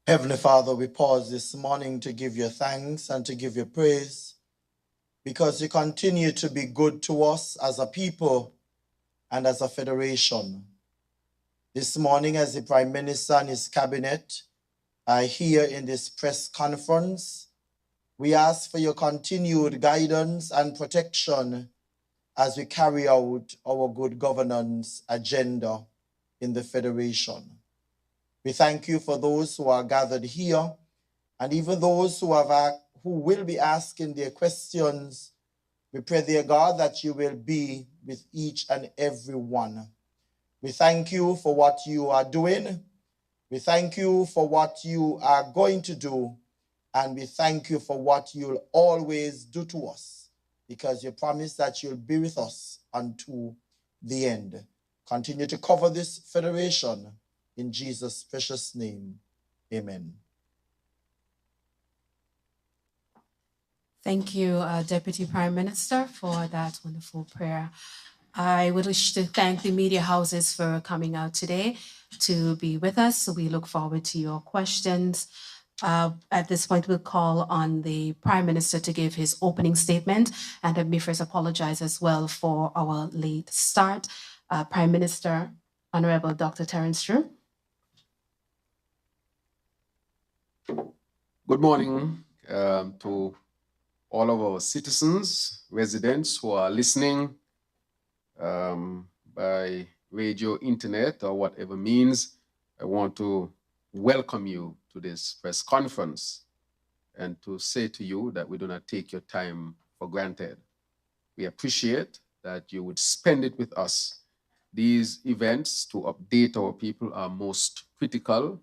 Heavenly Father, we pause this morning to give you thanks and to give you praise because you continue to be good to us as a people and as a federation. This morning, as the Prime Minister and his cabinet are here in this press conference, we ask for your continued guidance and protection as we carry out our good governance agenda in the federation. We thank you for those who are gathered here and even those who will be asking their questions. We pray, dear God, that you will be with each and every one. We thank you for what you are doing. We thank you for what you are going to do. And we thank you for what you'll always do to us, because you promise that you'll be with us unto the end. Continue to cover this federation in Jesus' precious name. Amen. Thank you, Deputy Prime Minister, for that wonderful prayer. I would wish to thank the media houses for coming out today to be with us. So we look forward to your questions. At this point, we'll call on the Prime Minister to give his opening statement. And let me first apologize as well for our late start. Prime Minister, Honorable Dr. Terence Drew. Good morning to all of our citizens, residents who are listening by radio, internet, or whatever means. I want to welcome you to this press conference and to say to you that we do not take your time for granted. We appreciate that you would spend it with us. These events to update our people are most critical.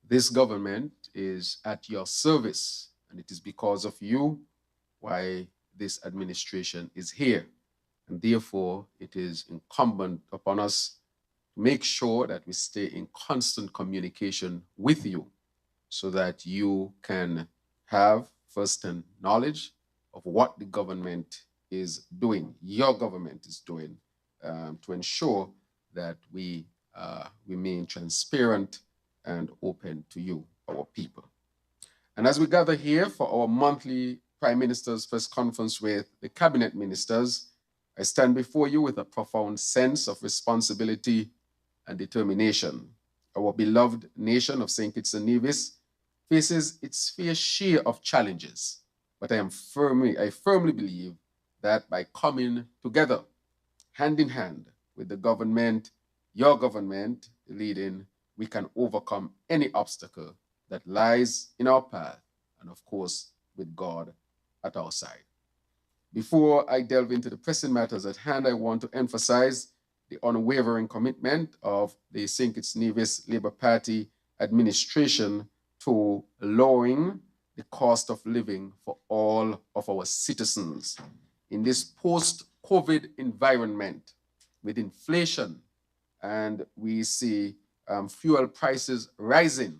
This government is at your service, and it is because of you why this administration is here. And therefore, it is incumbent upon us to make sure that we stay in constant communication with you so that you can have first-hand knowledge of what the government is doing, your government is doing, to ensure that we remain transparent and open to you, our people. And as we gather here for our monthly Prime Minister's press conference with the cabinet ministers, I stand before you with a profound sense of responsibility and determination. Our beloved nation of St. Kitts-Nevis faces its fair share of challenges, but I firmly believe that by coming together, hand in hand with the government, your government leading, we can overcome any obstacle that lies in our path, and of course, with God at our side. Before I delve into the pressing matters at hand, I want to emphasize the unwavering commitment of the St. Kitts-Nevis Labour Party administration to lowering the cost of living for all of our citizens. In this post-COVID environment, with inflation, and we see fuel prices rising,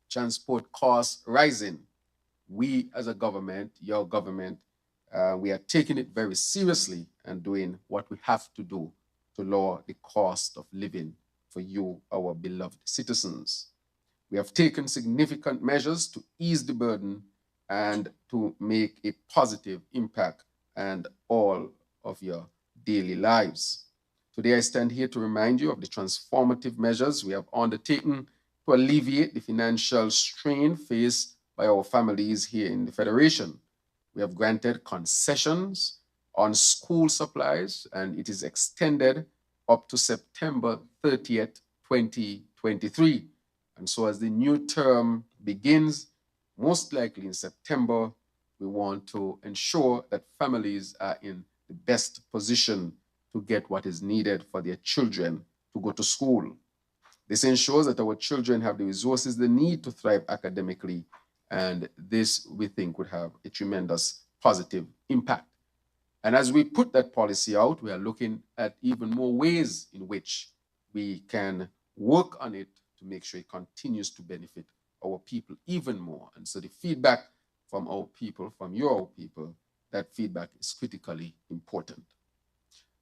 transport costs rising, we as a government, your government, we are taking it very seriously and doing what we have to do to lower the cost of living for you, our beloved citizens. We have taken significant measures to ease the burden and to make a positive impact on all of your daily lives. Today, I stand here to remind you of the transformative measures we have undertaken to alleviate the financial strain faced by our families here in the Federation. We have granted concessions on school supplies, and it is extended up to September 30th, 2023. And so as the new term begins, most likely in September, we want to ensure that families are in the best position to get what is needed for their children to go to school. This ensures that our children have the resources they need to thrive academically, and this, we think, would have a tremendous positive impact. And as we put that policy out, we are looking at even more ways in which we can work on it to make sure it continues to benefit our people even more. And so the feedback from our people, from your people, that feedback is critically important.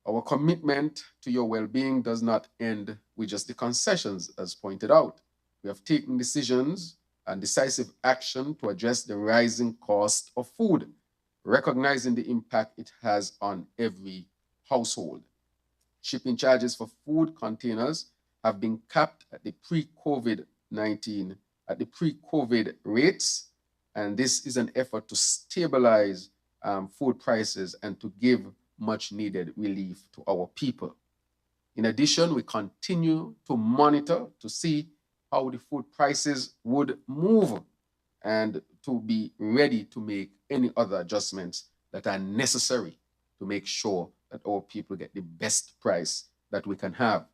Our commitment to your well-being does not end with just the concessions, as pointed out. We have taken decisions and decisive action to address the rising cost of food, recognizing the impact it has on every household. Shipping charges for food containers have been capped at the pre-COVID-19, at the pre-COVID rates, and this is an effort to stabilize food prices and to give much needed relief to our people. In addition, we continue to monitor to see how the food prices would move and to be ready to make any other adjustments that are necessary to make sure that our people get the best price that we can have.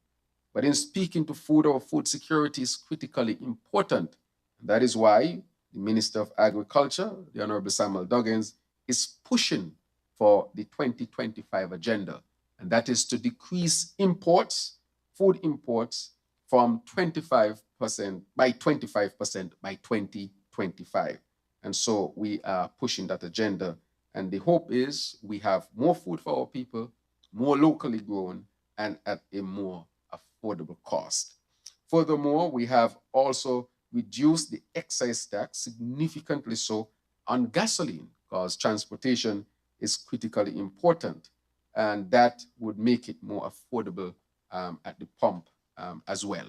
But in speaking to food, our food security is critically important. That is why the Minister of Agriculture, the Honorable Samuel Duggins, is pushing for the 2025 agenda, and that is to decrease imports, food imports, from 25% by 25% by 2025. And so we are pushing that agenda. And the hope is we have more food for our people, more locally grown, and at a more affordable cost. Furthermore, we have also reduced the excise tax significantly so on gasoline, because transportation is critically important, and that would make it more affordable at the pump as well.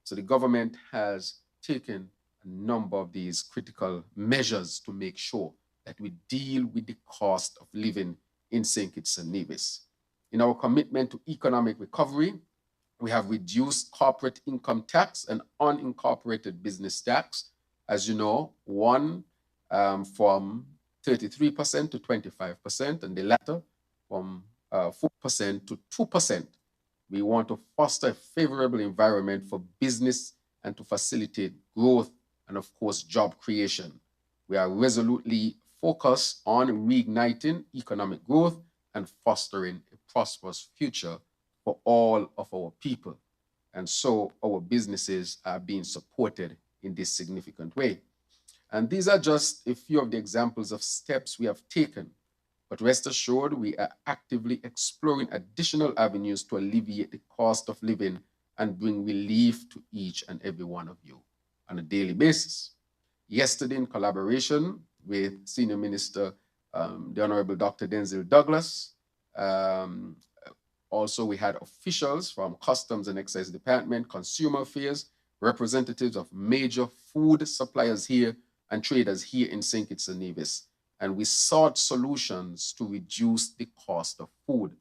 So the government has taken a number of these critical measures to make sure that we deal with the cost of living in St. Kitts and Nevis. In our commitment to economic recovery, we have reduced corporate income tax and unincorporated business tax, as you know, one from 33% to 25%, and the latter from 4% to 2%. We want to foster a favorable environment for business and to facilitate growth and, of course, job creation. We are resolutely focused on reigniting economic growth and fostering a prosperous future for all of our people. And so our businesses are being supported in this significant way. And these are just a few of the examples of steps we have taken. But rest assured, we are actively exploring additional avenues to alleviate the cost of living and bring relief to each and every one of you on a daily basis. Yesterday, in collaboration with Senior Minister, the Honorable Dr. Denzel Douglas, also we had officials from Customs and Excise Department, Consumer Affairs, representatives of major food suppliers here and traders here in St. Kitts and Nevis. And we sought solutions to reduce the cost of food.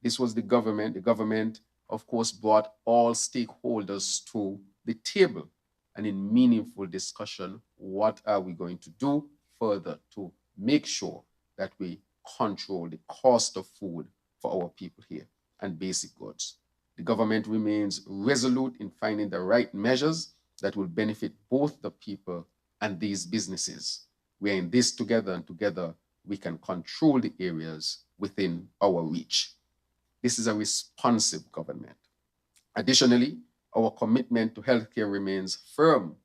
This was the government. The government, of course, brought all stakeholders to the table. And in meaningful discussion, what are we going to do further to make sure that we control the cost of food for our people here and basic goods? The government remains resolute in finding the right measures that will benefit both the people and these businesses. We are in this together, and together we can control the areas within our reach. This is a responsive government. Additionally, our commitment to healthcare remains firm.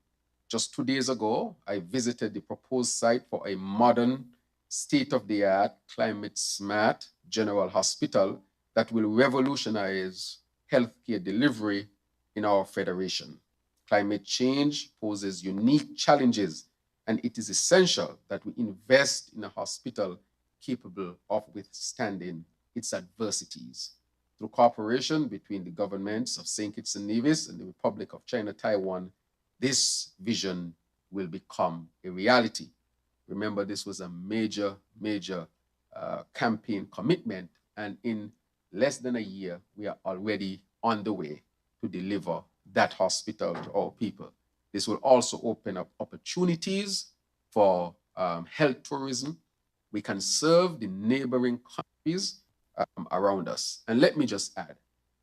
Just 2 days ago, I visited the proposed site for a modern, state-of-the-art, climate-smart general hospital that will revolutionize healthcare delivery in our federation. Climate change poses unique challenges, and it is essential that we invest in a hospital capable of withstanding its adversities. Through cooperation between the governments of St. Kitts and Nevis and the Republic of China, Taiwan, this vision will become a reality. Remember, this was a major campaign commitment, and in less than a year, we are already on the way to deliver that hospital to our people. This will also open up opportunities for health tourism. We can serve the neighboring countries around us. And let me just add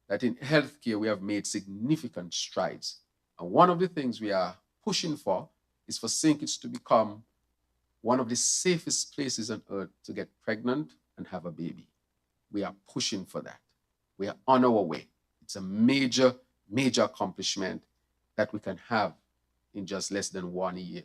that in healthcare, we have made significant strides. And one of the things we are pushing for is for St. Kitts to become one of the safest places on earth to get pregnant and have a baby. We are pushing for that. We are on our way. It's a major accomplishment that we can have in just less than 1 year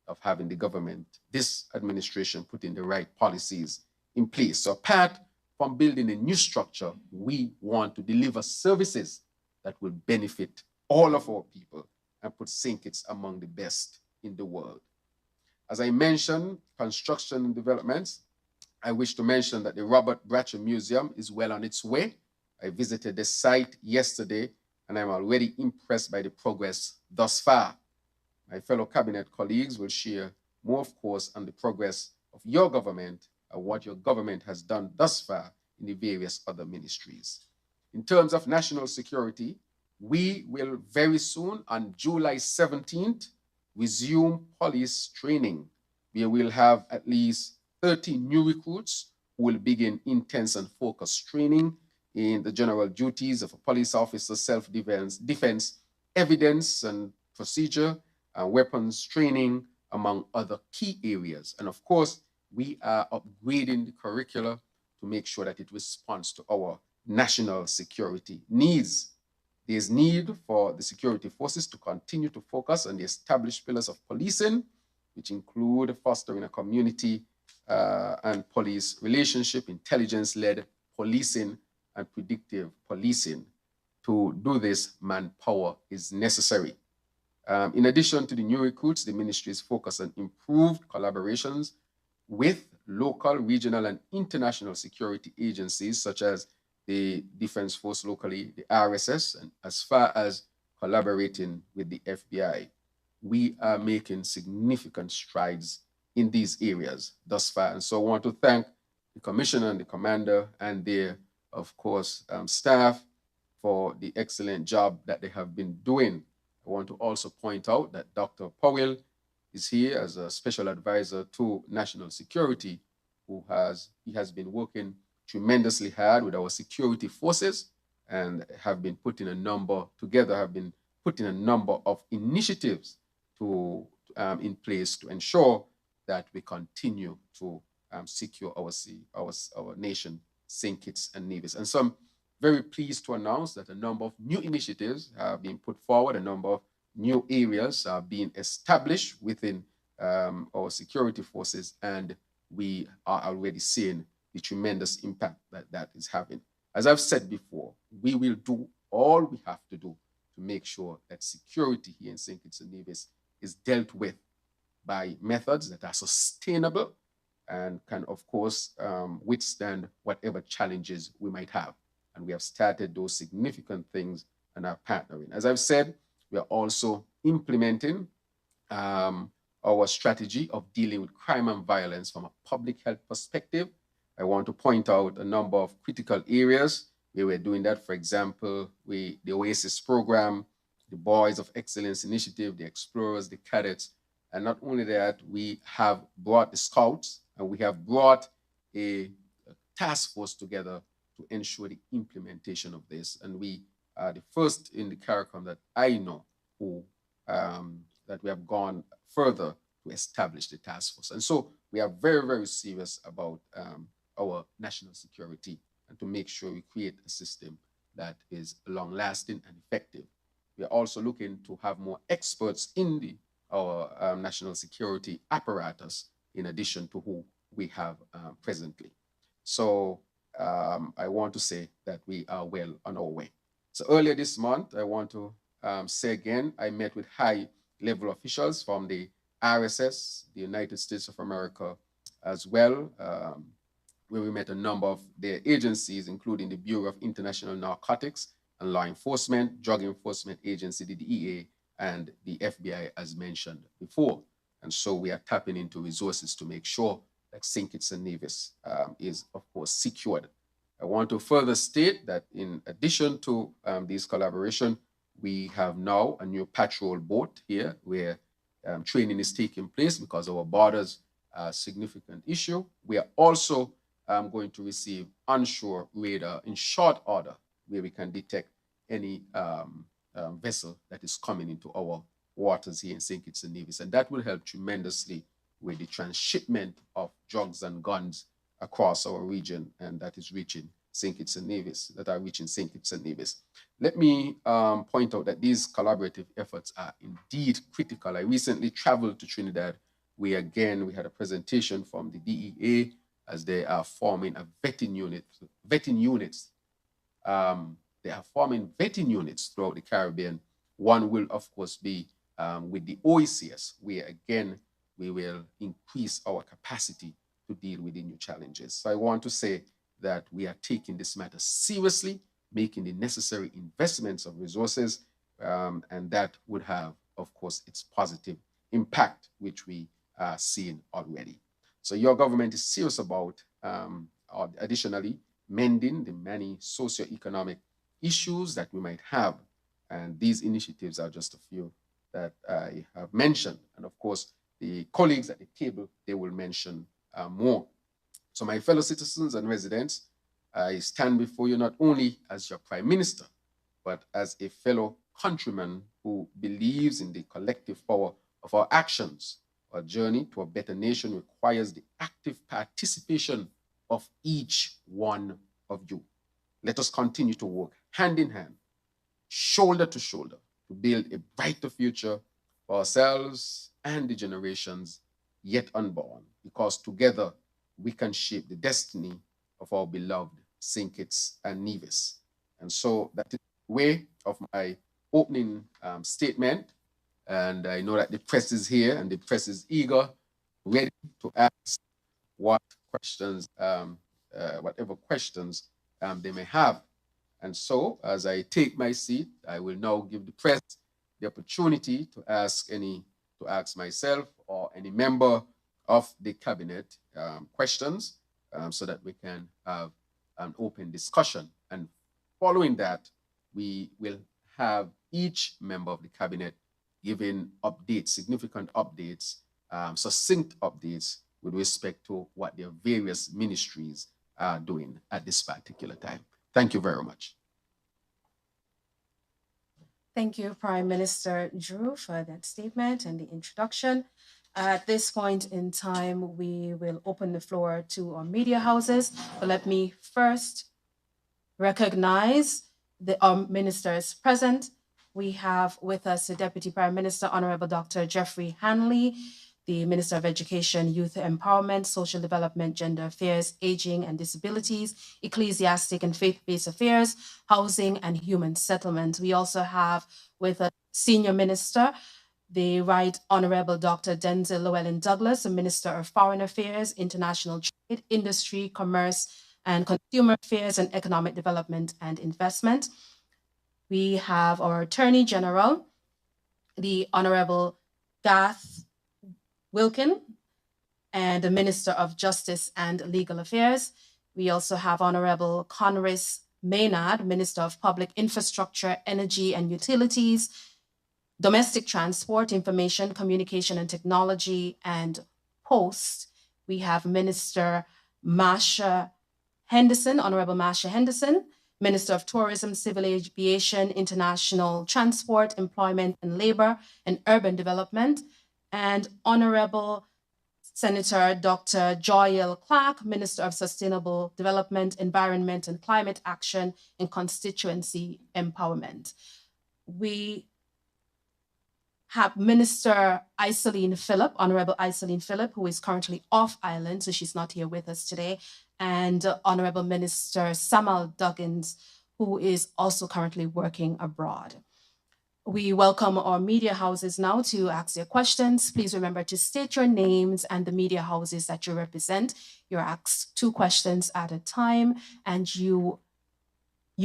of having the government, this administration, putting the right policies in place. So apart from building a new structure, we want to deliver services that will benefit all of our people and put St. Kitts among the best in the world. As I mentioned, construction and developments, I wish to mention that the Robert Bratcher Museum is well on its way. I visited the site yesterday, and I'm already impressed by the progress thus far. My fellow cabinet colleagues will share more, of course, on the progress of your government and what your government has done thus far in the various other ministries. In terms of national security, we will very soon, on July 17th, resume police training, where we'll have at least 30 new recruits who will begin intense and focused training in the general duties of a police officer, self-defense, evidence and procedure, weapons training, among other key areas. And of course, we are upgrading the curricula to make sure that it responds to our national security needs. There's need for the security forces to continue to focus on the established pillars of policing, which include fostering a community and police relationship, intelligence-led policing, and predictive policing. To do this, manpower is necessary. In addition to the new recruits, the ministry is focused on improved collaborations with local, regional, and international security agencies such as the Defense Force locally, the RSS, and as far as collaborating with the FBI. We are making significant strides in these areas thus far. And so I want to thank the commissioner and the commander and their, of course, staff for the excellent job that they have been doing. I want to also point out that Dr. Powell is here as a special advisor to national security, he has been working tremendously hard with our security forces and have been putting a number of initiatives in place to ensure that we continue to secure our nation, St. Kitts and Nevis. And so I'm very pleased to announce that a number of new initiatives have been put forward, a number of new areas are being established within our security forces, and we are already seeing the tremendous impact that is having. As I've said before, we will do all we have to do to make sure that security here in St. Kitts and Nevis is dealt with by methods that are sustainable and can, of course, withstand whatever challenges we might have. And we have started those significant things and are partnering. As I've said, we are also implementing our strategy of dealing with crime and violence from a public health perspective. I want to point out a number of critical areas where we're doing that. For example, the OASIS program, the Boys of Excellence Initiative, the Explorers, the Cadets. And not only that, we have brought the Scouts and we have brought a task force together to ensure the implementation of this. And we are the first in the CARICOM that I know who that we have gone further to establish the task force. And so we are very, very serious about our national security and to make sure we create a system that is long-lasting and effective. We are also looking to have more experts in our national security apparatus in addition to who we have presently. So I want to say that we are well on our way. So earlier this month, I want to say again, I met with high-level officials from the RSS, the United States of America, as well, where we met a number of their agencies, including the Bureau of International Narcotics and Law Enforcement, Drug Enforcement Agency, the DEA, and the FBI, as mentioned before. And so we are tapping into resources to make sure that St. Kitts and Nevis is, of course, secured. I want to further state that in addition to these collaboration, we have now a new patrol boat here where training is taking place because our borders are a significant issue. We are also going to receive onshore radar in short order where we can detect any vessel that is coming into our waters here in St. Kitts and Nevis. And that will help tremendously with the transshipment of drugs and guns across our region, and that is reaching St. Kitts and Nevis, that are reaching St. Kitts and Nevis. Let me point out that these collaborative efforts are indeed critical. I recently traveled to Trinidad, where again, we had a presentation from the DEA as they are forming a vetting units. They are forming vetting units throughout the Caribbean. One will, of course, be with the OECS, where again, we will increase our capacity to deal with the new challenges. So I want to say that we are taking this matter seriously, making the necessary investments of resources, and that would have, of course, its positive impact, which we are seeing already. So your government is serious about, additionally, mending the many socioeconomic issues that we might have. And these initiatives are just a few that I have mentioned. And of course, the colleagues at the table, they will mention more. So my fellow citizens and residents, I stand before you not only as your Prime Minister, but as a fellow countryman who believes in the collective power of our actions. Our journey to a better nation requires the active participation of each one of you. Let us continue to work hand in hand, shoulder to shoulder, to build a brighter future for ourselves and the generations yet unborn, because together we can shape the destiny of our beloved St. Kitts and Nevis. And so that is the way of my opening statement. And I know that the press is here and the press is eager, ready to ask what questions, whatever questions they may have. And so, as I take my seat, I will now give the press the opportunity to ask myself or any member of the cabinet questions, so that we can have an open discussion. And following that, we will have each member of the cabinet giving updates, significant updates, succinct updates with respect to what their various ministries are doing at this particular time. Thank you very much. Thank you, Prime Minister Drew, for that statement and the introduction. At this point in time, we will open the floor to our media houses. But let me first recognize our ministers present. We have with us the Deputy Prime Minister, Honorable Dr. Jeffrey Hanley, the Minister of Education, Youth Empowerment, Social Development, Gender Affairs, Aging and Disabilities, Ecclesiastic and Faith-Based Affairs, Housing and Human Settlement. We also have with us Senior Minister, the Right Honorable Dr. Denzel Llewellyn Douglas, the Minister of Foreign Affairs, International Trade, Industry, Commerce and Consumer Affairs and Economic Development and Investment. We have our Attorney General, the Honorable Garth Wilkin, and the Minister of Justice and Legal Affairs. We also have Honorable Conris Maynard, Minister of Public Infrastructure, Energy and Utilities, Domestic Transport, Information, Communication and Technology, and Post. We have Minister Marsha Henderson, Honorable Marsha Henderson, Minister of Tourism, Civil Aviation, International Transport, Employment and Labor, and Urban Development, and Honorable Senator Dr. Joyelle Clark, Minister of Sustainable Development, Environment and Climate Action, and Constituency Empowerment. We have Minister Iseline Phillip, Honorable Iseline Phillip, who is currently off island, so she's not here with us today, and Honorable Minister Samuel Duggins, who is also currently working abroad. We welcome our media houses now to ask their questions. Please remember to state your names and the media houses that you represent. You're asked 2 questions at a time, and you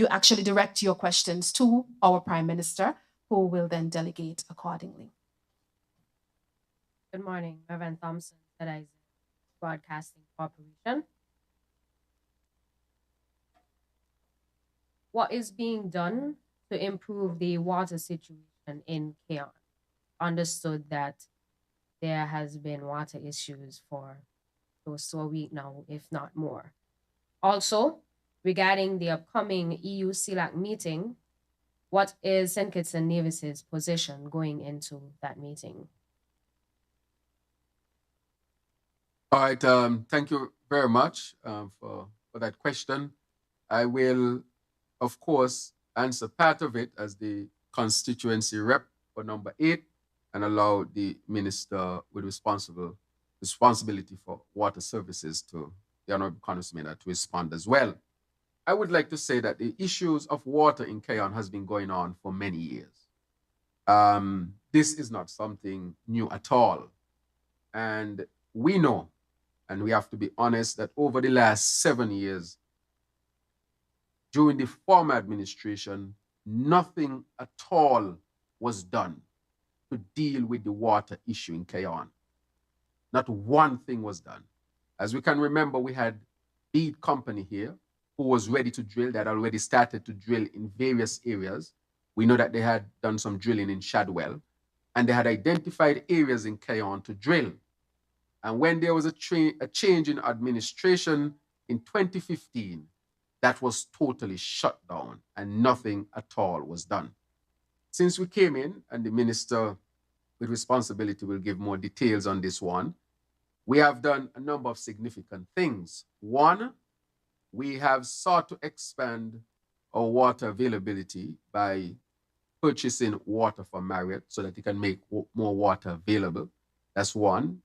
actually direct your questions to our Prime Minister, who will then delegate accordingly. Good morning, Reverend Thompson, that is Broadcasting Corporation. What is being done to improve the water situation in Keon? Understood that there has been water issues for close to a week now, if not more. Also, regarding the upcoming EU-CELAC meeting, what is St. Kitts and Nevis's position going into that meeting? All right, thank you very much for that question. I will, of course, answer part of it as the constituency rep for number 8 and allow the minister with responsibility for water services to the Honorable Congressman to respond as well. I would like to say that the issues of water in Keon has been going on for many years. this is not something new at all. And we know, and we have to be honest, that over the last 7 years, during the former administration, nothing at all was done to deal with the water issue in Cayon. Not one thing was done. As we can remember, we had Bead Company here who was ready to drill. They had already started to drill in various areas. We know that they had done some drilling in Shadwell, and they had identified areas in Cayon to drill. And when there was a change in administration in 2015, that was totally shut down and nothing at all was done. Since we came in, and the minister with responsibility will give more details on this one, we have done a number of significant things. One, we have sought to expand our water availability by purchasing water from Marriott so that it can make more water available. That's one.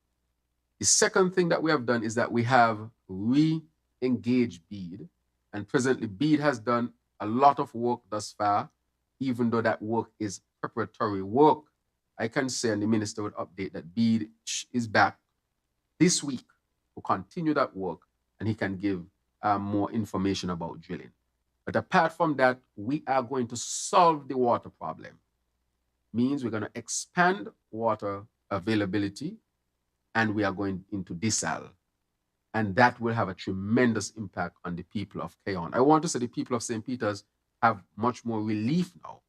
The second thing that we have done is that we have re-engaged Bead, and presently Bead has done a lot of work thus far, even though that work is preparatory work. I can say, and the minister would update, that Bead is back this week to continue that work, and he can give more information about drilling. But apart from that, we are going to solve the water problem. Means we're going to expand water availability, and we are going into desal. And that will have a tremendous impact on the people of Cayon. I want to say the people of St. Peter's have much more relief now.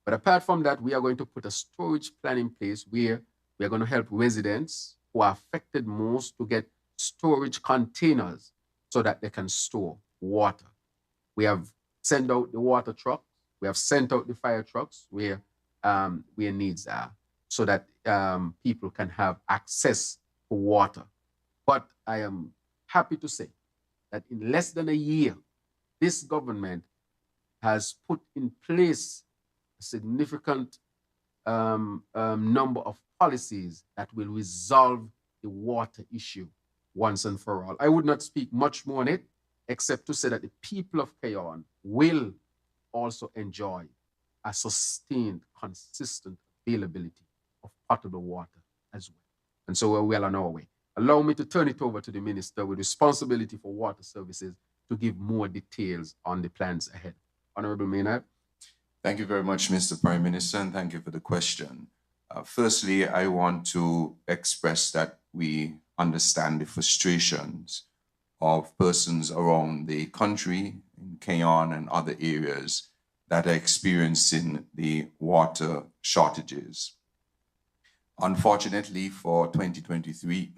But apart from that, we are going to put a storage plan in place where we are going to help residents who are affected most to get storage containers so that they can store water. We have sent out the water trucks. We have sent out the fire trucks where needs are so that people can have access to water. But I am happy to say that in less than a year, this government has put in place a significant number of policies that will resolve the water issue once and for all. I would not speak much more on it, except to say that the people of Cayon will also enjoy a sustained, consistent availability of potable water as well. And so we're well on our way. Allow me to turn it over to the minister with responsibility for water services to give more details on the plans ahead. Honorable Maynard. Thank you very much, Mr. Prime Minister, and thank you for the question. Firstly, I want to express that we understand the frustrations of persons around the country, in Cayon and other areas, that are experiencing the water shortages. Unfortunately, for 2023,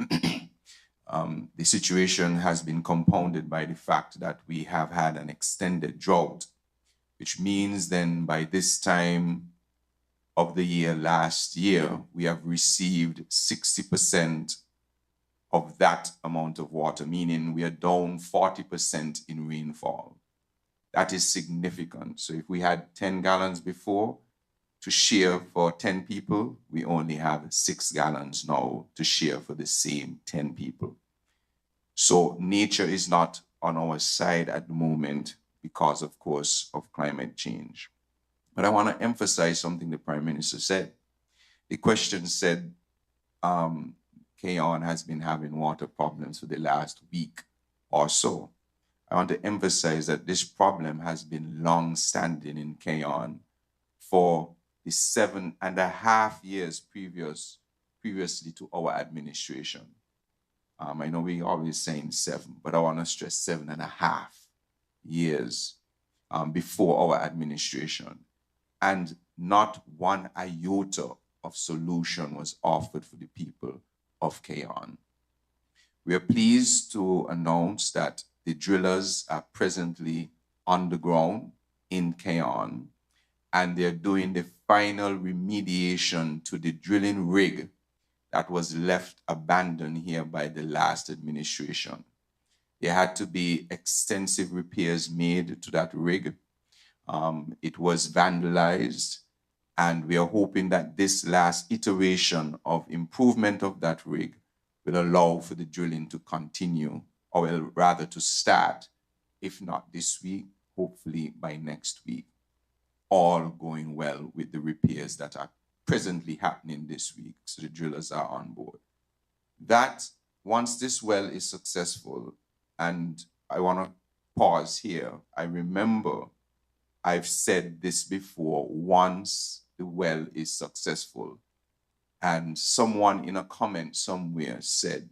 the situation has been compounded by the fact that we have had an extended drought, which means then by this time of the year last year, we have received 60% of that amount of water, meaning we are down 40% in rainfall. That is significant. So if we had 10 gallons before to share for 10 people, we only have 6 gallons now to share for the same 10 people. So nature is not on our side at the moment because, of course, of climate change. But I want to emphasize something the Prime Minister said. The question said, Cayon has been having water problems for the last week or so. I want to emphasize that this problem has been long-standing in Cayon for the 7.5 years previously to our administration. I know we always saying 7, but I want to stress 7.5 years before our administration. And not one iota of solution was offered for the people of Cayon. We are pleased to announce that the drillers are presently on the ground in Cayon, and they're doing the final remediation to the drilling rig that was left abandoned here by the last administration. There had to be extensive repairs made to that rig. It was vandalized, and we are hoping that this last iteration of improvement of that rig will allow for the drilling to continue, or rather to start, if not this week, hopefully by next week, all going well with the repairs that are presently happening this week. So the drillers are on board. That, once this well is successful, and I want to pause here, I remember I've said this before, once the well is successful, and someone in a comment somewhere said,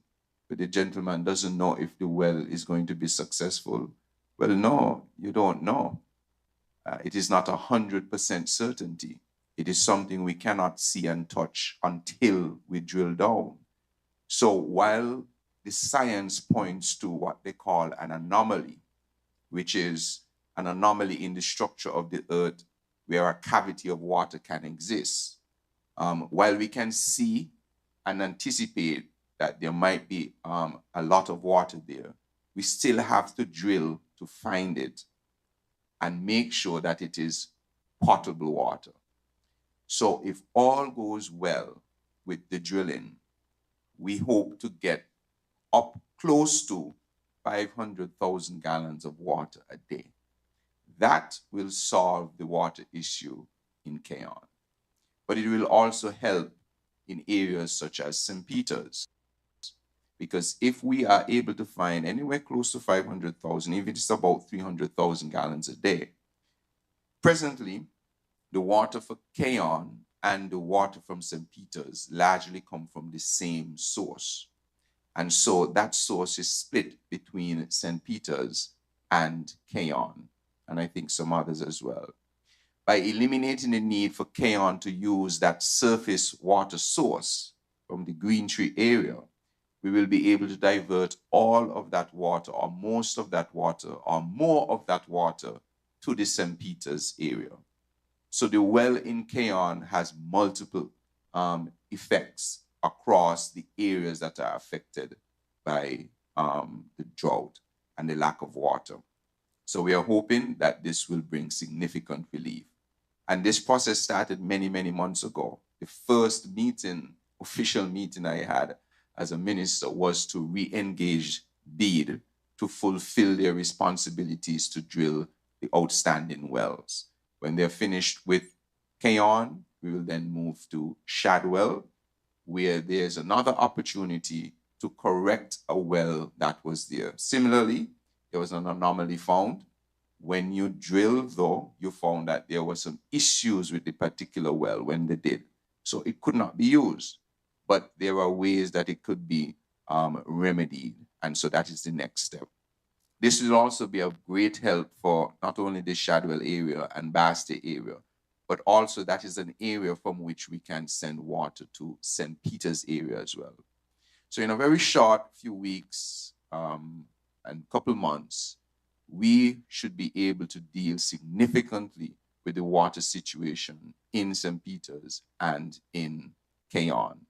but the gentleman doesn't know if the well is going to be successful. Well, no, you don't know. It is not 100% certainty. It is something we cannot see and touch until we drill down. So while the science points to what they call an anomaly, which is an anomaly in the structure of the earth where a cavity of water can exist, while we can see and anticipate that there might be a lot of water there, we still have to drill to find it and make sure that it is potable water. So if all goes well with the drilling, we hope to get up close to 500,000 gallons of water a day. That will solve the water issue in Keon. But it will also help in areas such as St. Peter's. Because if we are able to find anywhere close to 500,000, even if it's about 300,000 gallons a day, presently, the water for Keon and the water from St. Peter's largely come from the same source. And so that source is split between St. Peter's and Keon, and I think some others as well. By eliminating the need for Keon to use that surface water source from the Green Tree area, we will be able to divert all of that water, or most of that water, or more of that water to the St. Peter's area. So the well in Keon has multiple effects across the areas that are affected by the drought and the lack of water. So we are hoping that this will bring significant relief. And this process started many, many months ago. The first meeting, official meeting I had as a minister, was to re-engage BEAD to fulfill their responsibilities to drill the outstanding wells. When they're finished with Keon, we will then move to Shadwell, where there's another opportunity to correct a well that was there. Similarly, there was an anomaly found. When you drill, though, you found that there were some issues with the particular well when they did. So it could not be used, but there are ways that it could be remedied. And so that is the next step. This will also be of great help for not only the Shadwell area and Basti area, but also that is an area from which we can send water to St. Peter's area as well. So in a very short few weeks and couple months, we should be able to deal significantly with the water situation in St. Peter's and in Keon.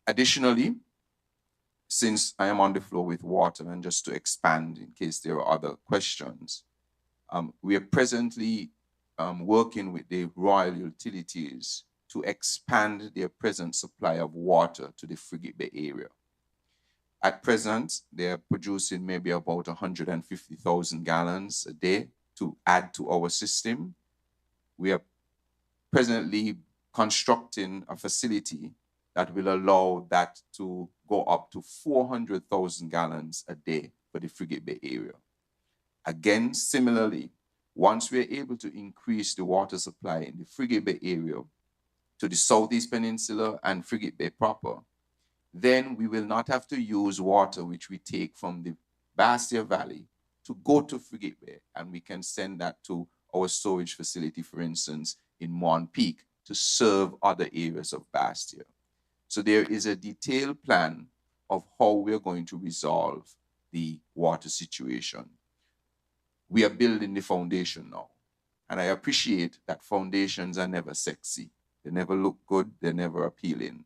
Additionally, since I am on the floor with water, and just to expand in case there are other questions, we are presently working with the Royal Utilities to expand their present supply of water to the Frigate Bay area. At present, they're producing maybe about 150,000 gallons a day to add to our system. We are presently constructing a facility that will allow that to go up to 400,000 gallons a day for the Frigate Bay area. Again, similarly, once we're able to increase the water supply in the Frigate Bay area to the Southeast Peninsula and Frigate Bay proper, then we will not have to use water which we take from the Bastia Valley to go to Frigate Bay, and we can send that to our storage facility, for instance, in Mon Peak to serve other areas of Bastia. So there is a detailed plan of how we're going to resolve the water situation. We are building the foundation now, and I appreciate that foundations are never sexy. They never look good, they're never appealing,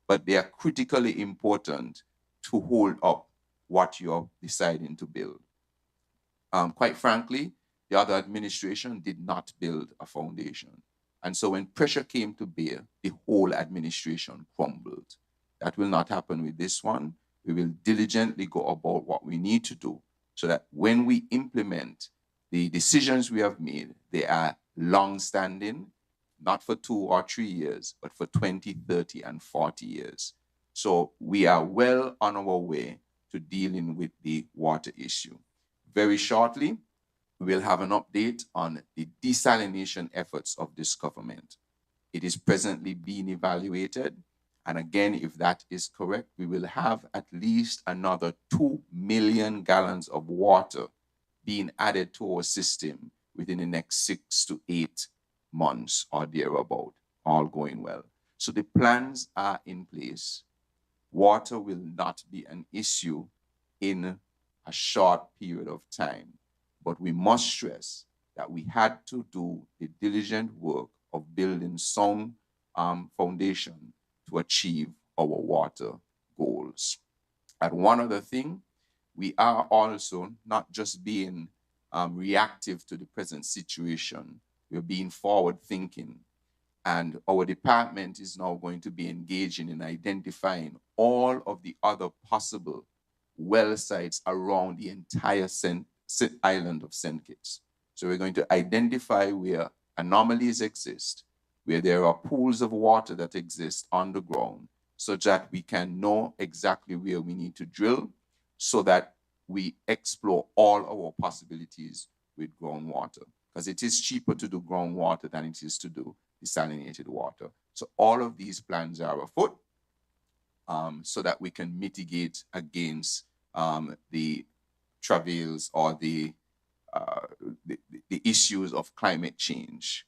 but they are critically important to hold up what you're deciding to build. Quite frankly, the other administration did not build a foundation. And so when pressure came to bear, the whole administration crumbled. That will not happen with this one. We will diligently go about what we need to do so that when we implement the decisions we have made, they are long-standing, not for 2 or 3 years, but for 20, 30, and 40 years. So we are well on our way to dealing with the water issue. Very shortly, we will have an update on the desalination efforts of this government. It is presently being evaluated. And again, if that is correct, we will have at least another 2 million gallons of water being added to our system within the next 6 to 8 months or thereabout, all going well. So the plans are in place. Water will not be an issue in a short period of time, but we must stress that we had to do the diligent work of building sound foundation to achieve our water goals. And one other thing, we are also not just being reactive to the present situation, we're being forward thinking. And our department is now going to be engaging in identifying all of the other possible well sites around the entire island of St. Kitts. So we're going to identify where anomalies exist, where there are pools of water that exist underground, so that we can know exactly where we need to drill, so that we explore all our possibilities with groundwater. Because it is cheaper to do groundwater than it is to do desalinated water. So all of these plans are afoot, so that we can mitigate against the travails or the issues of climate change.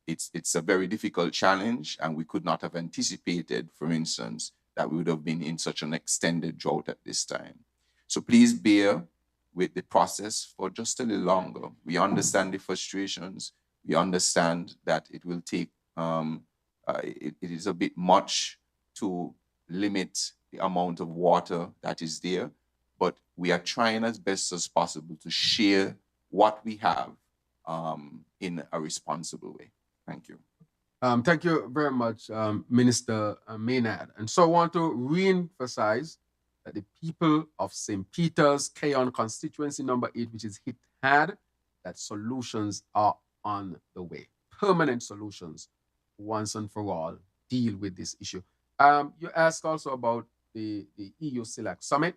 It's a very difficult challenge, and we could not have anticipated, for instance, that we would have been in such an extended drought at this time. So please bear with the process for just a little longer. We understand the frustrations. We understand that it will take, it is a bit much to limit the amount of water that is there, but we are trying as best as possible to share what we have in a responsible way. Thank you. Thank you very much, Minister Maynard. And so I want to re-emphasize that the people of St. Peter's, Keyon constituency number 8, which is hit hard, that solutions are on the way. Permanent solutions, once and for all, deal with this issue. You asked also about the EU-CELAC summit,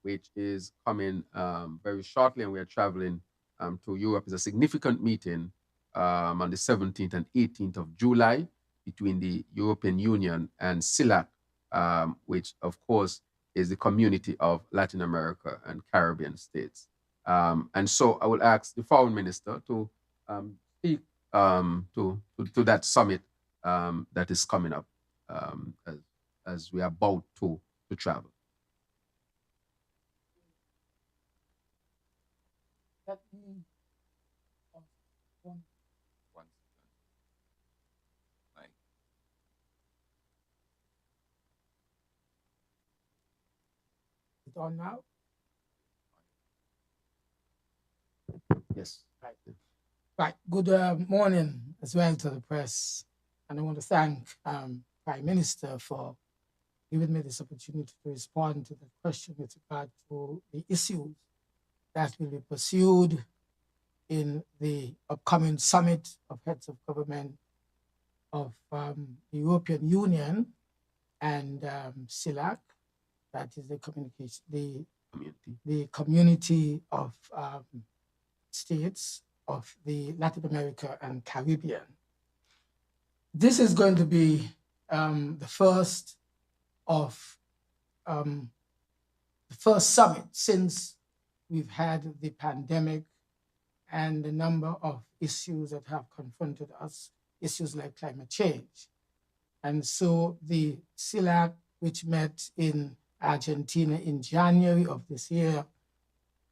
which is coming very shortly, and we are traveling to Europe. It's a significant meeting on the 17th and 18th of July between the European Union and CELAC, which of course is the community of Latin America and Caribbean states. And so I will ask the foreign minister to speak to that summit that is coming up as we are about to travel. Is it on now? Yes. Right. Right. Good morning as well to the press. And I want to thank Prime Minister for giving me this opportunity to respond to the question with regard to the issues that will be pursued in the upcoming summit of heads of government of the European Union and CELAC, that is the communication, the community of states of the Latin America and Caribbean. This is going to be the first summit since we've had the pandemic and the number of issues that have confronted us, issues like climate change. And so the CELAC, which met in Argentina in January of this year,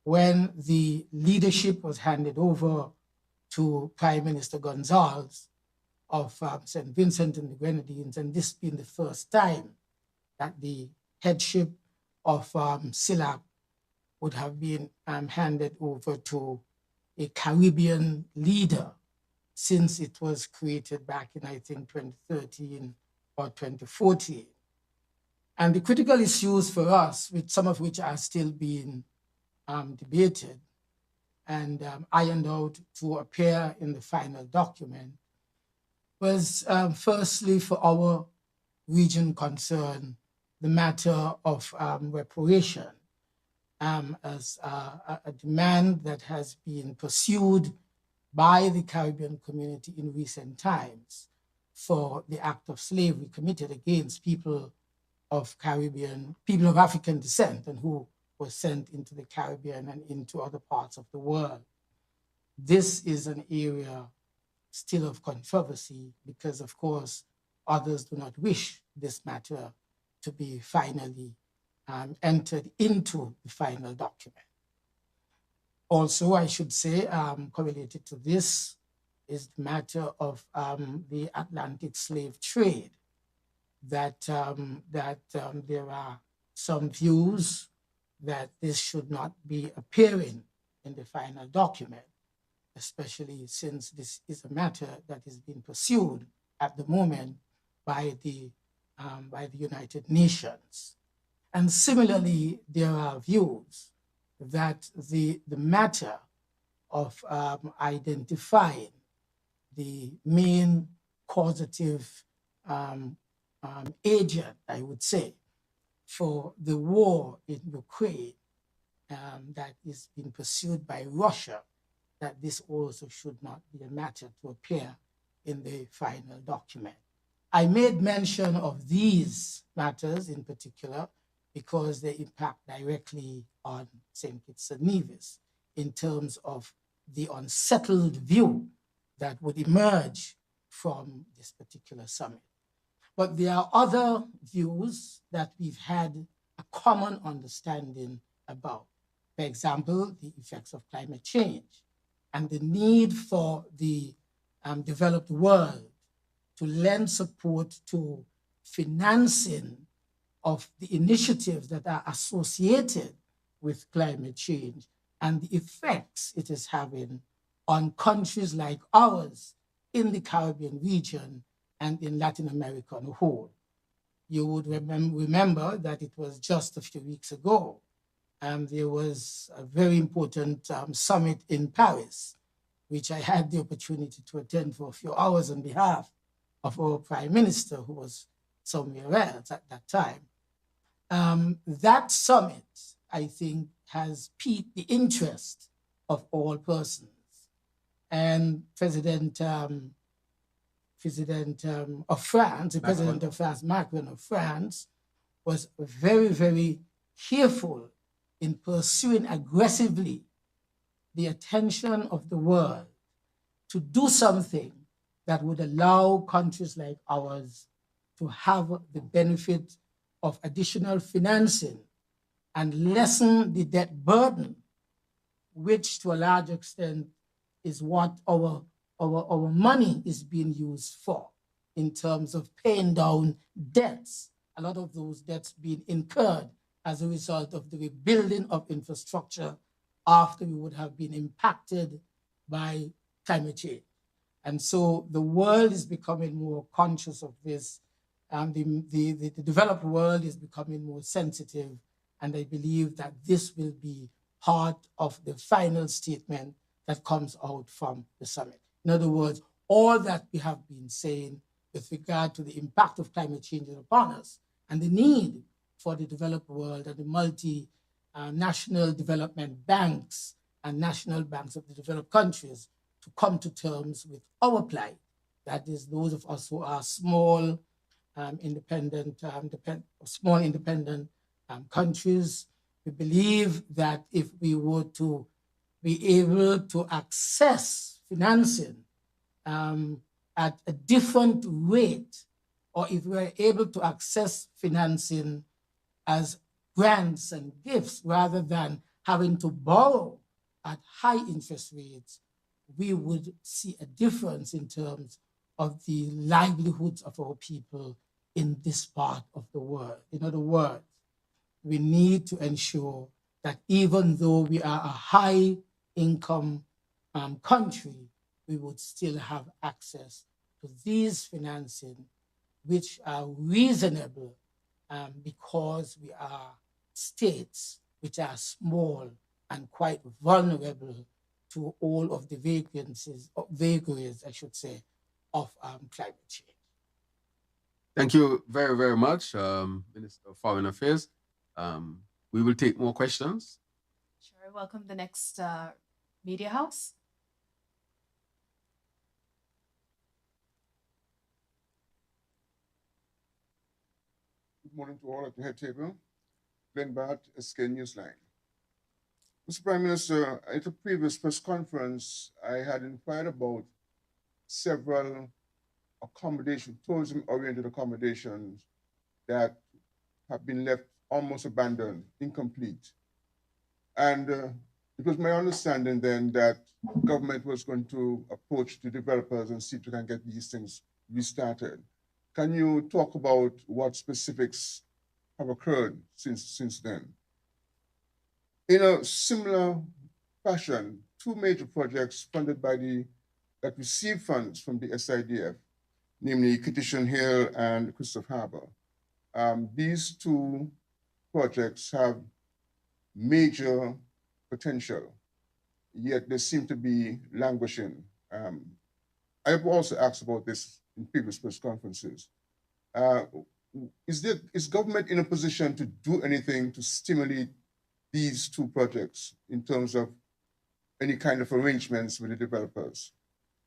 when the leadership was handed over to Prime Minister Gonzalez of St. Vincent and the Grenadines, and this being the first time that the headship of CELAC would have been handed over to a Caribbean leader since it was created back in, I think, 2013 or 2014. And the critical issues for us, with some of which are still being debated and ironed out to appear in the final document, was firstly for our region concern, the matter of reparation as a demand that has been pursued by the Caribbean community in recent times for the act of slavery committed against people of African descent and who were sent into the Caribbean and into other parts of the world. This is an area still of controversy because, of course, others do not wish this matter to be finally entered into the final document. Also, I should say, correlated to this is the matter of the Atlantic slave trade, that there are some views that this should not be appearing in the final document, especially since this is a matter that is being pursued at the moment by the United Nations. And similarly, there are views that the matter of identifying the main causative agent, I would say, for the war in Ukraine that is being pursued by Russia, that this also should not be a matter to appear in the final document. I made mention of these matters in particular because they impact directly on St. Kitts-Nevis in terms of the unsettled view that would emerge from this particular summit. But there are other views that we've had a common understanding about. For example, the effects of climate change and the need for the developed world to lend support to financing of the initiatives that are associated with climate change and the effects it is having on countries like ours in the Caribbean region and in Latin America on the whole. You would remember that it was just a few weeks ago, there was a very important summit in Paris, which I had the opportunity to attend for a few hours on behalf of our Prime Minister, who was somewhere else at that time. That summit, I think, has piqued the interest of all persons. And President of France, the President of France, Macron of France, was very, very careful in pursuing aggressively the attention of the world to do something that would allow countries like ours to have the benefit of additional financing and lessen the debt burden, which to a large extent is what our money is being used for in terms of paying down debts. A lot of those debts being incurred as a result of the rebuilding of infrastructure after we would have been impacted by climate change. And so the world is becoming more conscious of this. The developed world is becoming more sensitive. And I believe that this will be part of the final statement that comes out from the summit. In other words, all that we have been saying with regard to the impact of climate change upon us and the need for the developed world and the multinational development banks and national banks of the developed countries to come to terms with our plight. That is, those of us who are small, independent countries. We believe that if we were to be able to access financing at a different rate, or if we are able to access financing as grants and gifts rather than having to borrow at high interest rates, we would see a difference in terms of the livelihoods of our people in this part of the world. In other words, we need to ensure that even though we are a high income country, we would still have access to these financing, which are reasonable because we are states which are small and quite vulnerable to all of the vagaries, I should say, of climate change. Thank you very, very much, Minister of Foreign Affairs. We will take more questions. Sure. Welcome the next media house. Good morning to all at the head table. Glenn Barrett, SK Newsline. Mr. Prime Minister, at a previous press conference, I had inquired about several tourism-oriented accommodations that have been left almost abandoned, incomplete. And it was my understanding then that government was going to approach the developers and see if they can get these things restarted. Can you talk about what specifics have occurred since then? In a similar fashion, two major projects funded by that received funds from the SIDF, namely Kitts-Nevis Hill and Christopher Harbour. These two projects have major potential, yet they seem to be languishing. I have also asked about this in previous press conferences. Is government in a position to do anything to stimulate these two projects in terms of any kind of arrangements with the developers?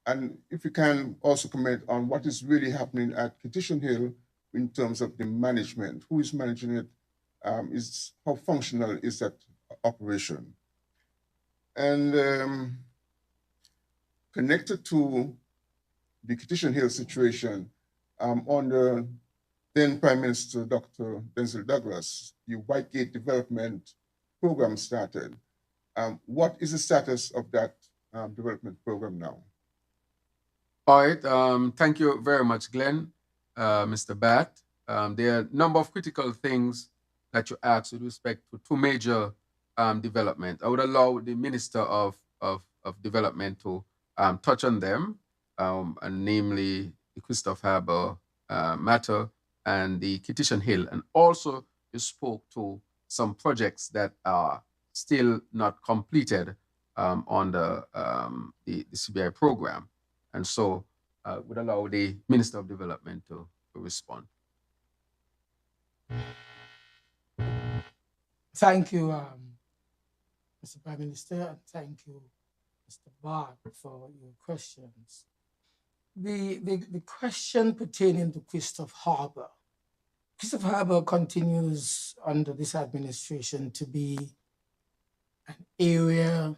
And if you can also comment on what is really happening at Kitts-Nevis Hill in terms of the management, who is managing it, how functional is that operation? And connected to the Kitts-Nevis Hill situation, under then Prime Minister Dr. Denzel Douglas, the Whitegate Development Program started. What is the status of that development program now? All right. Thank you very much, Glenn, Mr. Bat. There are a number of critical things that you asked with respect to two major development. I would allow the Minister of Development to touch on them, and namely the Christopher Harbour matter and the Kitts-Nevis Hill. And also you spoke to some projects that are still not completed on the CBI program. And so would allow the Minister of Development to respond. Thank you, Mr. Prime Minister, and thank you, Mr. Bart, for your questions. The question pertaining to Christopher Harbour. Christopher Harbour continues under this administration to be an area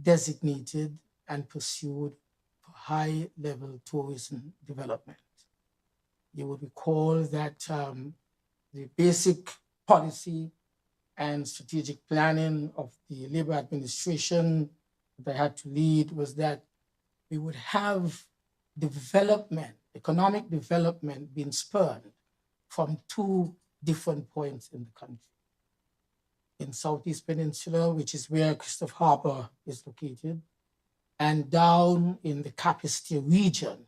designated and pursued for high-level tourism development. You would recall that the basic policy and strategic planning of the Labour administration that I had to lead was that we would have development, economic development being spurred from two different points in the country. In Southeast Peninsula, which is where Christopher Harbour is located, and down in the Capacity region,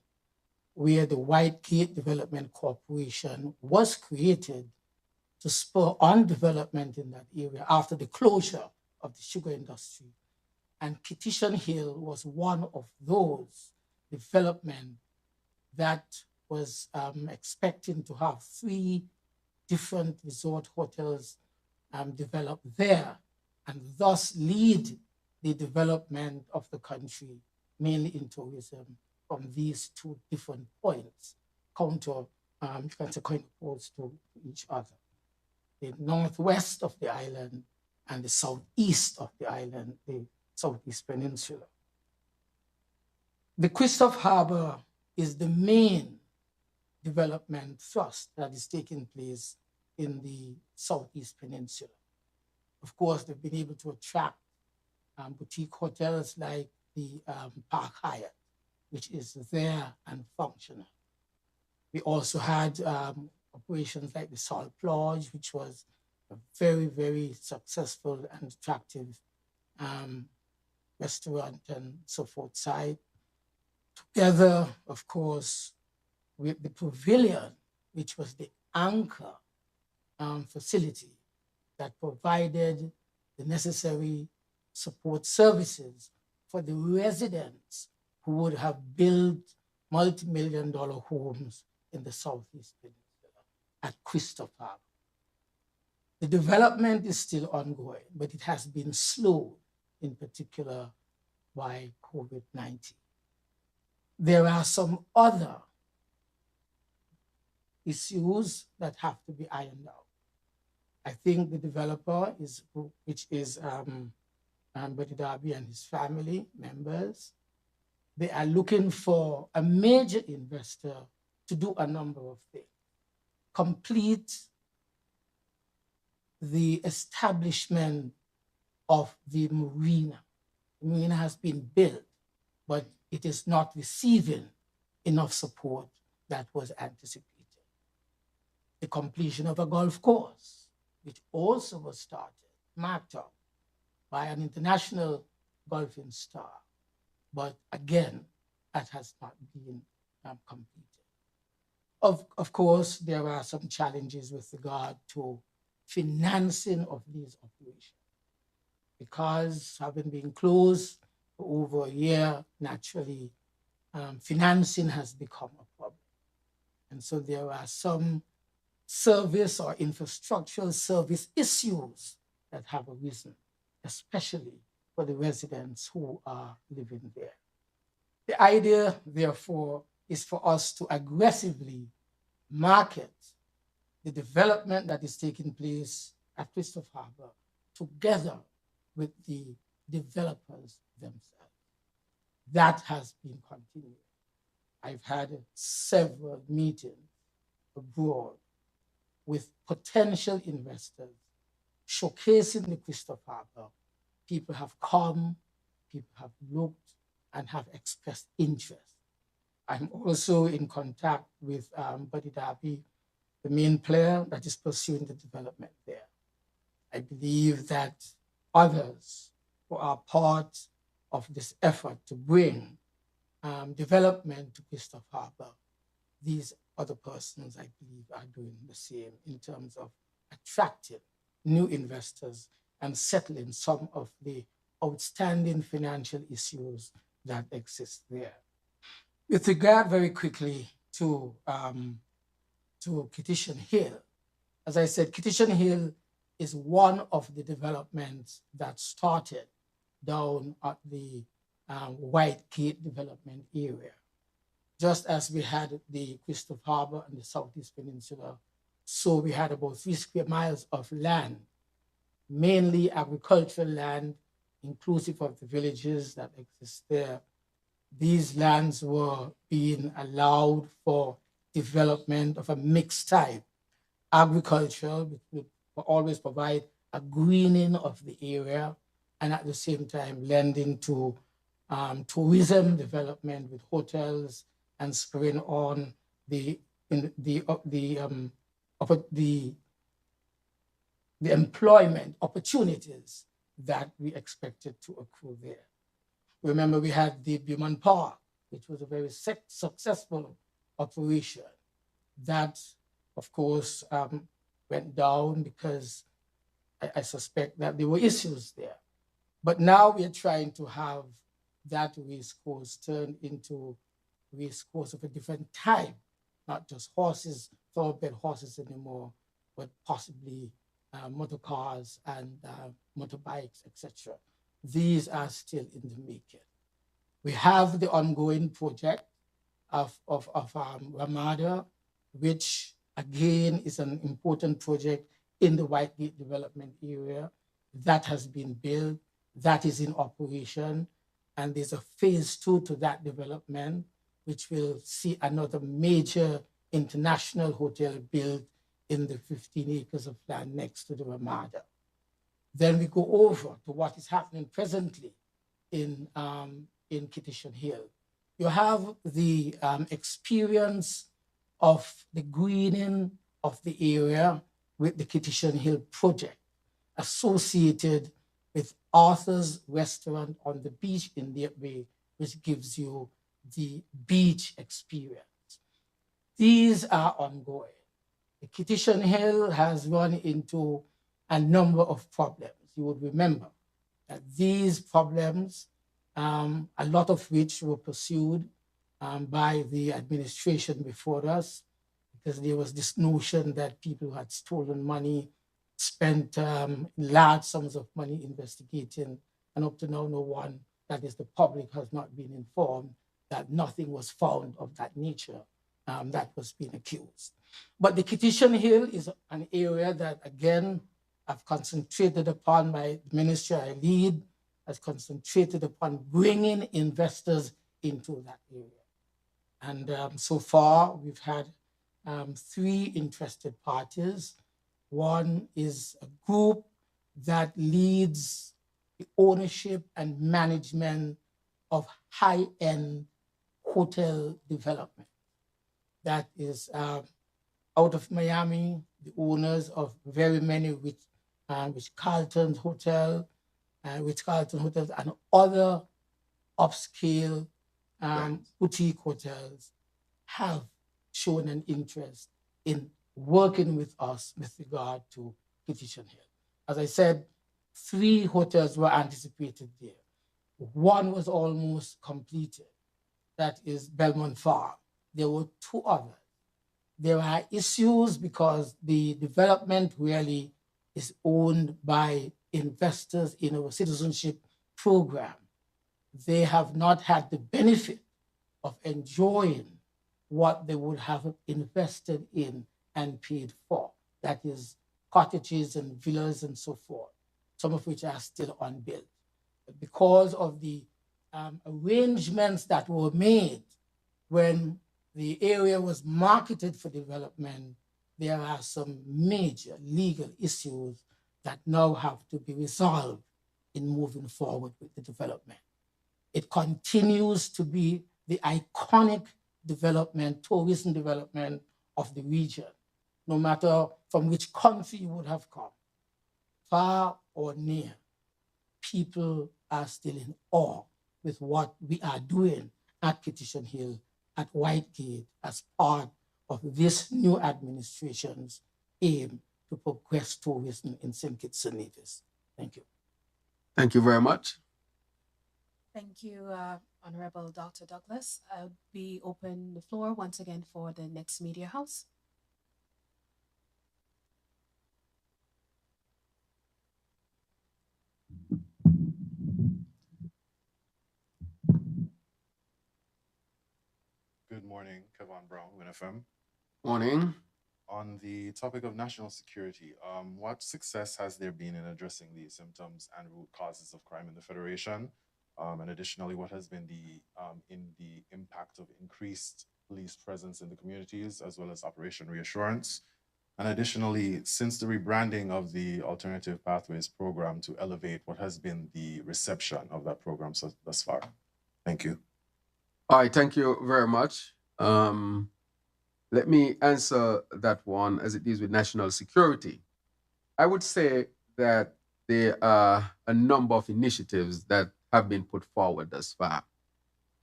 where the Whitegate Development Corporation was created to spur on development in that area after the closure of the sugar industry. And Kitts-Nevis Hill was one of those development that was expecting to have 3 different resort hotels developed there, and thus lead the development of the country, mainly in tourism, from these 2 different points, opposed to each other. The northwest of the island and the southeast of the island, the Southeast Peninsula. The Christopher Harbour is the main development thrust that is taking place in the Southeast Peninsula. Of course, they've been able to attract boutique hotels like the Park Hyatt, which is there and functional. We also had operations like the Salt Lodge, which was a very, very successful and attractive restaurant and so forth side. Together, of course, with the pavilion, which was the anchor facility that provided the necessary support services for the residents who would have built multi-million-dollar homes in the Southeast Peninsula at Christopher Harbor. The development is still ongoing, but it has been slowed, in particular by COVID-19. There are some other issues that have to be ironed out. I think the developer which is Buddy Darby and his family members, they are looking for a major investor to do a number of things. Complete the establishment of the marina. The marina has been built, but it is not receiving enough support that was anticipated. The completion of a golf course, which also was started, marked out by an international golfing star, but again, that has not been completed. Of course, there are some challenges with regard to financing of these operations, because having been closed for over a year, naturally, financing has become a problem. And so there are some service or infrastructural service issues that have arisen, especially for the residents who are living there. The idea, therefore, is for us to aggressively market the development that is taking place at Christopher Harbor together with the developers themselves. That has been continued. I've had several meetings abroad with potential investors showcasing the Christopher Harbor. People have come, people have looked, and have expressed interest. I'm also in contact with Buddy Darby, the main player that is pursuing the development there. I believe that others who are part of this effort to bring development to Christopher Harbor, these other persons, I believe, are doing the same in terms of attracting new investors and settling some of the outstanding financial issues that exist there. With regard very quickly to Kitts Hill, as I said, Kitts Hill is one of the developments that started down at the White Gate development area. Just as we had the Christopher Harbor and the Southeast Peninsula, so we had about 3 square miles of land, mainly agricultural land, inclusive of the villages that exist there. These lands were being allowed for development of a mixed type, agriculture, which would always provide a greening of the area, and at the same time lending to tourism development with hotels and spurring on the employment opportunities that we expected to accrue there. Remember, we had the Beaumont Park, which was a very successful operation. That, of course, went down because I suspect that there were issues there. But now we are trying to have that race course turned into a race course of a different type, not just horses, thoroughbred horses anymore, but possibly motor cars and motorbikes, etc. These are still in the making. We have the ongoing project of Ramada, which again is an important project in the White Gate development area. That has been built, that is in operation, and there's a phase 2 to that development, which will see another major international hotel built in the 15 acres of land next to the Ramada. Then we go over to what is happening presently in Kitts Hill. You have the experience of the greening of the area with the Kitts Hill project associated with Arthur's Restaurant on the beach in the Bay, which gives you the beach experience. These are ongoing. The Kitts Hill has run into a number of problems. You would remember that these problems, a lot of which were pursued by the administration before us, because there was this notion that people had stolen money, spent large sums of money investigating, and up to now, no one, that is the public, has not been informed that nothing was found of that nature that was being accused. But the Kittition Hill is an area that, again, I've concentrated upon. My ministry I lead has concentrated upon bringing investors into that area. And so far, we've had 3 interested parties. One is a group that leads the ownership and management of high-end hotel development. That is out of Miami, the owners of very many Ritz-Carlton Hotel, Ritz-Carlton Hotels, and other upscale boutique hotels have shown an interest in working with us with regard to Kittition Hill. As I said, 3 hotels were anticipated there. One was almost completed. That is Belmont Farm. There were 2 others. There are issues because the development really is owned by investors in our citizenship program. They have not had the benefit of enjoying what they would have invested in and paid for. That is cottages and villas and so forth, some of which are still unbuilt. But because of the arrangements that were made when the area was marketed for development, there are some major legal issues that now have to be resolved in moving forward with the development. It continues to be the iconic development, tourism development of the region, no matter from which country you would have come, far or near. People are still in awe with what we are doing at Kittition Hill, at Whitegate, as part of this new administration's aim to progress tourism in St. Kitts and Nevis. Thank you. Thank you very much. Thank you, Honorable Dr. Douglas. We open the floor once again for the next media house. Good morning, Kevin Brown, WinFM. Morning. On the topic of national security, what success has there been in addressing the symptoms and root causes of crime in the Federation? And additionally, what has been the impact of increased police presence in the communities, as well as Operation Reassurance? And additionally, since the rebranding of the Alternative Pathways program to Elevate, what has been the reception of that program thus far? Thank you. All right, thank you very much. Let me answer that one as it deals with national security. I would say that there are a number of initiatives that have been put forward thus far.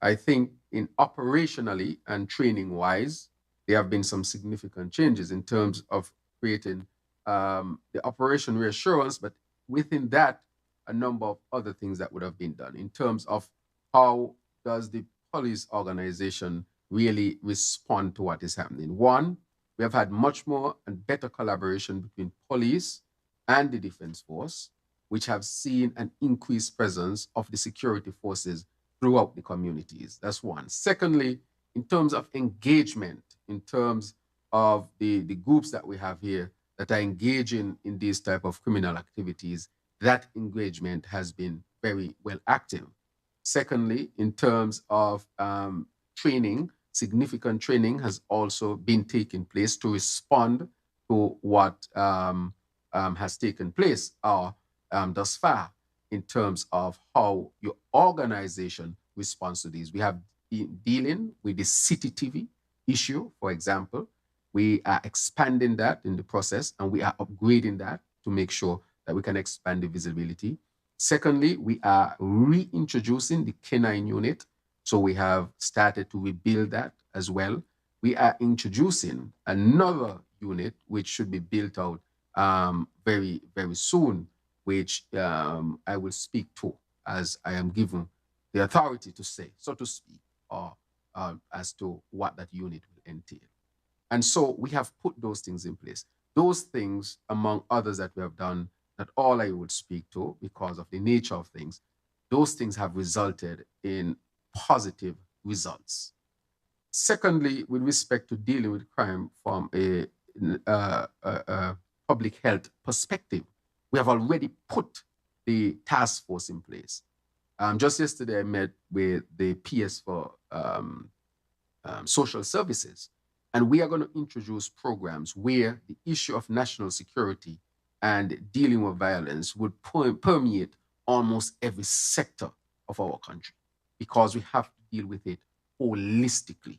I think in operationally and training wise, there have been some significant changes in terms of creating the Operation Reassurance, but within that, a number of other things that would have been done in terms of how does the police organization really respond to what is happening. One, we have had much more and better collaboration between police and the defense force, which have seen an increased presence of the security forces throughout the communities. That's one. Secondly, in terms of engagement, in terms of the groups that we have here that are engaging in these type of criminal activities, that engagement has been very well active. Secondly, in terms of training, significant training has also been taking place to respond to what has taken place thus far in terms of how your organization responds to these. We have been dealing with the City TV issue, for example. We are expanding that in the process, and we are upgrading that to make sure that we can expand the visibility. Secondly, we are reintroducing the K9 unit. So we have started to rebuild that as well. We are introducing another unit, which should be built out very, very soon, which I will speak to as I am given the authority to say, so to speak, or as to what that unit will entail. And so we have put those things in place. Those things, among others that we have done, that all I would speak to because of the nature of things, those things have resulted in positive results. Secondly, with respect to dealing with crime from a public health perspective, we have already put the task force in place. Just yesterday, I met with the PS for social services, and we are going to introduce programs where the issue of national security and dealing with violence would permeate almost every sector of our country, because we have to deal with it holistically.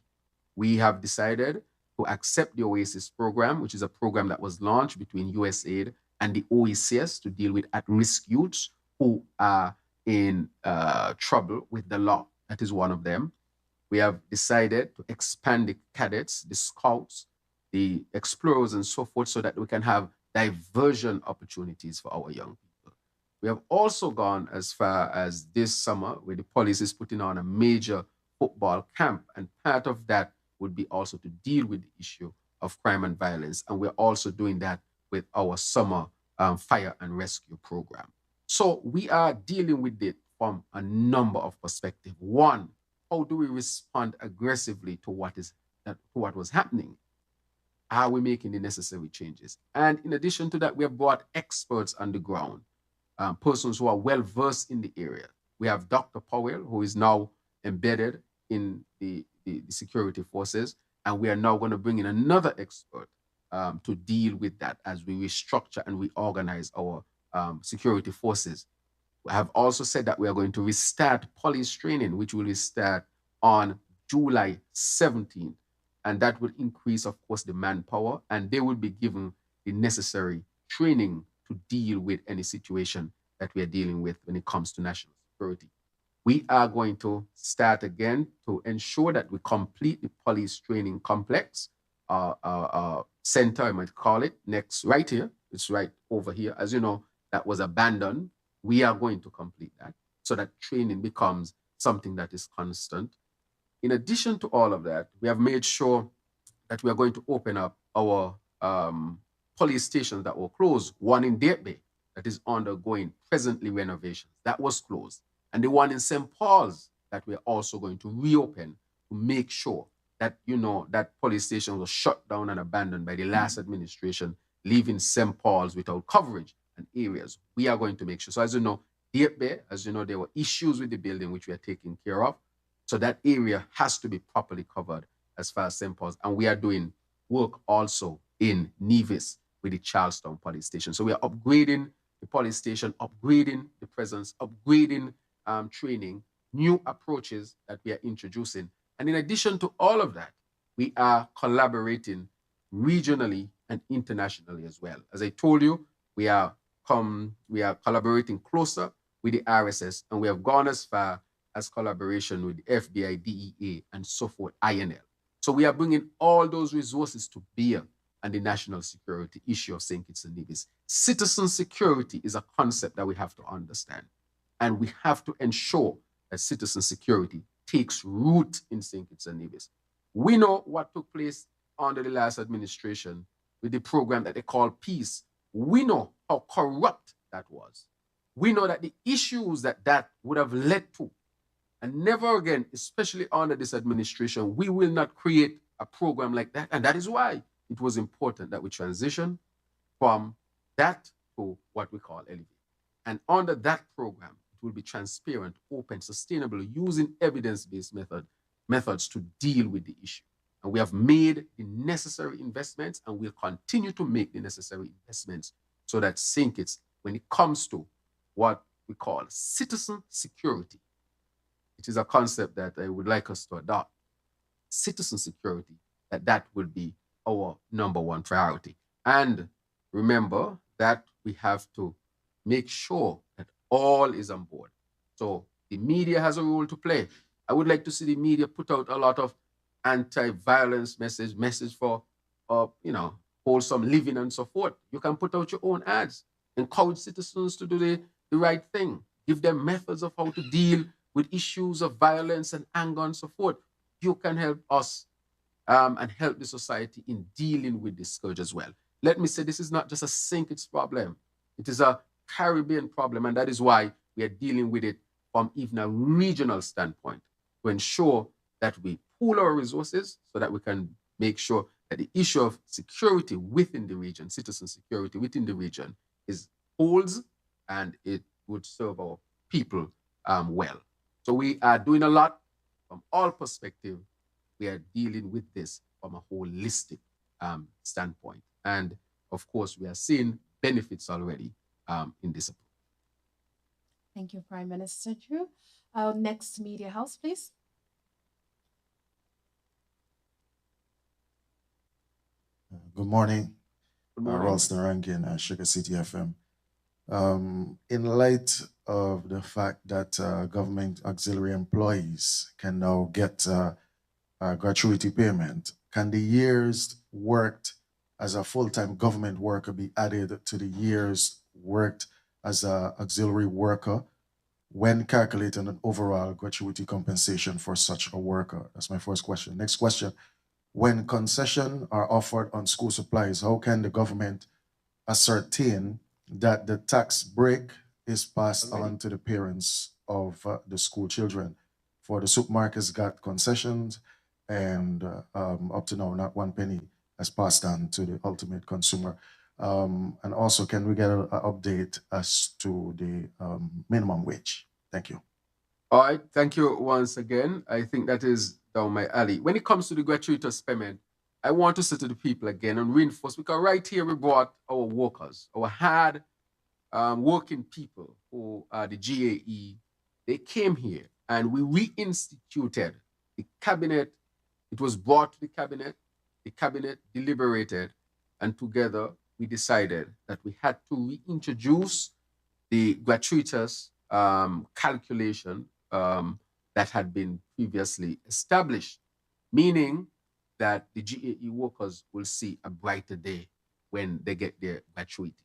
We have decided to accept the OASIS program, which is a program that was launched between USAID and the OECS to deal with at-risk youths who are in trouble with the law. That is one of them. We have decided to expand the cadets, the scouts, the explorers, and so forth, so that we can have diversion opportunities for our young people. We have also gone as far as this summer, where the police is putting on a major football camp, and part of that would be also to deal with the issue of crime and violence. And we're also doing that with our summer fire and rescue program. So we are dealing with it from a number of perspectives. One, how do we respond aggressively to what was happening? Are we making the necessary changes? And in addition to that, we have brought experts on the ground, persons who are well versed in the area. We have Dr. Powell, who is now embedded in the security forces, and we are now going to bring in another expert to deal with that as we restructure and reorganize our security forces. We have also said that we are going to restart police training, which will restart on July 17th. And that will increase, of course, the manpower, and they will be given the necessary training to deal with any situation that we are dealing with when it comes to national security. We are going to start again to ensure that we complete the police training complex, center, I might call it, next, right here. It's right over here. As you know, that was abandoned. We are going to complete that so that training becomes something that is constant. In addition to all of that, we have made sure that we are going to open up our police stations that were closed. One in Deep Bay that is undergoing presently renovations. That was closed. And the one in St. Paul's that we're also going to reopen to make sure that, that police station was shut down and abandoned by the last administration, leaving St. Paul's without coverage and areas. We are going to make sure. So as you know, Deep Bay, as you know, there were issues with the building which we are taking care of. So that area has to be properly covered as far as St. Paul's. And we are doing work also in Nevis with the Charlestown police station. So we are upgrading the police station, upgrading the presence, upgrading training, new approaches that we are introducing. And in addition to all of that, we are collaborating regionally and internationally as well. As I told you, we are collaborating closer with the RSS, and we have gone as far as collaboration with the FBI, DEA, and so forth, INL. So we are bringing all those resources to bear on the national security issue of St. Kitts and Nevis. Citizen security is a concept that we have to understand. And we have to ensure that citizen security takes root in St. Kitts and Nevis. We know what took place under the last administration with the program that they call Peace. We know how corrupt that was. We know that the issues that would have led to, and never again, especially under this administration, we will not create a program like that. And that is why it was important that we transition from that to what we call Elevate. And under that program, it will be transparent, open, sustainable, using evidence-based methods to deal with the issue. And we have made the necessary investments, and we'll continue to make the necessary investments so that St. Kitts, when it comes to what we call citizen security, it is a concept that I would like us to adopt. Citizen security, that will be our number one priority. And remember that we have to make sure that all is on board. So the media has a role to play. I would like to see the media put out a lot of anti-violence message for, wholesome living and so forth. You can put out your own ads, encourage citizens to do the right thing, give them methods of how to deal with issues of violence and anger and so forth. you can help us and help the society in dealing with this scourge as well. Let me say, this is not just a St. Kitts problem. It is a Caribbean problem, and that is why we are dealing with it from even a regional standpoint to ensure that we pool our resources so that we can make sure that the issue of security within the region, citizen security within the region, is holds and it would serve our people well. So we are doing a lot from all perspectives. We are dealing with this from a holistic standpoint. And of course, we are seeing benefits already in this approach. Thank you, Prime Minister Drew. Next media house, please. Good morning. Good morning. Ralston Rankin, Sugar City FM. In light of the fact that government auxiliary employees can now get gratuity payment, can the years worked as a full-time government worker be added to the years worked as an auxiliary worker when calculating an overall gratuity compensation for such a worker? That's my first question. Next question. When concessions are offered on school supplies, how can the government ascertain that the tax break is passed on to the parents of the school children? For the supermarkets got concessions, and up to now, not one penny has passed on to the ultimate consumer. And also, can we get an update as to the minimum wage? Thank you. All right, thank you once again. I think that is down my alley. When it comes to the gratuitous payment, I want to say to the people again and reinforce, because right here we brought our workers, our hard working people who are the GAE. They came here and we reinstituted the cabinet. It was brought to the cabinet deliberated, and together we decided that we had to reintroduce the gratuitous calculation that had been previously established, meaning that the GAE workers will see a brighter day when they get their gratuity.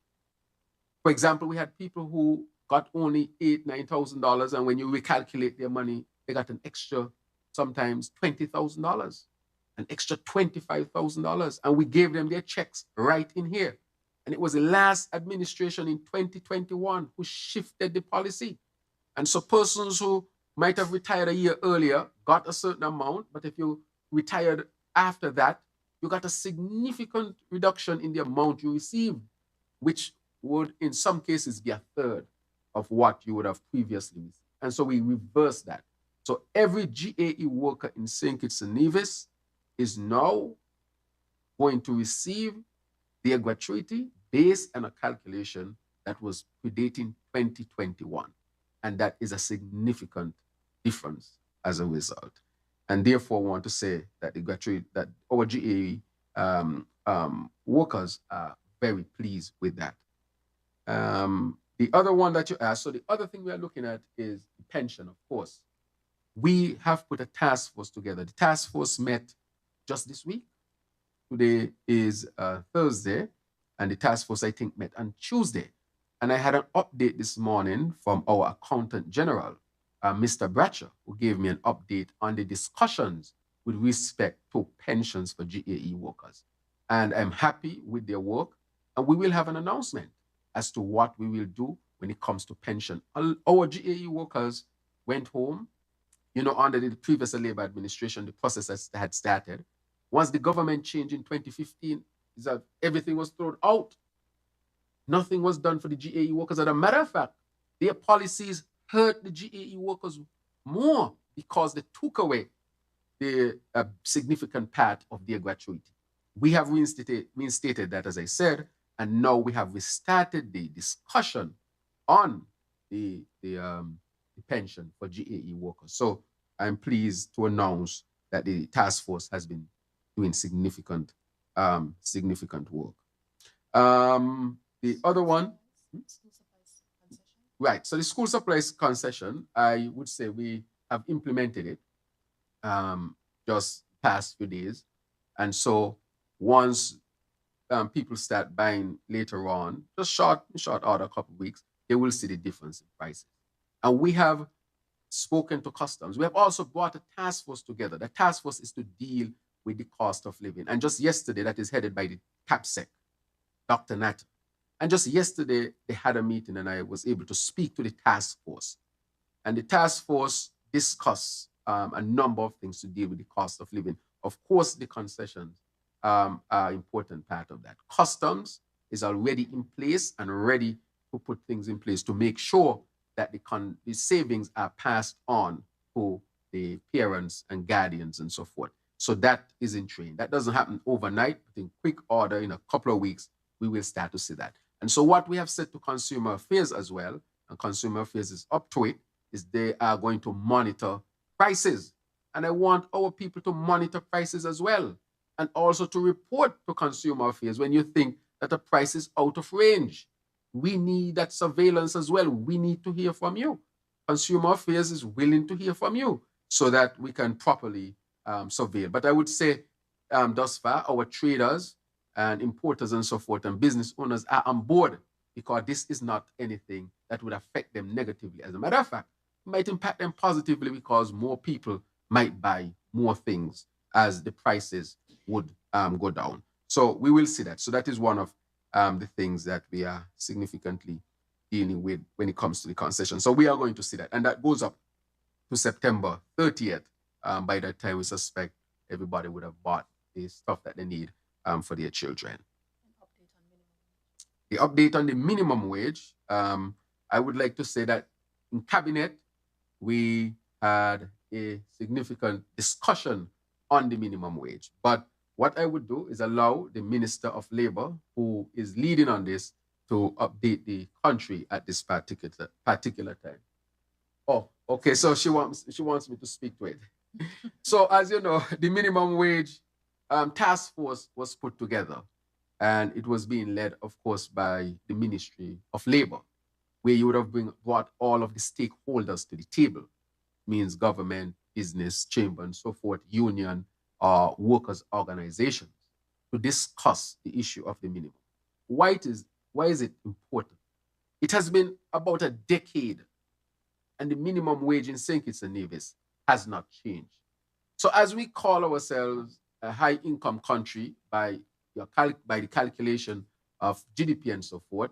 For example, we had people who got only $8,000-9,000, and when you recalculate their money, they got an extra, sometimes $20,000, an extra $25,000, and we gave them their checks right in here. And it was the last administration in 2021 who shifted the policy. And so persons who might have retired a year earlier got a certain amount, but if you retired after that, you got a significant reduction in the amount you received, which would in some cases be a third of what you would have previously received. And so we reversed that. So every GAE worker in St. Kitts-Nevis is now going to receive their gratuity based on a calculation that was predating 2021. And that is a significant difference as a result. And therefore, I want to say that the gratuity, that our GAE workers are very pleased with that. The other one that you asked, so the other thing we are looking at is pension, of course. We have put a task force together. The task force met just this week. Today is Thursday, and the task force, I think, met on Tuesday. And I had an update this morning from our Accountant General, Mr. Bratcher, who gave me an update on the discussions with respect to pensions for GAE workers. And I'm happy with their work, and we will have an announcement as to what we will do when it comes to pension. Our GAE workers went home, under the previous Labour administration, the process had started. Once the government changed in 2015, is that everything was thrown out. Nothing was done for the GAE workers. As a matter of fact, their policies hurt the GAE workers more because they took away the significant part of their gratuity. We have reinstated that, as I said, and now we have restarted the discussion on the pension for GAE workers. So I'm pleased to announce that the task force has been doing significant work. The other one, right? So the school supplies concession, I would say we have implemented it just past few days, and so once people start buying later on, just short order, a couple of weeks, they will see the difference in prices. And we have spoken to customs. We have also brought a task force together. The task force is to deal with the cost of living. And just yesterday, that is headed by the CAPSEC, Dr. Nat. And just yesterday, they had a meeting and I was able to speak to the task force. And the task force discussed a number of things to deal with the cost of living. Of course, the concessions are an important part of that. Customs is already in place and ready to put things in place to make sure that the savings are passed on to the parents and guardians and so forth. So that is in train. That doesn't happen overnight, but in quick order, in a couple of weeks, we will start to see that. And so what we have said to Consumer Affairs as well, and Consumer Affairs is up to it, is they are going to monitor prices. And I want our people to monitor prices as well, and also to report to Consumer Affairs when you think that a price is out of range. We need that surveillance as well. We need to hear from you. Consumer Affairs is willing to hear from you so that we can properly surveil. But I would say thus far, our traders and importers and so forth and business owners are on board, because this is not anything that would affect them negatively. As a matter of fact, it might impact them positively because more people might buy more things as the prices would go down. So we will see that. So that is one of the things that we are significantly dealing with when it comes to the concession. So we are going to see that. And that goes up to September 30th. By that time, we suspect everybody would have bought the stuff that they need for their children. The update on the minimum wage, I would like to say that in Cabinet, we had a significant discussion on the minimum wage. But what I would do is allow the Minister of Labor, who is leading on this, to update the country at this particular time. Oh, okay. So she wants me to speak to it. So as you know, the minimum wage task force was put together, and it was being led, of course, by the Ministry of Labor, where you would have brought all of the stakeholders to the table, means government, business, chamber, and so forth, union, workers' organizations, to discuss the issue of the minimum. Why is it important? It has been about a decade, and the minimum wage in St. Kitts-Nevis has not changed. So as we call ourselves a high-income country by the calculation of GDP and so forth,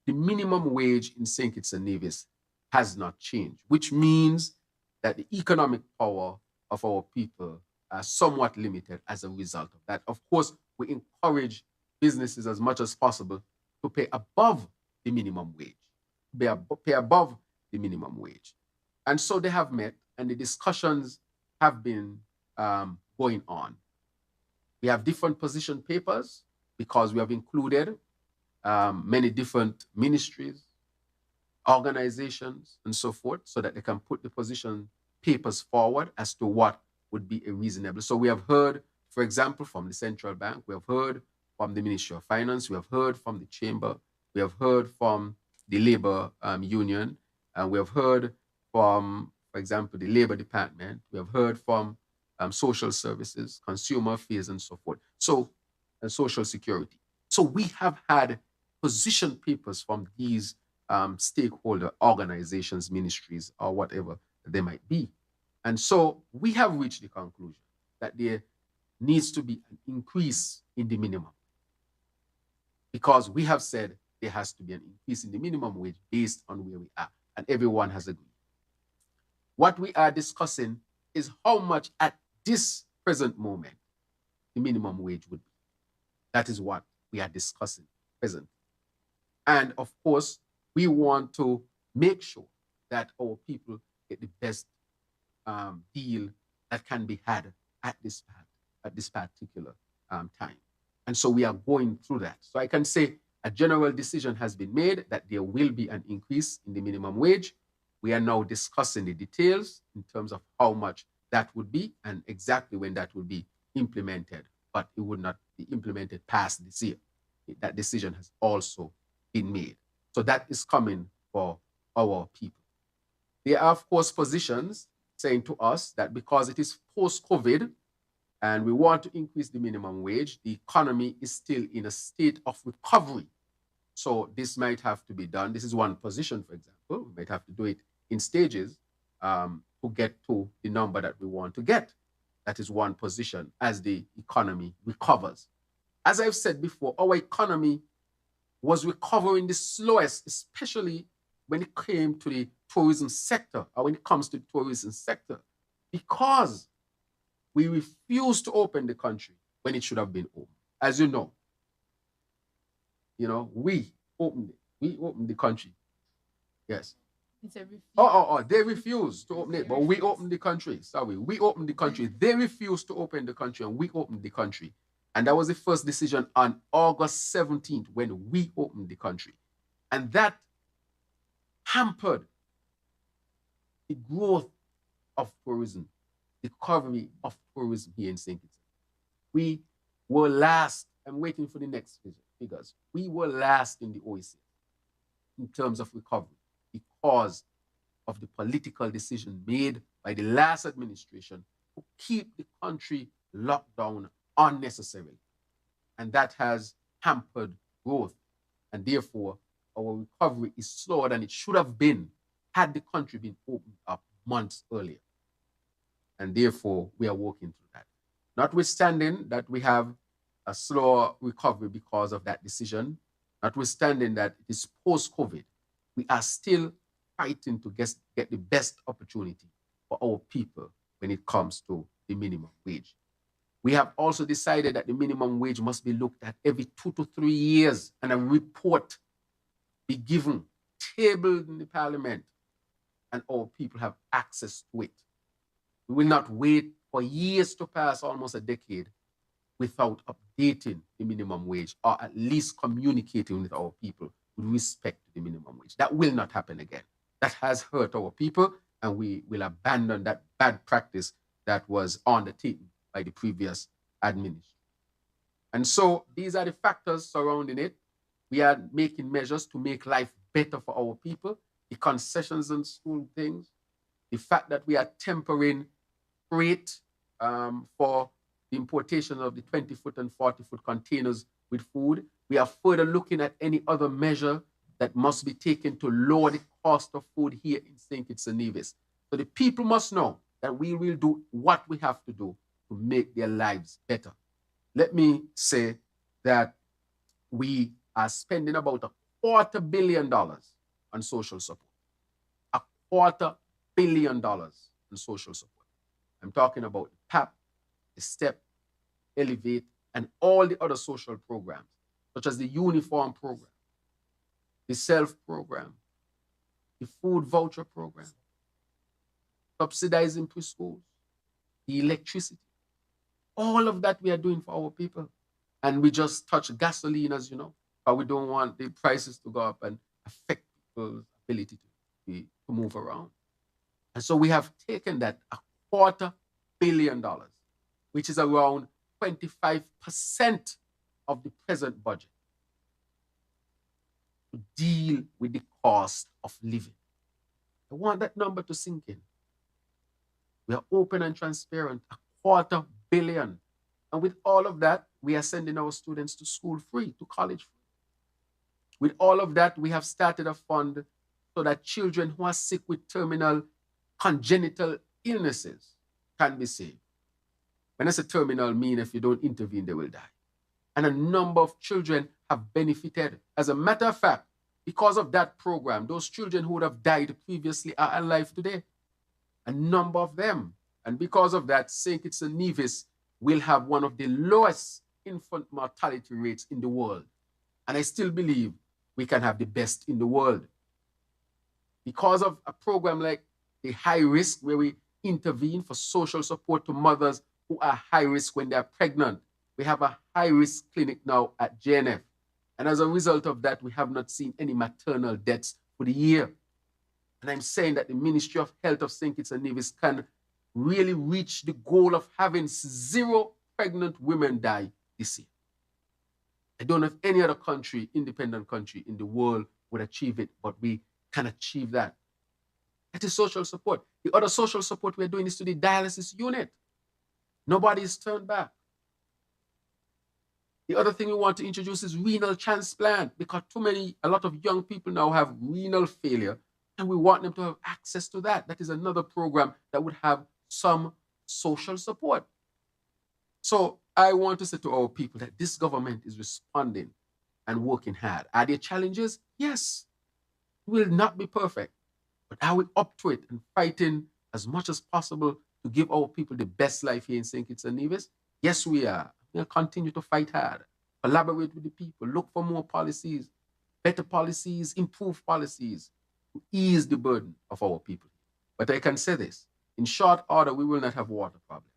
the minimum wage in St. Kitts-Nevis has not changed, which means that the economic power of our people are somewhat limited as a result of that. Of course, we encourage businesses as much as possible to pay above the minimum wage, pay above the minimum wage. And so they have met, and the discussions have been going on. We have different position papers because we have included many different ministries, organizations, and so forth, so that they can put the position papers forward as to what would be a reasonable. So we have heard, for example, from the central bank, we have heard from the Ministry of Finance, we have heard from the chamber, we have heard from the labor union, and we have heard from, for example, the labor department, we have heard from social services, consumer affairs, and so forth. So, and social security. So we have had position papers from these stakeholder organizations, ministries, or whatever they might be. And so we have reached the conclusion that there needs to be an increase in the minimum, because we have said there has to be an increase in the minimum wage based on where we are, and everyone has agreed. What we are discussing is how much at this present moment the minimum wage would be. That is what we are discussing presently. And of course, we want to make sure that our people get the best deal that can be had at this particular time. And so we are going through that. So I can say a general decision has been made that there will be an increase in the minimum wage. We are now discussing the details in terms of how much that would be and exactly when that will be implemented, but it would not be implemented past this year. That decision has also been made. So that is coming for our people. There are, of course, positions saying to us that because it is post-COVID and we want to increase the minimum wage, the economy is still in a state of recovery. So this might have to be done. This is one position, for example. We might have to do it in stages to get to the number that we want to get. That is one position as the economy recovers. As I've said before, our economy was recovering the slowest, especially when it came to the tourism sector, or when it comes to the tourism sector, because we refused to open the country when it should have been open. As you know, we opened it. We opened the country. Yes. They refused to open it, but we opened the country. Sorry, we opened the country. They refused to open the country, and we opened the country. And that was the first decision on August 17th when we opened the country. And that hampered the growth of tourism, the recovery of tourism here in St. Kitts. We were last. I'm waiting for the next figures. We were last in the OECD in terms of recovery because of the political decision made by the last administration to keep the country locked down unnecessarily. And that has hampered growth. And therefore, our recovery is slower than it should have been had the country been opened up months earlier. And therefore, we are working through that. Notwithstanding that we have a slower recovery because of that decision, notwithstanding that it is post-COVID, we are still fighting to get the best opportunity for our people when it comes to the minimum wage. We have also decided that the minimum wage must be looked at every 2 to 3 years and a report be given, tabled in the parliament, and our people have access to it. We will not wait for years to pass, almost a decade, without updating the minimum wage, or at least communicating with our people with respect to the minimum wage. That will not happen again. That has hurt our people, and we will abandon that bad practice that was undertaken by the previous administration. And so these are the factors surrounding it. We are making measures to make life better for our people, the concessions and school things, the fact that we are tempering freight for the importation of the 20-foot and 40-foot containers with food. We are further looking at any other measure that must be taken to lower the cost of food here in St. Kitts-Nevis. So the people must know that we will do what we have to do to make their lives better. Let me say that we are spending about $250 million on social support. $250 million on social support. I'm talking about the PAP, the STEP, Elevate, and all the other social programs, such as the uniform program, the SELF program, the food voucher program, subsidizing preschools, the electricity. All of that we are doing for our people. And we just touch gasoline, as you know, but we don't want the prices to go up and affect people's ability to move around. And so we have taken that $250 million, which is around 25% of the present budget, to deal with the cost of living. I want that number to sink in. We are open and transparent, $250 million. And with all of that, we are sending our students to school free, to college free. With all of that, we have started a fund so that children who are sick with terminal congenital illnesses can be saved. When I say terminal, I mean if you don't intervene, they will die. And a number of children have benefited. As a matter of fact, because of that program, those children who would have died previously are alive today. A number of them. And because of that, St. Kitts-Nevis will have one of the lowest infant mortality rates in the world. And I still believe we can have the best in the world. Because of a program like the high risk, where we intervene for social support to mothers who are high risk when they're pregnant. We have a high risk clinic now at JNF. And as a result of that, we have not seen any maternal deaths for the year. And I'm saying that the Ministry of Health of St. Kitts-Nevis can really reach the goal of having 0 pregnant women die this year. I don't know if any other country, independent country in the world would achieve it, but we can achieve that. That is social support. The other social support we're doing is to the dialysis unit. Nobody is turned back. The other thing we want to introduce is renal transplant, because a lot of young people now have renal failure, And we want them to have access to that. That is another program that would have some social support. So I want to say to our people that this government is responding and working hard. Are there challenges? Yes. We will not be perfect, but are we up to it and fighting as much as possible to give our people the best life here in St. Kitts and Nevis? Yes, we are. We'll continue to fight hard, collaborate with the people, look for more policies, better policies, improve policies to ease the burden of our people. But I can say this, in short order, we will not have water problem.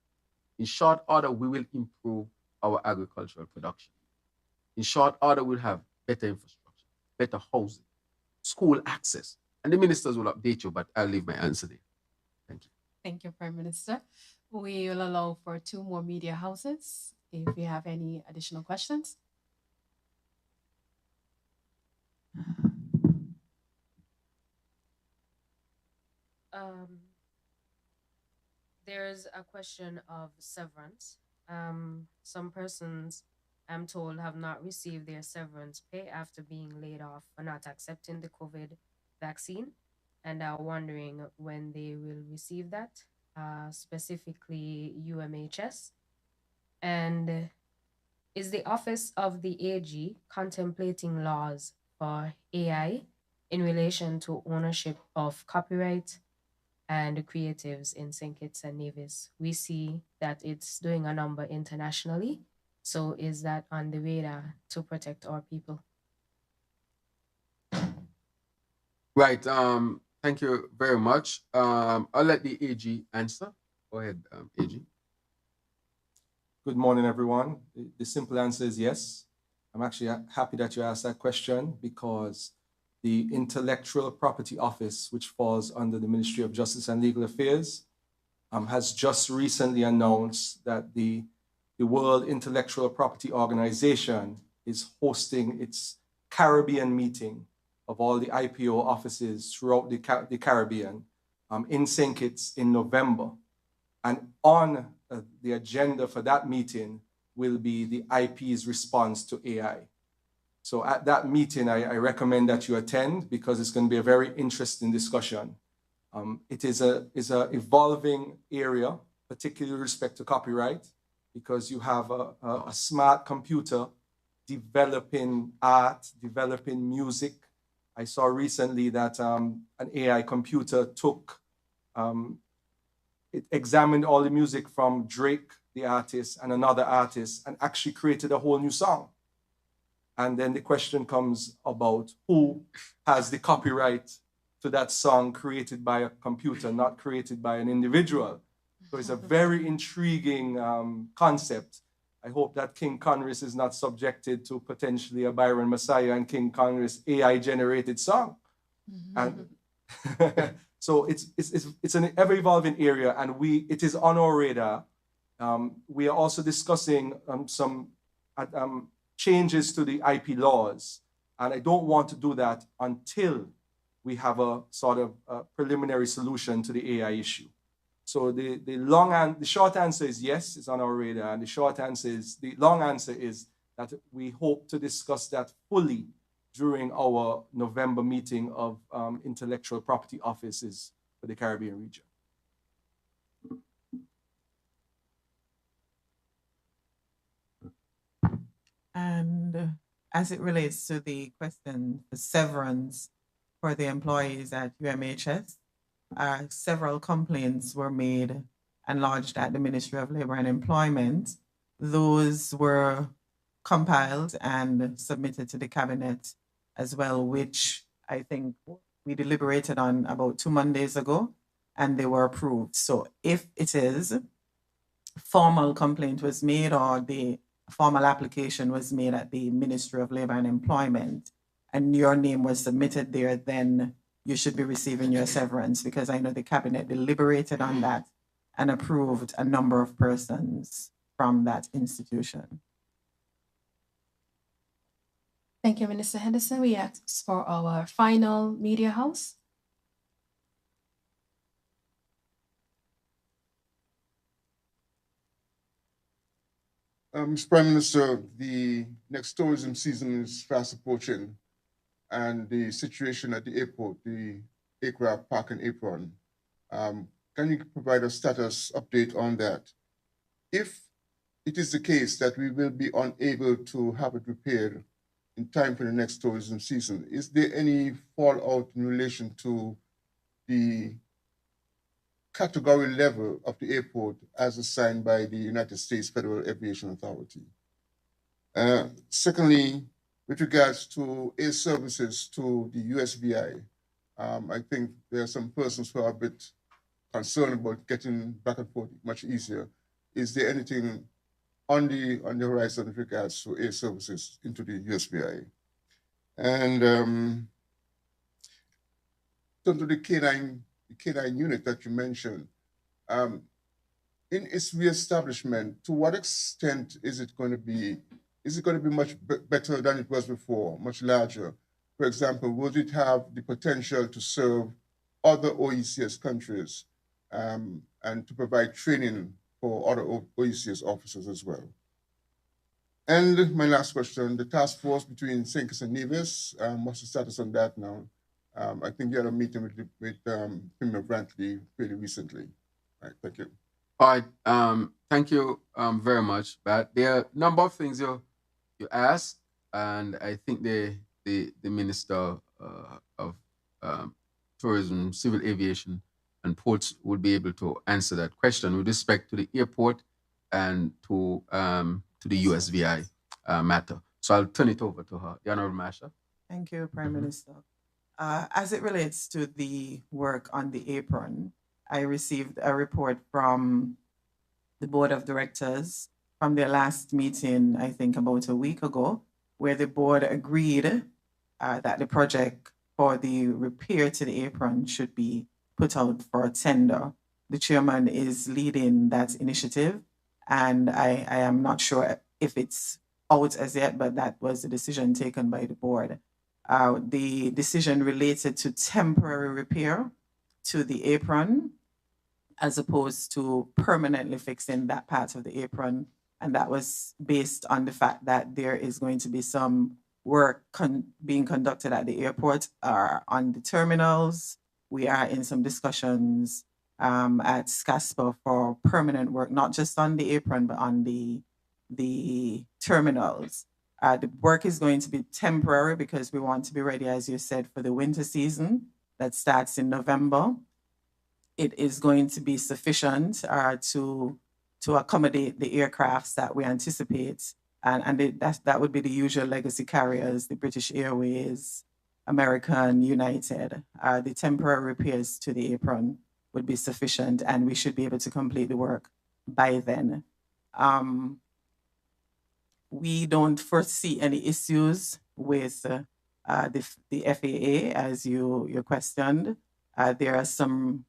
In short order, we will improve our agricultural production. In short order, we'll have better infrastructure, better housing, school access. And the ministers will update you, but I'll leave my answer there. Thank you. Thank you, Prime Minister. We will allow for 2 more media houses if you have any additional questions. There's a question of severance. Some persons, I'm told, have not received their severance pay after being laid off for not accepting the COVID vaccine and are wondering when they will receive that, specifically UMHS. And is the Office of the AG contemplating laws for AI in relation to ownership of copyright and creatives in St. Kitts and Nevis? We see that it's doing a number internationally. So is that on the radar to protect our people? Right. Thank you very much. I'll let the AG answer. Go ahead, AG. Good morning, everyone. The simple answer is yes. I'm actually happy that you asked that question because the Intellectual Property Office, which falls under the Ministry of Justice and Legal Affairs, has just recently announced that the World Intellectual Property Organization is hosting its Caribbean meeting of all the IPO offices throughout the Caribbean in St. Kitts in November. And on the agenda for that meeting will be the IP's response to AI. So at that meeting, I recommend that you attend because it's going to be a very interesting discussion. It is a evolving area, particularly with respect to copyright, because you have a smart computer developing art, developing music. I saw recently that an AI computer it examined all the music from Drake, the artist, and another artist, and actually created a whole new song. And then the question comes about who has the copyright to that song created by a computer, not created by an individual. So it's a very intriguing concept. I hope that King Congress is not subjected to potentially a Byron Messiah and King Congress AI-generated song. And so it's an ever-evolving area, and it is on our radar. We are also discussing some changes to the IP laws, and I don't want to do that until we have a sort of preliminary solution to the AI issue. So the short answer is yes, it's on our radar, and the long answer is that we hope to discuss that fully during our November meeting of intellectual property offices for the Caribbean region. And as it relates to the question, the severance for the employees at UMHS, several complaints were made and lodged at the Ministry of Labor and Employment. Those were compiled and submitted to the cabinet as well, which I think we deliberated on about 2 Mondays ago, and they were approved. So if it is, formal complaint was made or the formal application was made at the Ministry of Labor and Employment, and your name was submitted there, then you should be receiving your severance, because I know the cabinet deliberated on that and approved a number of persons from that institution. Thank you, Minister Henderson. We ask for our final media house. Mr. Prime Minister, the next tourism season is fast approaching, and the situation at the airport, the aircraft parking apron. Can you provide a status update on that? If it is the case that we will be unable to have it repaired in time for the next tourism season, is there any fallout in relation to the category level of the airport as assigned by the United States Federal Aviation Authority? Secondly, with regards to air services to the USVI, I think there are some persons who are a bit concerned about getting back and forth much easier. Is there anything on the horizon with regards to air services into the USVI? And turn to the K9 unit that you mentioned. In its reestablishment, to what extent is it going to be? Is it going to be much better than it was before, much larger? For example, would it have the potential to serve other OECS countries and to provide training for other OECS officers as well? And my last question, the task force between St. Kitts and Nevis, what's the status on that now? I think you had a meeting with Premier Brantley fairly recently. All right, thank you. All right, thank you very much. But there are a number of things you asked, and I think the Minister of Tourism, Civil Aviation, and Ports would be able to answer that question with respect to the airport and to the USVI matter. So I'll turn it over to her. The Honorable Masha. Thank you, Prime Minister. As it relates to the work on the apron, I received a report from the Board of Directors from their last meeting, I think about a week ago, where the board agreed that the project for the repair to the apron should be put out for a tender. The chairman is leading that initiative, and I am not sure if it's out as yet, but that was the decision taken by the board. The decision related to temporary repair to the apron as opposed to permanently fixing that part of the apron. And that was based on the fact that there is going to be some work being conducted at the airport on the terminals. We are in some discussions at SCASPA for permanent work, not just on the apron, but on the terminals. The work is going to be temporary because we want to be ready, as you said, for the winter season that starts in November. It is going to be sufficient to accommodate the aircrafts that we anticipate. And that would be the usual legacy carriers, the British Airways, American, United. The temporary repairs to the apron would be sufficient, and we should be able to complete the work by then. We don't foresee any issues with the FAA, as you questioned. There are some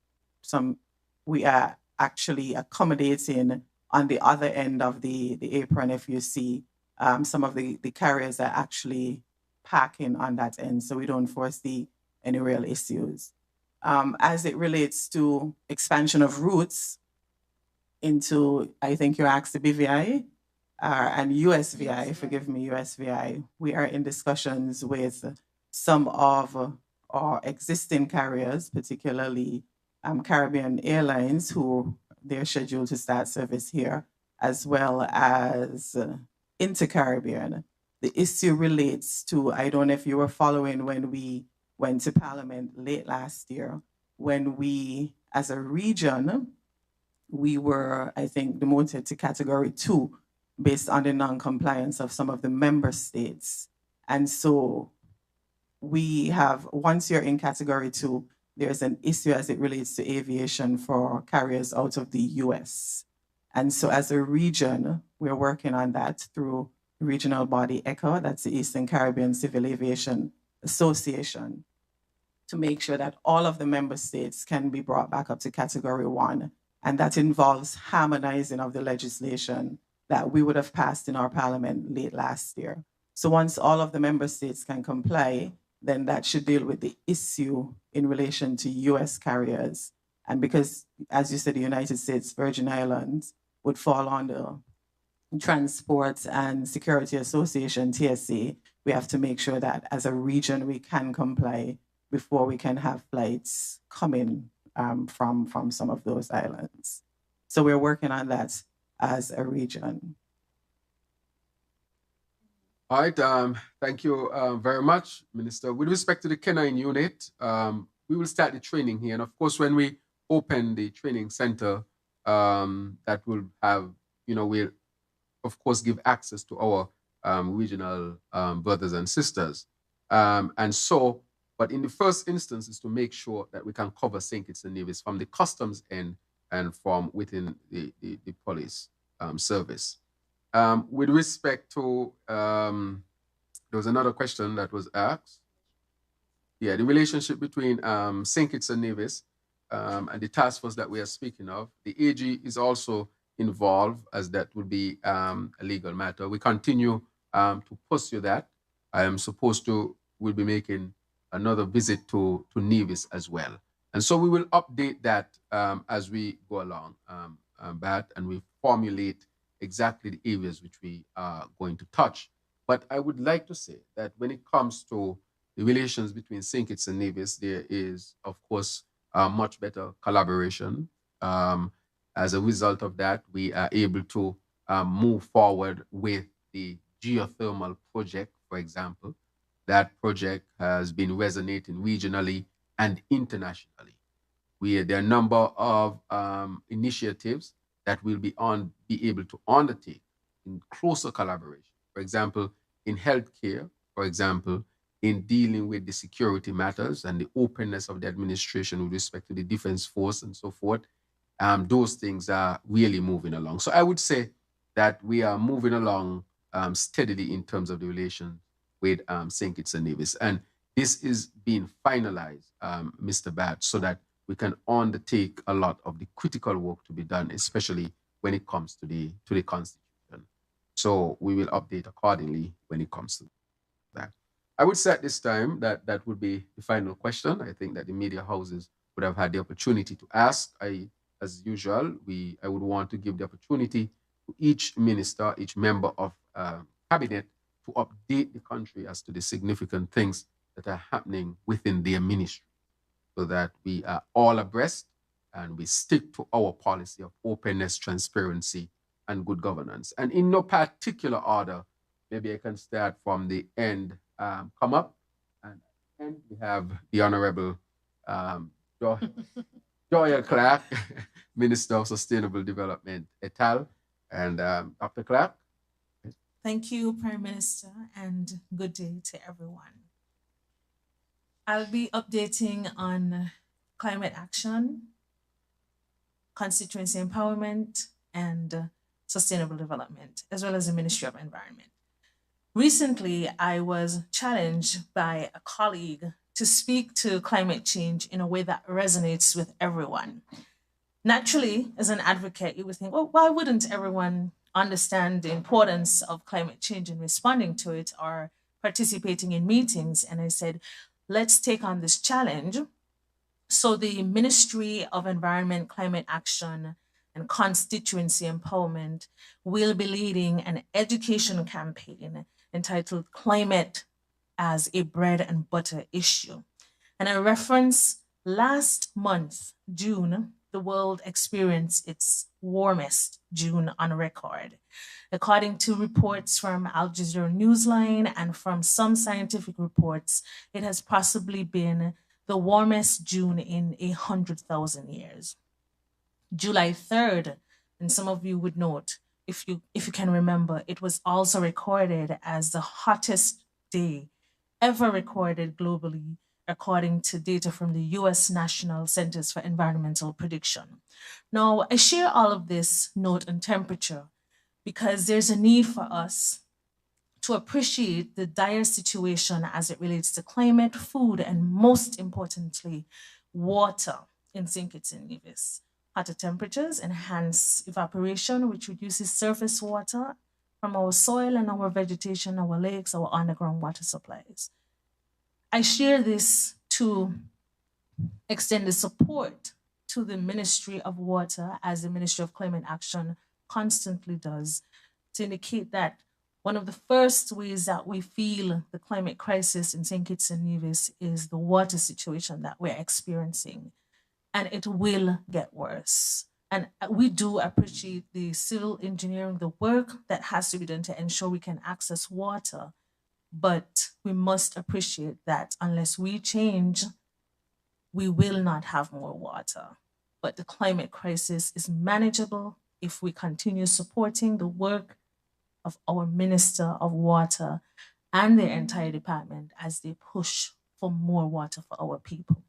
we are actually accommodating on the other end of the apron. If you see, some of the carriers are actually parking on that end, so we don't foresee any real issues. As it relates to expansion of routes into, I think you asked the BVI and USVI, forgive me, USVI, we are in discussions with some of our existing carriers, particularly Caribbean Airlines, who they're scheduled to start service here, as well as Inter-Caribbean. The issue relates to, I don't know if you were following when we went to Parliament late last year, when we, as a region, we were, I think, demoted to Category 2 based on the non-compliance of some of the member states. And so we have, once you're in Category 2, there's an issue as it relates to aviation for carriers out of the US. And so as a region, we're working on that through regional body ECHO, that's the Eastern Caribbean Civil Aviation Association, to make sure that all of the member states can be brought back up to Category 1. And that involves harmonizing of the legislation that we would have passed in our parliament late last year. So once all of the member states can comply, then that should deal with the issue in relation to US carriers. And because, as you said, the United States Virgin Islands would fall under Transport and Security Association, TSA, we have to make sure that as a region we can comply before we can have flights coming from some of those islands. So we're working on that as a region. All right, thank you very much, Minister. With respect to the Canine unit, we will start the training here. And of course, when we open the training center, that will have, we'll of course give access to our regional brothers and sisters. But in the first instance is to make sure that we can cover St. Kitts-Nevis from the customs end and from within the police service. With respect to, there was another question that was asked. Yeah, the relationship between St. Kitts-Nevis and the task force that we are speaking of. The AG is also involved, as that would be a legal matter. We continue to pursue that. I am supposed to, will be making another visit to Nevis as well. And so we will update that as we go along, Bat, and we formulate exactly the areas which we are going to touch. But I would like to say that when it comes to the relations between St. Kitts and Nevis, there is, of course, much better collaboration. As a result of that, we are able to move forward with the geothermal project, for example. That project has been resonating regionally and internationally. There are a number of initiatives that we'll be able to undertake in closer collaboration. For example, in healthcare, for example, in dealing with the security matters and the openness of the administration with respect to the defense force and so forth, those things are really moving along. So I would say that we are moving along steadily in terms of the relations with St. Kitts and Nevis. And this is being finalized, Mr. Bat, so that we can undertake a lot of the critical work to be done, especially when it comes to the Constitution. So we will update accordingly when it comes to that. I would say at this time that that would be the final question. I think that the media houses would have had the opportunity to ask. As usual, I would want to give the opportunity to each minister, each member of cabinet to update the country as to the significant things that are happening within their ministry, so that we are all abreast and we stick to our policy of openness, transparency, and good governance. And in no particular order, maybe I can start from the end, come up, and we have the Honorable Joya Clark, Minister of Sustainable Development, et al. And Dr. Clark. Thank you, Prime Minister, and good day to everyone. I'll be updating on climate action, constituency empowerment, and sustainable development, as well as the Ministry of Environment. Recently, I was challenged by a colleague to speak to climate change in a way that resonates with everyone. Naturally, as an advocate, you would think, well, why wouldn't everyone understand the importance of climate change and responding to it or participating in meetings? And I said, let's take on this challenge. So the Ministry of Environment, Climate Action, and Constituency Empowerment will be leading an education campaign entitled Climate as a Bread and Butter Issue. And I reference last month, June, the world experienced its warmest June on record. According to reports from Al Jazeera Newsline and from some scientific reports, it has possibly been the warmest June in 100,000 years. July 3rd, and some of you would note, if you can remember, it was also recorded as the hottest day ever recorded globally, according to data from the US National Centers for Environmental Prediction. Now, I share all of this note on temperature because there's a need for us to appreciate the dire situation as it relates to climate, food, and most importantly, water in St. Kitts and Nevis. Hotter temperatures enhance evaporation, which reduces surface water from our soil and our vegetation, our lakes, our underground water supplies. I share this to extend the support to the Ministry of Water, as the Ministry of Climate Action constantly does, to indicate that One of the first ways that we feel the climate crisis in St. Kitts and Nevis is the water situation that we're experiencing, and it will get worse. And we do appreciate the civil engineering, the work that has to be done to ensure we can access water. But we must appreciate that unless we change, we will not have more water. But the climate crisis is manageable if we continue supporting the work of our Minister of Water and their entire department as they push for more water for our people.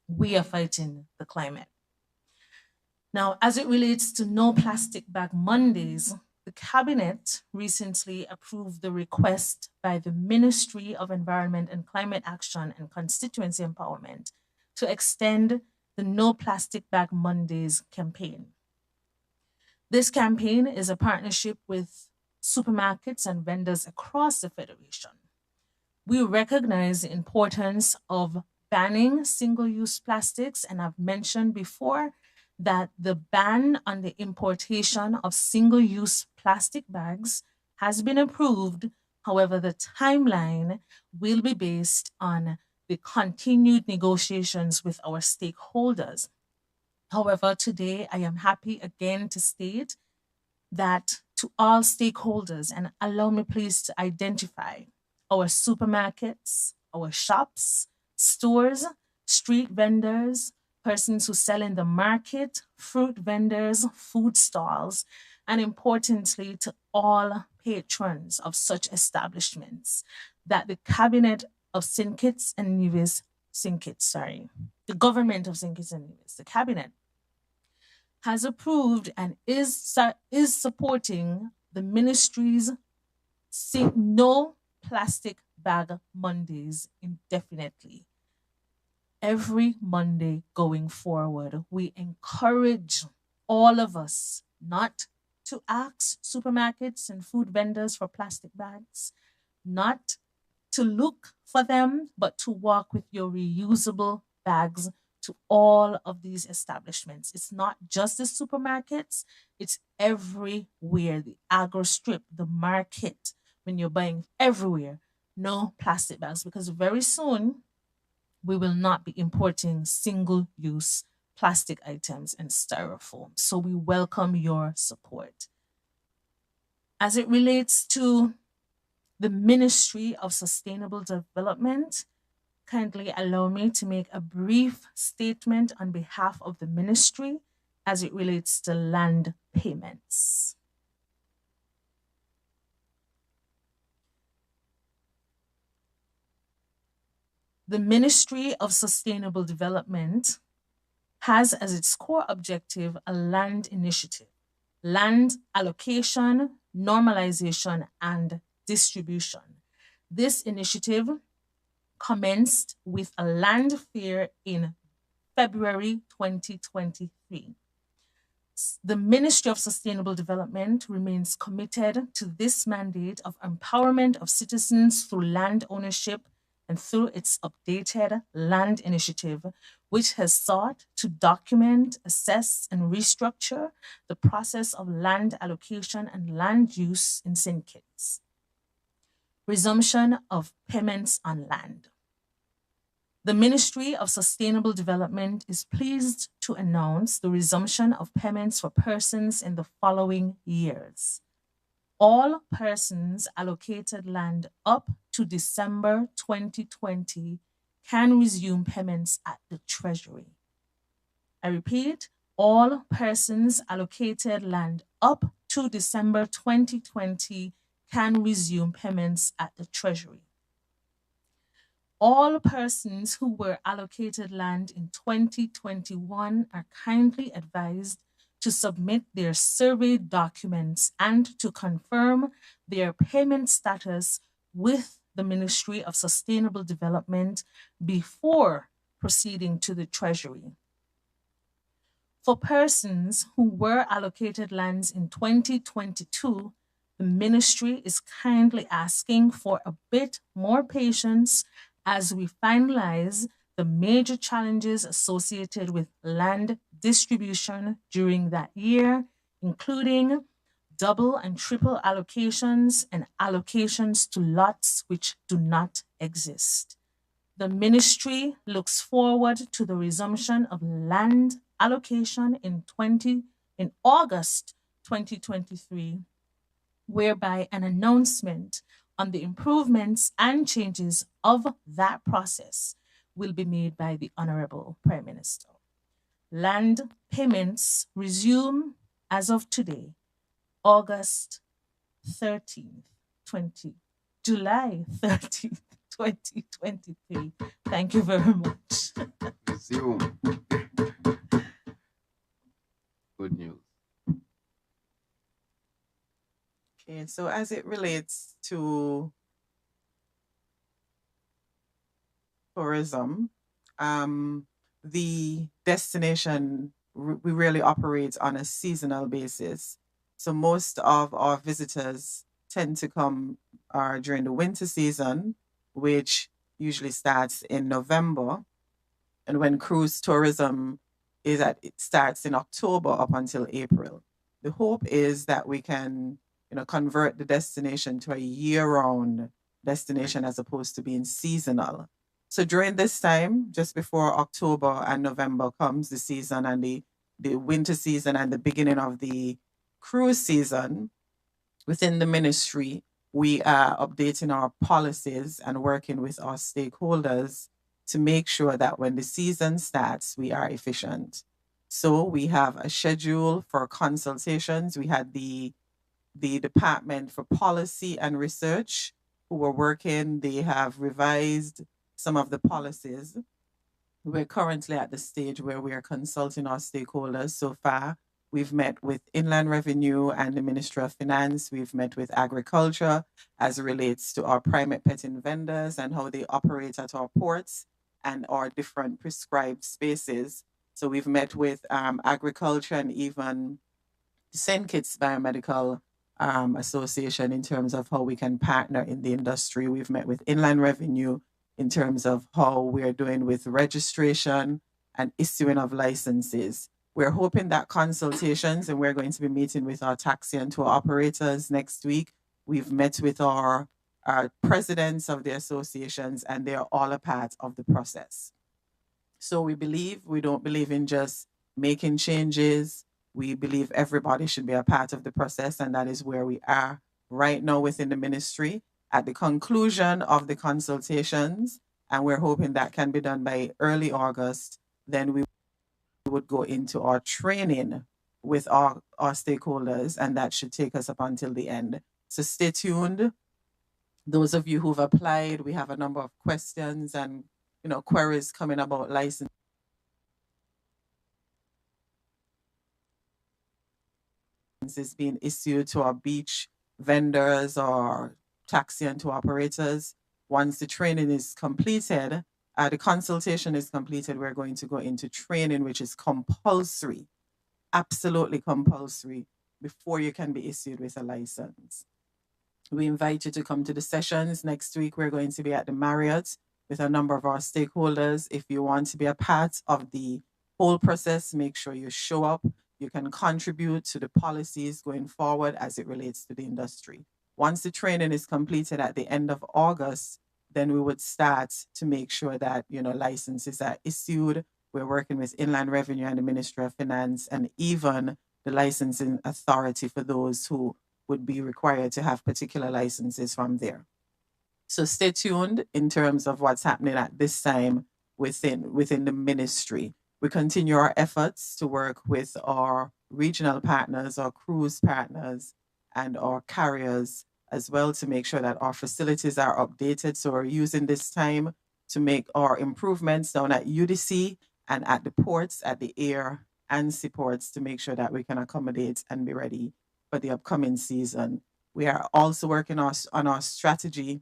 We are fighting the climate. Now, as it relates to No Plastic Bag Mondays, the Cabinet recently approved the request by the Ministry of Environment and Climate Action and Constituency Empowerment to extend the No Plastic Bag Mondays campaign. This campaign is a partnership with supermarkets and vendors across the Federation. We recognize the importance of banning single-use plastics, and I've mentioned before that the ban on the importation of single-use plastic bags has been approved. However, the timeline will be based on the continued negotiations with our stakeholders. However, today I am happy again to state that to all stakeholders, and allow me please to identify our supermarkets, our shops, stores, street vendors, persons who sell in the market, fruit vendors, food stalls, and importantly to all patrons of such establishments, that the Cabinet of St. Kitts and Nevis, the government of St. Kitts and Nevis, the Cabinet, has approved and is supporting the ministry's No Plastic Bag Mondays indefinitely. Every Monday going forward, we encourage all of us not to ask supermarkets and food vendors for plastic bags, not to look for them, but to walk with your reusable bags to all of these establishments. It's not just the supermarkets, it's everywhere. The agro strip, the market, when you're buying everywhere, no plastic bags, because very soon we will not be importing single-use plastic items and styrofoam. So we welcome your support. As it relates to the Ministry of Sustainable Development, kindly allow me to make a brief statement on behalf of the ministry as it relates to land payments. The Ministry of Sustainable Development has as its core objective a land initiative, land allocation, normalization, and distribution. This initiative commenced with a land fair in February 2023. The Ministry of Sustainable Development remains committed to this mandate of empowerment of citizens through land ownership and through its updated land initiative, which has sought to document, assess, and restructure the process of land allocation and land use in St. Kitts. Resumption of payments on land. The Ministry of Sustainable Development is pleased to announce the resumption of payments for persons in the following years. All persons allocated land up to December 2020 can resume payments at the Treasury. I repeat, all persons allocated land up to December 2020 can resume payments at the Treasury. All persons who were allocated land in 2021 are kindly advised to submit their survey documents and to confirm their payment status with the Ministry of Sustainable Development before proceeding to the Treasury. For persons who were allocated lands in 2022, the Ministry is kindly asking for a bit more patience as we finalize the major challenges associated with land distribution during that year, including double and triple allocations and allocations to lots which do not exist. The ministry looks forward to the resumption of land allocation in August 2023, whereby an announcement on the improvements and changes of that process will be made by the Honorable Prime Minister. Land payments resume as of today, August 13th, July 13th, 2023. Thank you very much. Resume. Good news. Okay, so as it relates to tourism, the destination, we really operate on a seasonal basis. So most of our visitors tend to come during the winter season, which usually starts in November. And when cruise tourism it starts in October up until April. The hope is that we can, convert the destination to a year-round destination as opposed to being seasonal. So during this time, just before October and November comes the season and the winter season and the beginning of the cruise season, within the ministry, we are updating our policies and working with our stakeholders to make sure that when the season starts, we are efficient. So we have a schedule for consultations. We had the Department for Policy and Research who were working. They have revised some of the policies. We're currently at the stage where we are consulting our stakeholders. So far, we've met with Inland Revenue and the Ministry of Finance. We've met with Agriculture as it relates to our primate petting vendors and how they operate at our ports and our different prescribed spaces. So we've met with Agriculture and even St. Kitts Biomedical Association in terms of how we can partner in the industry. We've met with Inland Revenue in terms of how we're doing with registration and issuing of licenses. We're hoping that consultations, and we're going to be meeting with our taxi and tour operators next week. We've met with our presidents of the associations, and they're all a part of the process. So we don't believe in just making changes. We believe everybody should be a part of the process, and that is where we are right now within the ministry at the conclusion of the consultations, and we're hoping that can be done by early August. Then we would go into our training with our stakeholders, and that should take us up until the end. So stay tuned. Those of you who've applied, we have a number of questions and queries coming about licenses being issued to our beach vendors or taxi and tour operators. Once the training is completed, the consultation is completed, we're going to go into training, which is compulsory, absolutely compulsory, before you can be issued with a license. We invite you to come to the sessions. Next week, we're going to be at the Marriott with a number of our stakeholders. If you want to be a part of the whole process, make sure you show up. You can contribute to the policies going forward as it relates to the industry. Once the training is completed at the end of August, then we would start to make sure that licenses are issued. We're working with Inland Revenue and the Ministry of Finance and even the licensing authority for those who would be required to have particular licenses from there. So stay tuned in terms of what's happening at this time within the ministry. We continue our efforts to work with our regional partners, our cruise partners, and our carriers as well to make sure that our facilities are updated. So we're using this time to make our improvements down at UDC and at the ports, at the air and seaports to make sure that we can accommodate and be ready for the upcoming season. We are also working on our strategy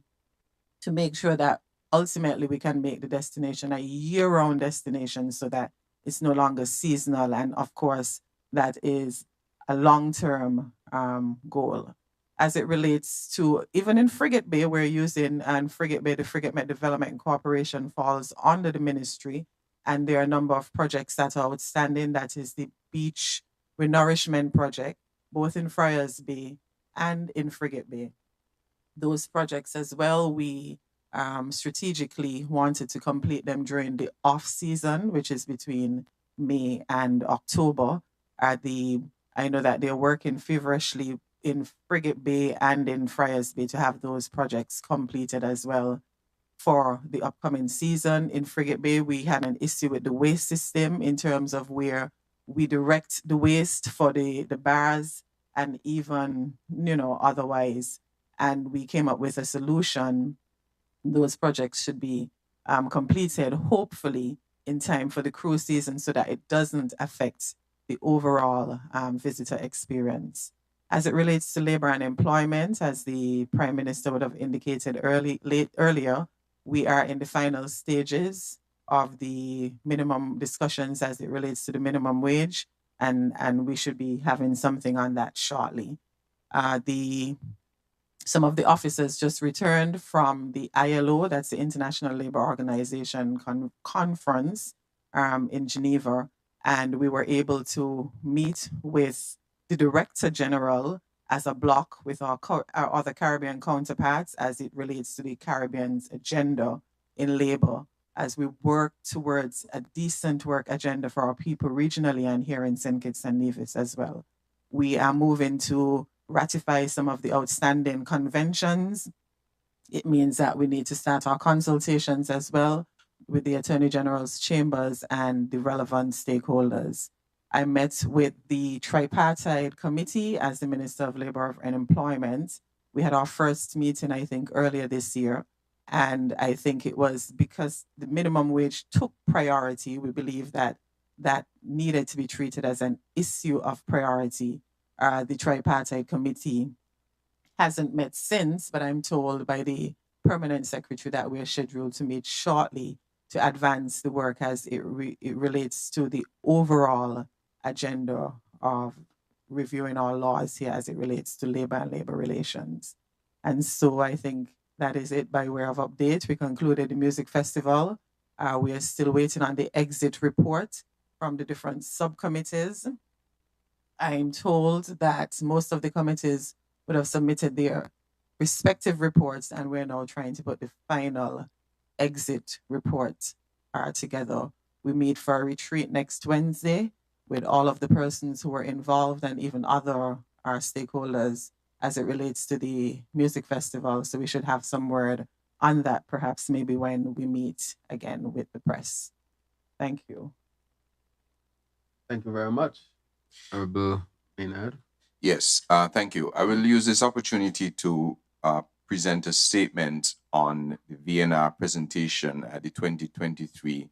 to make sure that ultimately we can make the destination a year-round destination so that it's no longer seasonal. And of course, that is a long-term goal. As it relates to, even in Frigate Bay, we're using, and Frigate Bay, the Frigate Met Development Corporation falls under the ministry. And there are a number of projects that are outstanding. That is the beach renourishment project, both in Friars Bay and in Frigate Bay. Those projects as well, we strategically wanted to complete them during the off season, which is between May and October. I know that they're working feverishly in Frigate Bay and in Friars Bay to have those projects completed as well for the upcoming season. In Frigate Bay, we had an issue with the waste system in terms of where we direct the waste for the bars and even, otherwise. And we came up with a solution. Those projects should be completed, hopefully, in time for the cruise season so that it doesn't affect the overall visitor experience. As it relates to labor and employment, as the Prime Minister would have indicated earlier, we are in the final stages of the minimum discussions as it relates to the minimum wage, and we should be having something on that shortly. Some of the officers just returned from the ILO, that's the International Labour Organization conference in Geneva, and we were able to meet with the Director General as a block with our other Caribbean counterparts as it relates to the Caribbean's agenda in labor, as we work towards a decent work agenda for our people regionally and here in St. Kitts and Nevis as well. We are moving to ratify some of the outstanding conventions. It means that we need to start our consultations as well with the Attorney General's chambers and the relevant stakeholders. I met with the tripartite committee as the Minister of Labour and Employment. We had our first meeting, I think, earlier this year. And I think it was because the minimum wage took priority. We believe that that needed to be treated as an issue of priority. The tripartite committee hasn't met since, but I'm told by the permanent secretary that we're scheduled to meet shortly to advance the work as it relates to the overall agenda of reviewing our laws here as it relates to labor and labor relations. And so I think that is it by way of update. We concluded the music festival. We are still waiting on the exit report from the different subcommittees. I'm told that most of the committees would have submitted their respective reports, and we're now trying to put the final exit report together. We meet for a retreat next Wednesday with all of the persons who were involved and even other stakeholders as it relates to the music festival. So we should have some word on that, perhaps maybe when we meet again with the press. Thank you. Thank you very much, Honorable Maynard. Yes, thank you. I will use this opportunity to present a statement on the VNR presentation at the 2023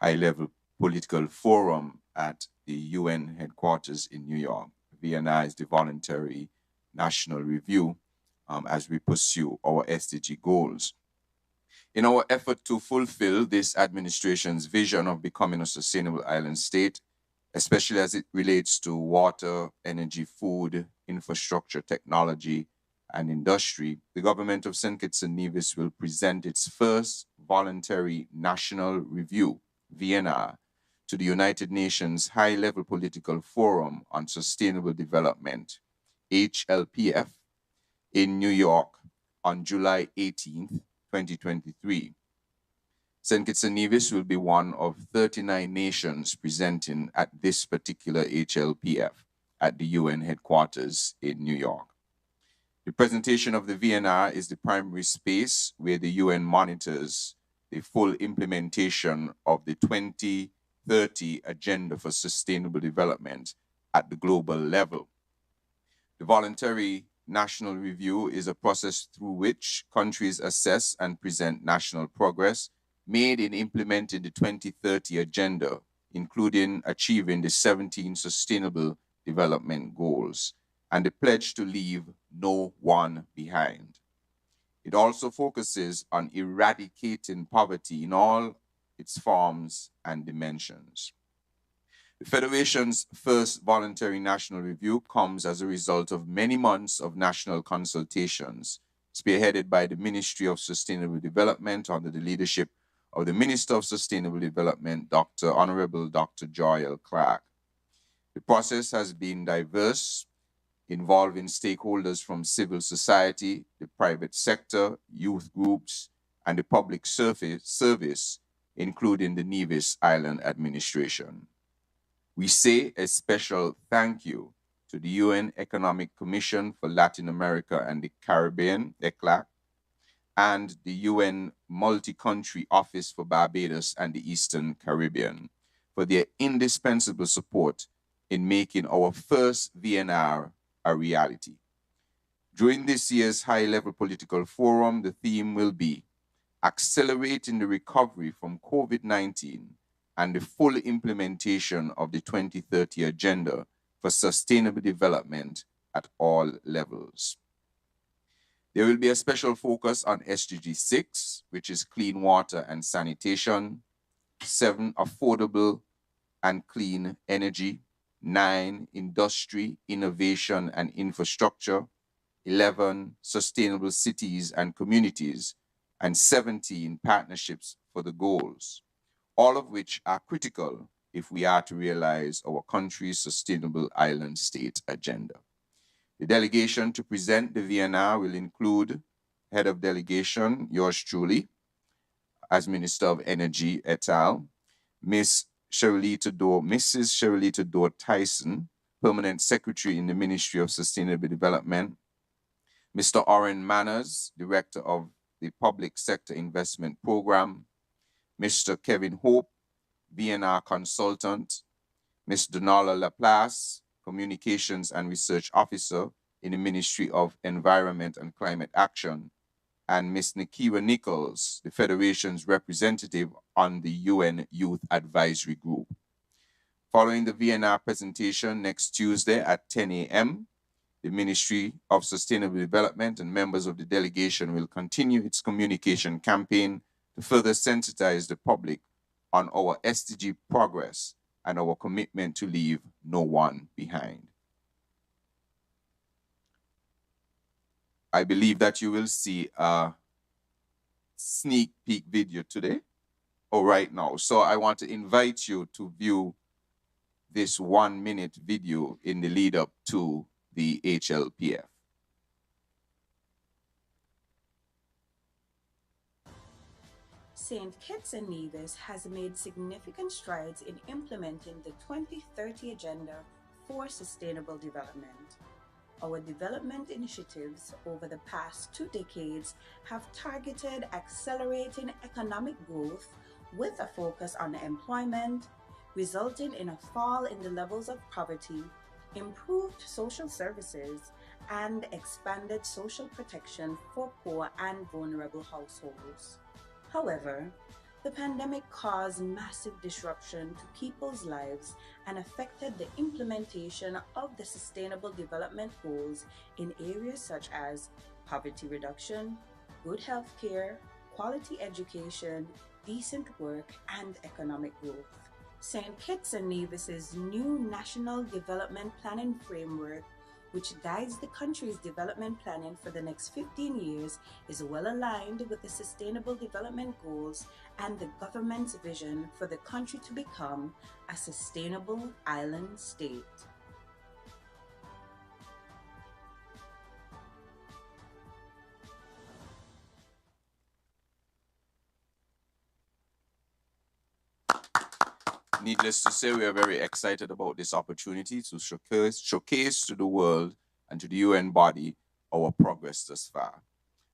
High-Level Political Forum at the UN headquarters in New York. VNR is the Voluntary National Review as we pursue our SDG goals. In our effort to fulfill this administration's vision of becoming a sustainable island state, especially as it relates to water, energy, food, infrastructure, technology, and industry, the government of St. Kitts and Nevis will present its first voluntary national review, VNR, to the United Nations High-Level Political Forum on Sustainable Development, HLPF, in New York on July 18th, 2023. St. Kitts and Nevis will be one of 39 nations presenting at this particular HLPF at the UN headquarters in New York. The presentation of the VNR is the primary space where the UN monitors the full implementation of the 2030 Agenda for Sustainable Development at the global level. The voluntary national review is a process through which countries assess and present national progress made in implementing the 2030 Agenda, including achieving the 17 Sustainable Development Goals and the pledge to leave no one behind. It also focuses on eradicating poverty in all its forms and dimensions. The Federation's first voluntary national review comes as a result of many months of national consultations, spearheaded by the Ministry of Sustainable Development under the leadership of the Minister of Sustainable Development, Honorable Dr. Joy L. Clark. The process has been diverse involving stakeholders from civil society, the private sector, youth groups, and the public service, including the Nevis Island Administration. We say a special thank you to the UN Economic Commission for Latin America and the Caribbean, ECLAC, and the UN Multi-Country Office for Barbados and the Eastern Caribbean for their indispensable support in making our first VNR a reality. During this year's high-level political forum, the theme will be accelerating the recovery from COVID-19 and the full implementation of the 2030 Agenda for Sustainable Development at all levels. There will be a special focus on SDG 6, which is clean water and sanitation, 7, affordable and clean energy, 9, industry, innovation and infrastructure, 11, sustainable cities and communities, and 17, partnerships for the goals, all of which are critical if we are to realize our country's sustainable island state agenda. The delegation to present the VNR will include Head of Delegation, yours truly, as Minister of Energy et al., Mrs. Sherrilita Dorr Tyson, Permanent Secretary in the Ministry of Sustainable Development, Mr. Oren Manners, Director of the Public Sector Investment Program, Mr. Kevin Hope, VNR Consultant, Ms. Donala Laplace, Communications and Research Officer in the Ministry of Environment and Climate Action, and Ms. Nikira Nichols, the Federation's representative on the UN Youth Advisory Group. Following the VNR presentation next Tuesday at 10 a.m., the Ministry of Sustainable Development and members of the delegation will continue its communication campaign to further sensitize the public on our SDG progress and our commitment to leave no one behind. I believe that you will see a sneak peek video today or right now. So I want to invite you to view this 1-minute video in the lead up to the HLPF. St. Kitts and Nevis has made significant strides in implementing the 2030 Agenda for Sustainable Development. Our development initiatives over the past 2 decades have targeted accelerating economic growth with a focus on employment, resulting in a fall in the levels of poverty, improved social services, and expanded social protection for poor and vulnerable households. However, the pandemic caused massive disruption to people's lives and affected the implementation of the Sustainable Development Goals in areas such as poverty reduction, good health care, quality education, decent work, and economic growth. St. Kitts and Nevis's new National Development Planning Framework, which guides the country's development planning for the next 15 years, is well aligned with the Sustainable Development Goals and the government's vision for the country to become a sustainable island state. Needless to say, we are very excited about this opportunity to showcase to the world and to the UN body our progress thus far.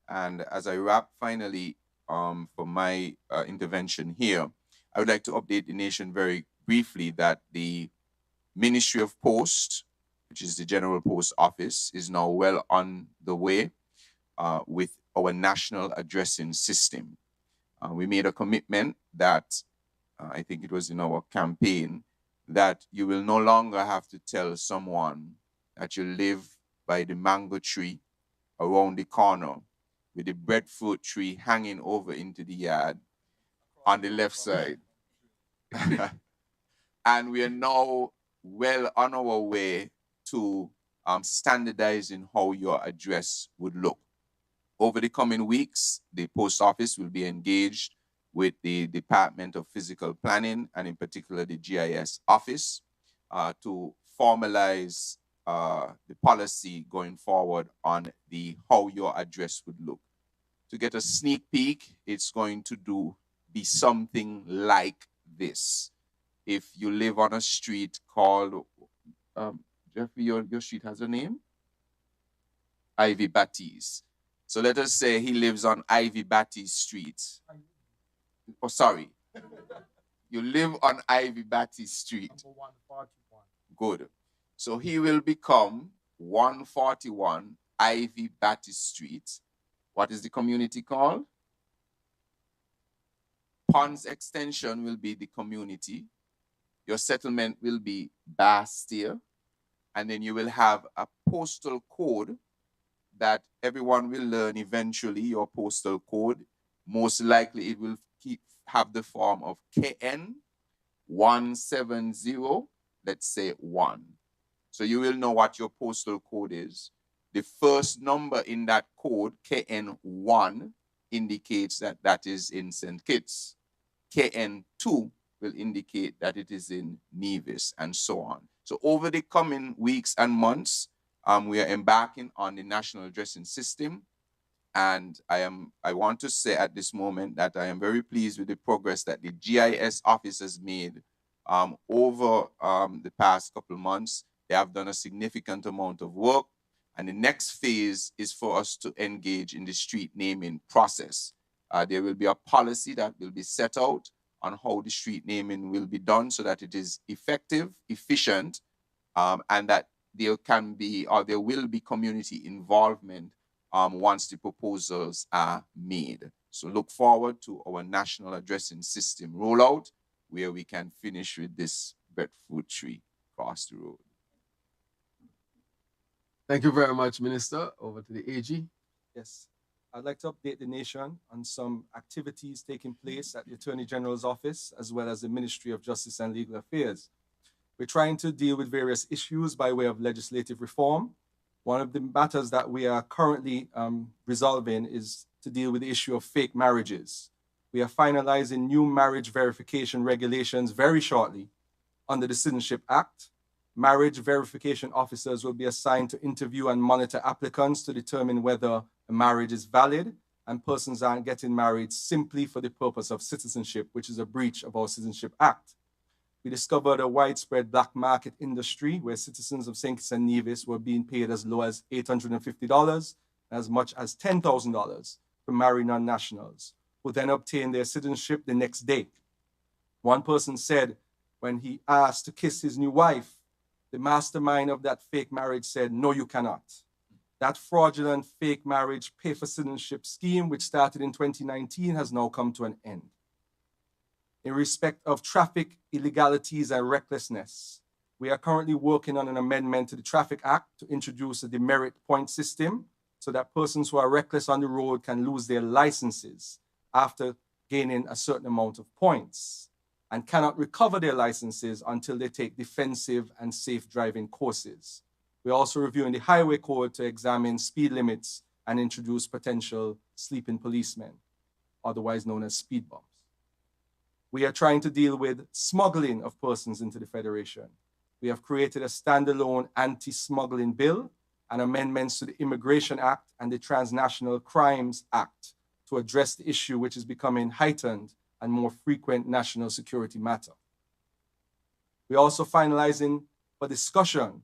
And as I wrap finally for my intervention here, I would like to update the nation very briefly that the Ministry of Post, which is the General Post Office, is now well on the way with our national addressing system. We made a commitment that I think it was in our campaign, that you will no longer have to tell someone that you live by the mango tree around the corner with the breadfruit tree hanging over into the yard on the left side. And we are now well on our way to standardizing how your address would look. Over the coming weeks, the post office will be engaged with the Department of Physical Planning and in particular the GIS office to formalize the policy going forward on the how your address would look. To get a sneak peek, it's going to be something like this. If you live on a street called, Jeffrey, your street has a name? Ivy Batties. So let us say he lives on Ivy Batties Street. Oh, sorry. You live on Ivy Batties Street. Number 141. Good. So he will become 141 Ivy Batties Street. What is the community called? Ponds Extension will be the community. Your settlement will be Bastille. And then you will have a postal code that everyone will learn eventually, your postal code. Most likely it will have the form of KN 170, let's say 1. So you will know what your postal code is. The first number in that code, KN1, indicates that that is in St. Kitts. KN2 will indicate that it is in Nevis, and so on. So over the coming weeks and months, we are embarking on the national addressing system. And I want to say at this moment that I am very pleased with the progress that the GIS office has made over the past couple of months. They have done a significant amount of work. And the next phase is for us to engage in the street naming process. There will be a policy that will be set out on how the street naming will be done so that it is effective, efficient, and that there can be, or there will be, community involvement once the proposals are made. So look forward to our national addressing system rollout, where we can finish with this breadfruit tree across the road. Thank you very much, Minister. Over to the AG. Yes. I'd like to update the nation on some activities taking place at the Attorney General's office, as well as the Ministry of Justice and Legal Affairs. We're trying to deal with various issues by way of legislative reform. One of the matters that we are currently resolving is to deal with the issue of fake marriages. We are finalizing new marriage verification regulations very shortly under the Citizenship Act. Marriage verification officers will be assigned to interview and monitor applicants to determine whether a marriage is valid and persons aren't getting married simply for the purpose of citizenship, which is a breach of our Citizenship Act. We discovered a widespread black market industry where citizens of St. Kitts and Nevis were being paid as low as $850 and as much as $10,000 for married non-nationals, who then obtained their citizenship the next day. One person said when he asked to kiss his new wife, the mastermind of that fake marriage said, "No, you cannot." That fraudulent fake marriage pay for citizenship scheme, which started in 2019, has now come to an end. In respect of traffic illegalities and recklessness, we are currently working on an amendment to the Traffic Act to introduce a demerit point system so that persons who are reckless on the road can lose their licenses after gaining a certain amount of points, and cannot recover their licenses until they take defensive and safe driving courses. We're also reviewing the highway code to examine speed limits and introduce potential sleeping policemen, otherwise known as speed bumps. We are trying to deal with smuggling of persons into the Federation. We have created a standalone anti-smuggling bill and amendments to the Immigration Act and the Transnational Crimes Act to address the issue, which is becoming heightened and more frequent national security matter. We're also finalizing for discussion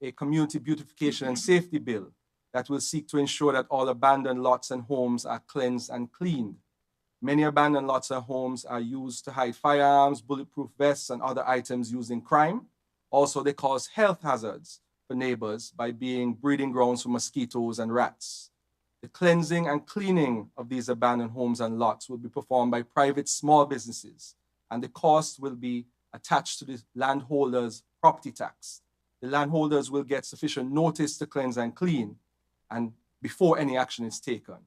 a community beautification and safety bill that will seek to ensure that all abandoned lots and homes are cleansed and cleaned. Many abandoned lots and homes are used to hide firearms, bulletproof vests, and other items used in crime. Also, they cause health hazards for neighbors by being breeding grounds for mosquitoes and rats. The cleansing and cleaning of these abandoned homes and lots will be performed by private small businesses, and the cost will be attached to the landholder's property tax. The landholders will get sufficient notice to cleanse and clean, and before any action is taken.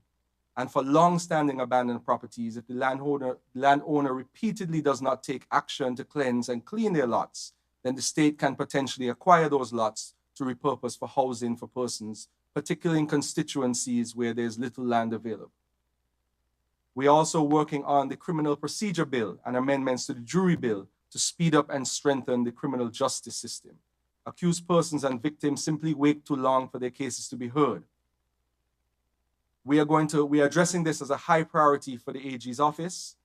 And for long-standing abandoned properties, if the landowner repeatedly does not take action to cleanse and clean their lots, then the state can potentially acquire those lots to repurpose for housing for persons, particularly in constituencies where there's little land available. We're also working on the Criminal Procedure Bill and amendments to the Jury Bill to speed up and strengthen the criminal justice system. Accused persons and victims simply wait too long for their cases to be heard. We are addressing this as a high priority for the AG's office,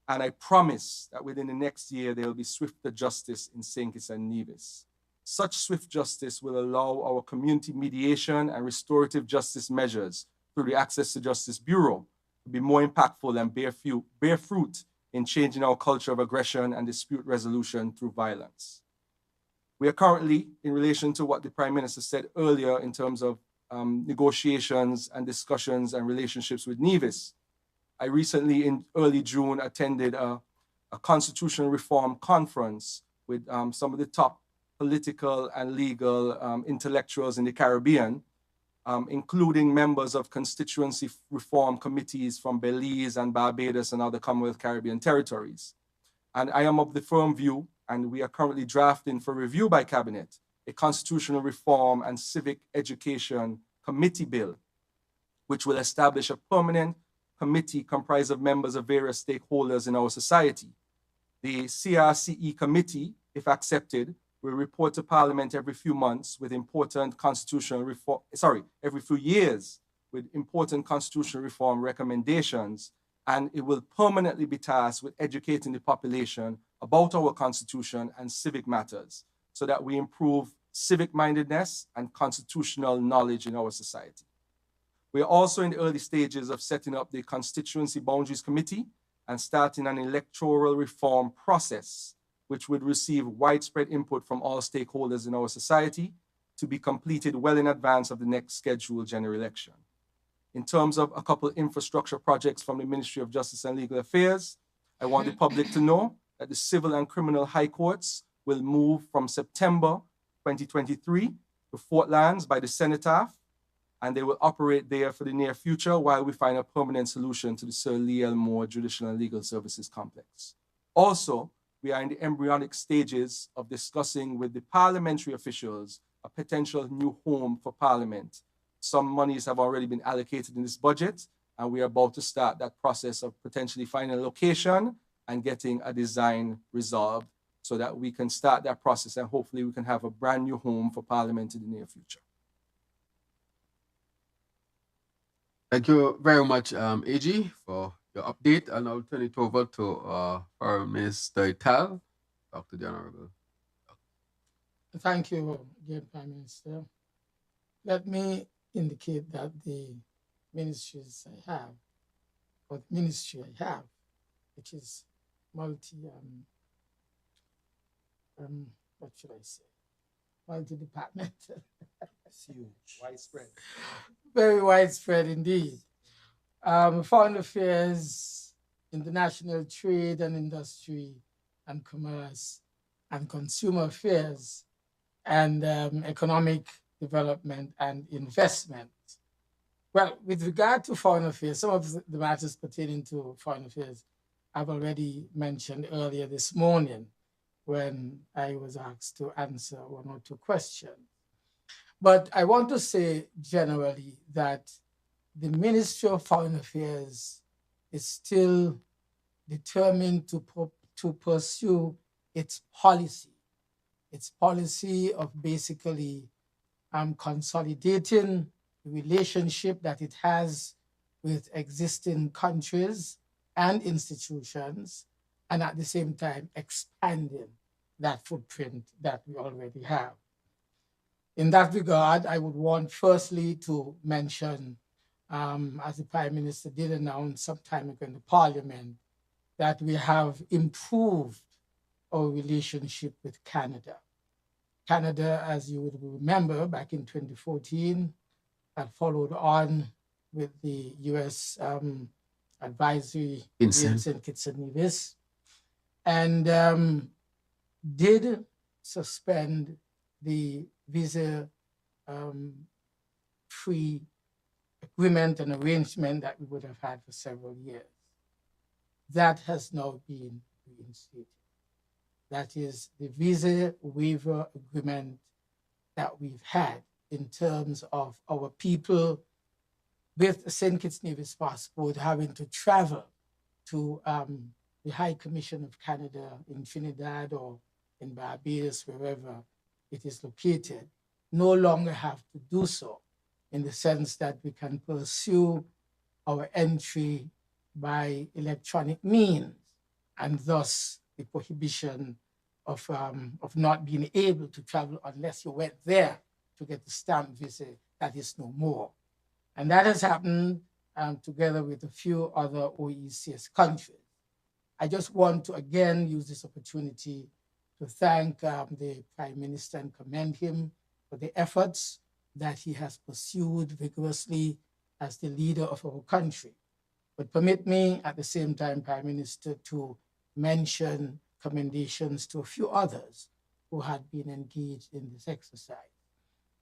and I promise that within the next year, there will be swifter justice in St. Kitts and Nevis. Such swift justice will allow our community mediation and restorative justice measures through the Access to Justice Bureau to be more impactful and bear fruit in changing our culture of aggression and dispute resolution through violence. We are currently, in relation to what the Prime Minister said earlier in terms of negotiations and discussions and relationships with Nevis. I recently, in early June, attended a constitutional reform conference with some of the top political and legal intellectuals in the Caribbean, including members of constituency reform committees from Belize and Barbados and other Commonwealth Caribbean territories. And I am of the firm view, and we are currently drafting for review by Cabinet, a constitutional reform and civic education committee bill, which will establish a permanent committee comprised of members of various stakeholders in our society. The CRCE committee, if accepted, will report to Parliament every few months with important constitutional reform, every few years with important constitutional reform recommendations, and it will permanently be tasked with educating the population about our Constitution and civic matters so that we improve civic-mindedness and constitutional knowledge in our society. We are also in the early stages of setting up the Constituency Boundaries Committee and starting an electoral reform process, which would receive widespread input from all stakeholders in our society to be completed well in advance of the next scheduled general election. In terms of a couple infrastructure projects from the Ministry of Justice and Legal Affairs, I want the public to know that the civil and criminal high courts will move from September 2023 to Fort Lands by the Cenotaph, and they will operate there for the near future while we find a permanent solution to the Sir Lee Elmore Judicial and Legal Services Complex. Also, we are in the embryonic stages of discussing with the parliamentary officials a potential new home for Parliament. Some monies have already been allocated in this budget, and we are about to start that process of potentially finding a location and getting a design resolved so that we can start that process and hopefully we can have a brand new home for Parliament in the near future. Thank you very much, AG, for your update, and I'll turn it over to Foreign Minister Ital. Dr. the Honorable. Thank you again, Prime Minister. Let me indicate that the ministries I have, or the ministry I have, which is what should I say? Multi-departmental. It's huge. Widespread. Very widespread indeed. Foreign Affairs, International Trade and Industry and Commerce, and Consumer Affairs, and Economic Development and Investment. Well, with regard to Foreign Affairs, some of the matters pertaining to Foreign Affairs I've already mentioned earlier this morning when I was asked to answer one or two questions. But I want to say generally that the Ministry of Foreign Affairs is still determined to pursue its policy of basically consolidating the relationship that it has with existing countries and institutions, and at the same time expanding that footprint that we already have. In that regard, I would want firstly to mention, as the Prime Minister did announce some time ago in the Parliament, that we have improved our relationship with Canada. Canada, as you would remember, back in 2014, had followed on with the U.S. advisory in Kitts-Nevis, and did suspend the visa-free agreement and arrangement that we would have had for several years. That has now been reinstated. That is the visa waiver agreement that we've had in terms of our people with a St. Kitts-Nevis passport having to travel to the High Commission of Canada in Trinidad or in Barbados, wherever, it is located, no longer have to do so, in the sense that we can pursue our entry by electronic means, and thus the prohibition of not being able to travel unless you went there to get the stamp visit, that is no more. And that has happened together with a few other OECS countries. I just want to again use this opportunity to thank the Prime Minister and commend him for the efforts that he has pursued vigorously as the leader of our country. But permit me at the same time, Prime Minister, to mention commendations to a few others who had been engaged in this exercise.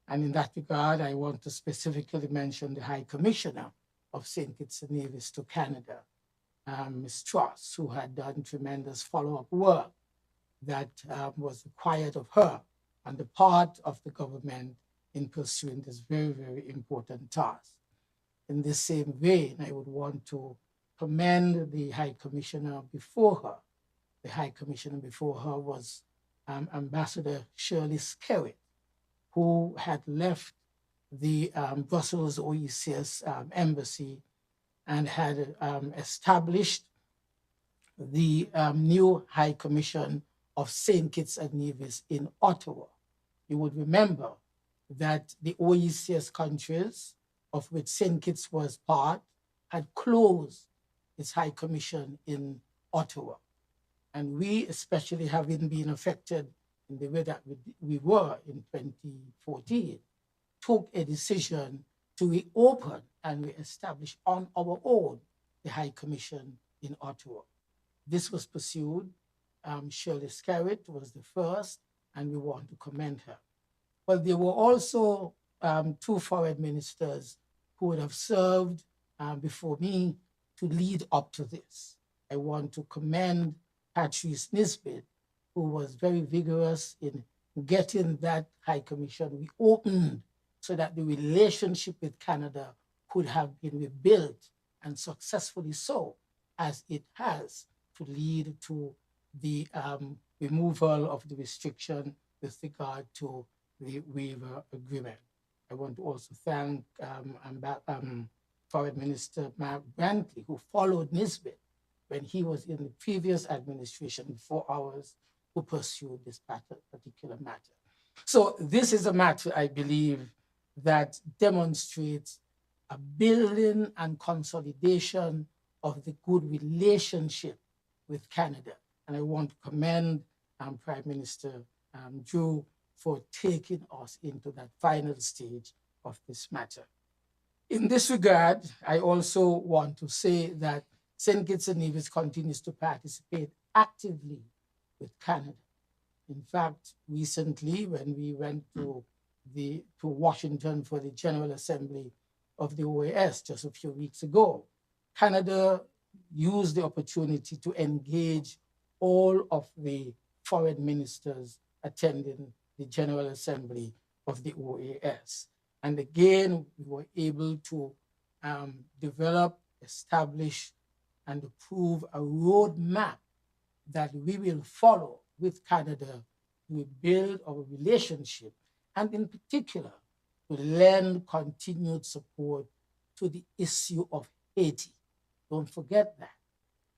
And in that regard, I want to specifically mention the High Commissioner of St. Kitts-Nevis to Canada, Ms. Truss, who had done tremendous follow-up work that was required of her on the part of the government in pursuing this very, very important task. In this same vein, I would want to commend the High Commissioner before her. The High Commissioner before her was Ambassador Shirley Skerritt, who had left the Brussels OECS embassy and had established the new High Commission of St. Kitts and Nevis in Ottawa. You would remember that the OECS countries, of which St. Kitts was part, had closed its High Commission in Ottawa. And we, especially having been affected in the way that we were in 2014, took a decision to reopen and reestablish on our own the High Commission in Ottawa. This was pursued. Shirley Skerritt was the first, and we want to commend her. But there were also two foreign ministers who would have served before me to lead up to this. I want to commend Patrice Nisbet, who was very vigorous in getting that High Commission reopened so that the relationship with Canada could have been rebuilt, and successfully so, as it has, to lead to the removal of the restriction with regard to the waiver agreement. I want to also thank Foreign Minister Mark Brantley, who followed Nisbet when he was in the previous administration before ours, who pursued this particular matter. So this is a matter, I believe, that demonstrates a building and consolidation of the good relationship with Canada. And I want to commend Prime Minister Drew for taking us into that final stage of this matter. In this regard, I also want to say that St. Kitts and Nevis continues to participate actively with Canada. In fact, recently, when we went to Washington for the General Assembly of the OAS just a few weeks ago, Canada used the opportunity to engage all of the foreign ministers attending the General Assembly of the OAS. And again, we were able to develop, establish, and approve a roadmap that we will follow with Canada to build our relationship, and in particular, to lend continued support to the issue of Haiti. Don't forget that.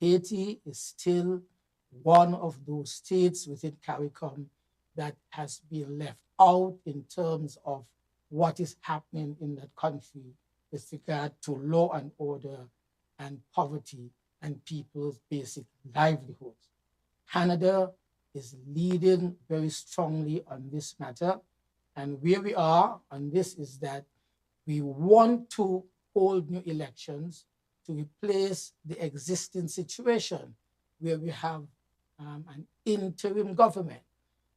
Haiti is still one of those states within CARICOM that has been left out in terms of what is happening in that country with regard to law and order and poverty and people's basic livelihoods. Canada is leading very strongly on this matter. And where we are on this is that we want to hold new elections to replace the existing situation where we have an interim government.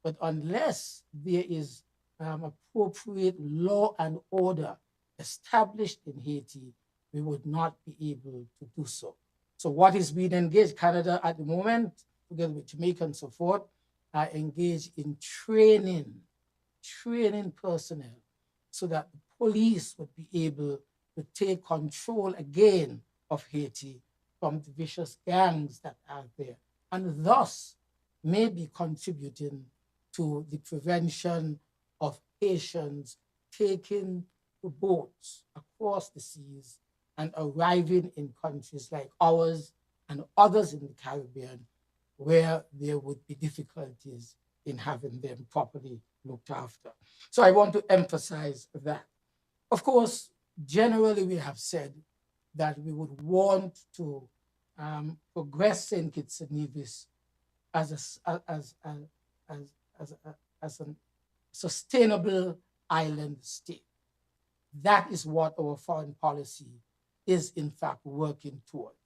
But unless there is appropriate law and order established in Haiti, we would not be able to do so. So what is being engaged? Canada at the moment, together with Jamaica and so forth, are engaged in training personnel so that the police would be able to take control again of Haiti from the vicious gangs that are there, and thus may be contributing to the prevention of Haitians taking the boats across the seas and arriving in countries like ours and others in the Caribbean where there would be difficulties in having them properly looked after. So I want to emphasize that. Of course, generally we have said that we would want to progress St. Kitts-Nevis as a sustainable island state. That is what our foreign policy is in fact working towards.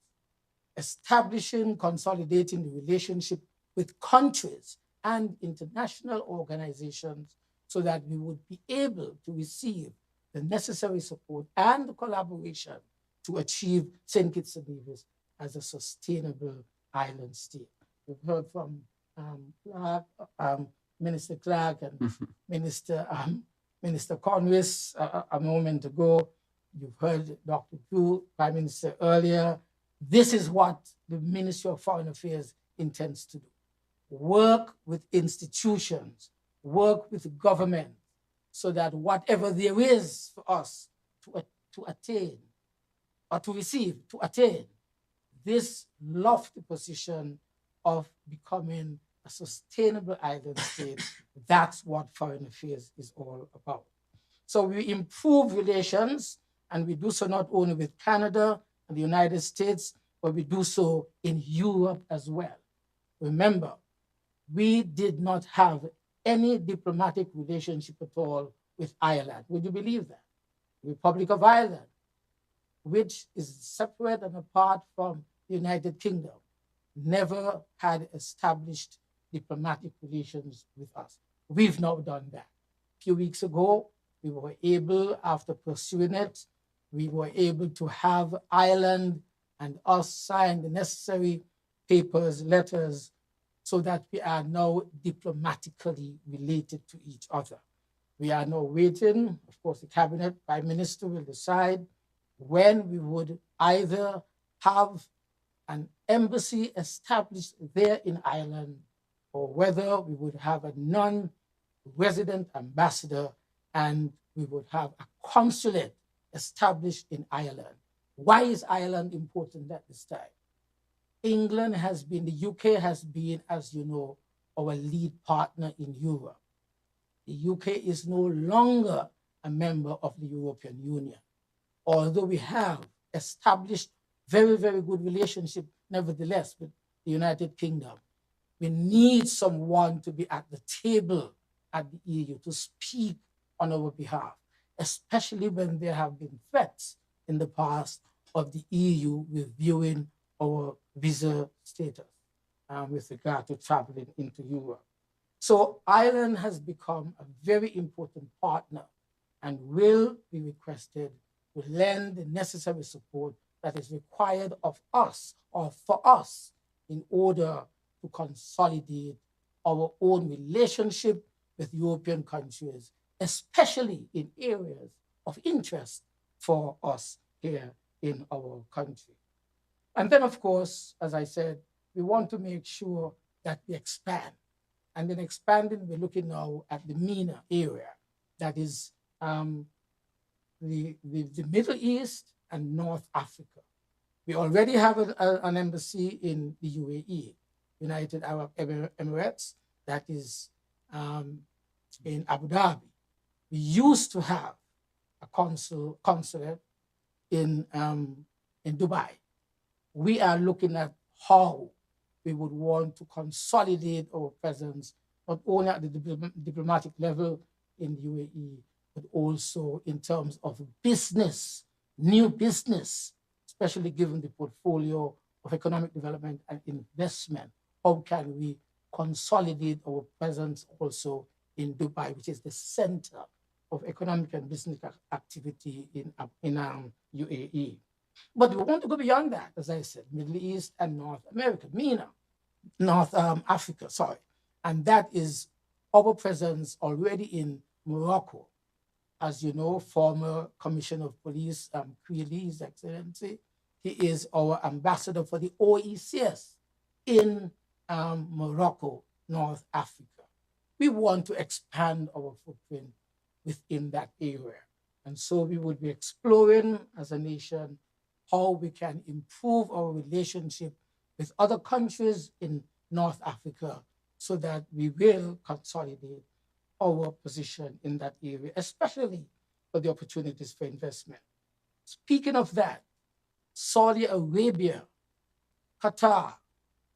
Establishing, consolidating the relationship with countries and international organizations so that we would be able to receive the necessary support and the collaboration to achieve St. Kitts-Nevis as a sustainable island state. We've heard from Clark, Minister Clark and Minister Conwys a moment ago. You've heard Dr. Drew, Prime Minister, earlier. This is what the Ministry of Foreign Affairs intends to do. Work with institutions, work with government, so that whatever there is for us to attain or to receive, to attain this lofty position of becoming a sustainable island state, that's what foreign affairs is all about. So we improve relations, and we do so not only with Canada and the United States, but we do so in Europe as well. Remember, we did not have any diplomatic relationship at all with Ireland. Would you believe that? The Republic of Ireland, which is separate and apart from the United Kingdom, never had established diplomatic relations with us. We've now done that. A few weeks ago, we were able, after pursuing it, we were able to have Ireland and us sign the necessary papers, letters, so that we are now diplomatically related to each other. We are now waiting, of course, the Cabinet, Prime Minister will decide when we would either have an embassy established there in Ireland or whether we would have a non-resident ambassador and we would have a consulate established in Ireland. Why is Ireland important at this time? England has been, the UK has been, as you know, our lead partner in Europe. The UK is no longer a member of the European Union, although we have established very, very good relationship, nevertheless, with the United Kingdom. We need someone to be at the table at the EU to speak on our behalf, especially when there have been threats in the past of the EU reviewing our visa status with regard to traveling into Europe. So Ireland has become a very important partner and will be requested to lend the necessary support that is required of us or for us in order to consolidate our own relationship with European countries, especially in areas of interest for us here in our country. And then, of course, as I said, we want to make sure that we expand. And in expanding, we're looking now at the MENA area, that is the Middle East and North Africa. We already have an embassy in the UAE, United Arab Emirates, that is in Abu Dhabi. We used to have a consulate in Dubai. We are looking at how we would want to consolidate our presence, not only at the diplomatic level in the UAE, but also in terms of business, new business, especially given the portfolio of economic development and investment. How can we consolidate our presence also in Dubai, which is the center of economic and business activity in UAE? But we want to go beyond that, as I said, Middle East and North America, MENA, North Africa, sorry. And that is our presence already in Morocco. As you know, former Commissioner of Police, Creely, His Excellency, he is our ambassador for the OECS in Morocco, North Africa. we want to expand our footprint within that area. And so we would be exploring as a nation how we can improve our relationship with other countries in North Africa so that we will consolidate our position in that area, especially for the opportunities for investment. Speaking of that, Saudi Arabia, Qatar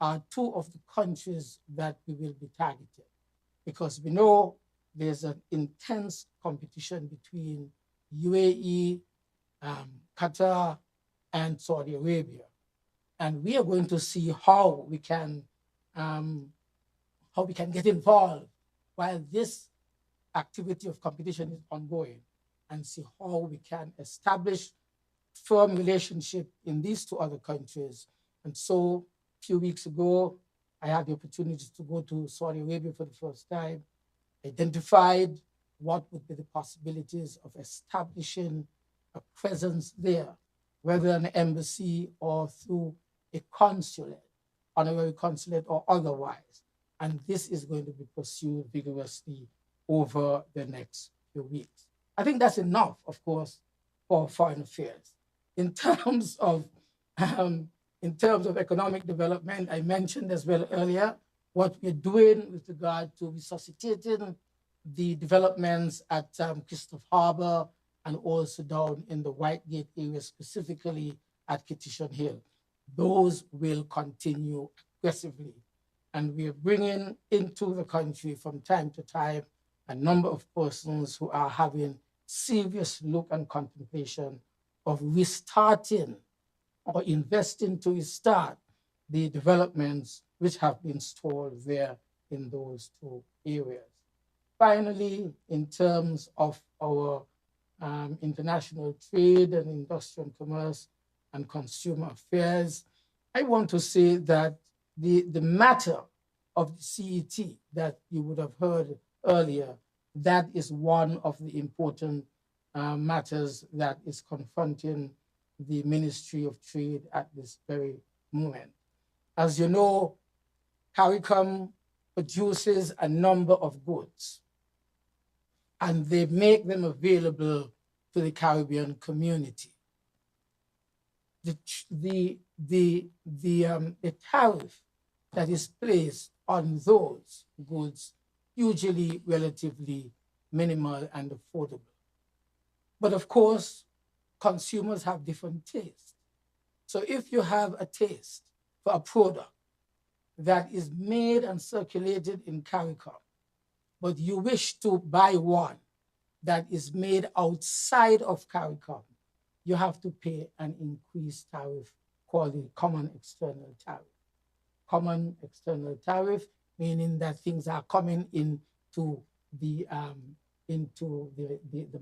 are two of the countries that we will be targeting because we know there's an intense competition between UAE, Qatar, and Saudi Arabia. And we are going to see how we can get involved while this activity of competition is ongoing and see how we can establish firm relationship in these two other countries. And so a few weeks ago, I had the opportunity to go to Saudi Arabia for the first time, identified what would be the possibilities of establishing a presence there, whether an embassy or through a consulate, honorary consulate or otherwise. And this is going to be pursued vigorously over the next few weeks. I think that's enough, of course, for foreign affairs. In terms of economic development, I mentioned as well earlier what we're doing with regard to resuscitating the developments at Christopher Harbor and also down in the Whitegate area, specifically at Kitts-Nevis Hill. Those will continue aggressively. And we are bringing into the country from time to time a number of persons who are having serious look and contemplation of restarting or investing to restart the developments which have been stalled there in those two areas. Finally, in terms of our international trade and industrial and commerce and consumer affairs, I want to say that the matter of the CET that you would have heard earlier, that is one of the important matters that is confronting the Ministry of Trade at this very moment. As you know, CARICOM produces a number of goods, and they make them available to the Caribbean community. The tariff that is placed on those goods usually relatively minimal and affordable. But of course, consumers have different tastes. So if you have a taste for a product that is made and circulated in CARICOM, but you wish to buy one that is made outside of CARICOM, you have to pay an increased tariff called the Common External Tariff. Common External Tariff, meaning that things are coming into the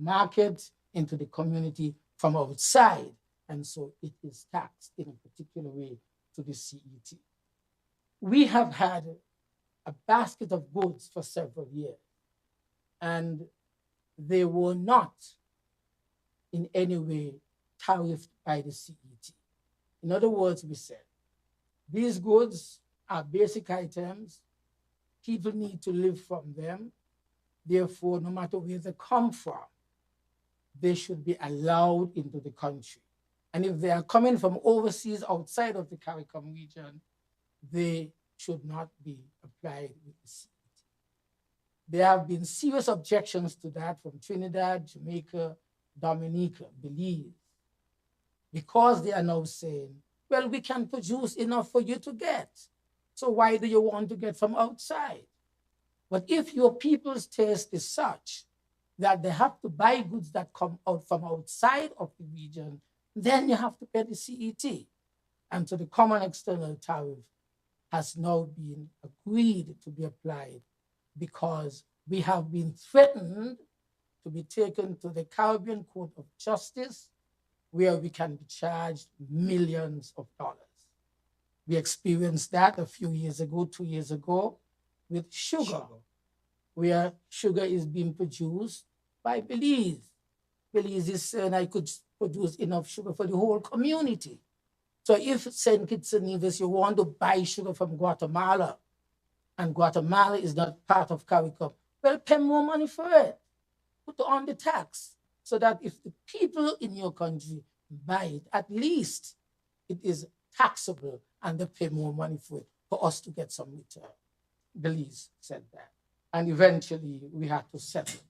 market, into the community from outside, and so it is taxed in a particular way to the CET. We have had a basket of goods for several years, and they were not in any way tariffed by the CET. In other words, we said, these goods are basic items, people need to live from them, therefore, no matter where they come from, they should be allowed into the country. And if they are coming from overseas outside of the CARICOM region, they should not be applied with the CET. There have been serious objections to that from Trinidad, Jamaica, Dominica, Belize, because they are now saying, well, we can produce enough for you to get. So why do you want to get from outside? But if your people's taste is such that they have to buy goods that come out from outside of the region, then you have to pay the CET. And so the Common External Tariff has now been agreed to be applied because we have been threatened to be taken to the Caribbean Court of Justice, where we can be charged millions of dollars. We experienced that a few years ago, 2 years ago, with sugar, where sugar is being produced by Belize. Belize is saying I could produce enough sugar for the whole community. So if St. Kitts-Nevis, you want to buy sugar from Guatemala, and Guatemala is not part of CARICOM, well, pay more money for it. Put on the tax so that if the people in your country buy it, at least it is taxable and they pay more money for it for us to get some return. Belize said that. And eventually we had to settle.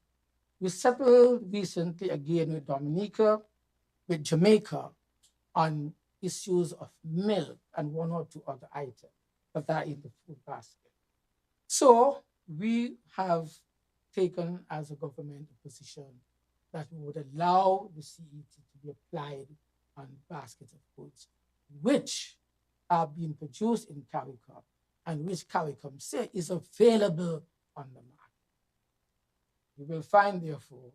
We settled recently again with Dominica, with Jamaica, on issues of milk and one or two other items that are in the food basket. So we have taken as a government a position that we would allow the CET to be applied on baskets of goods, which are being produced in CARICOM and which CARICOM say is available on the market. You will find, therefore,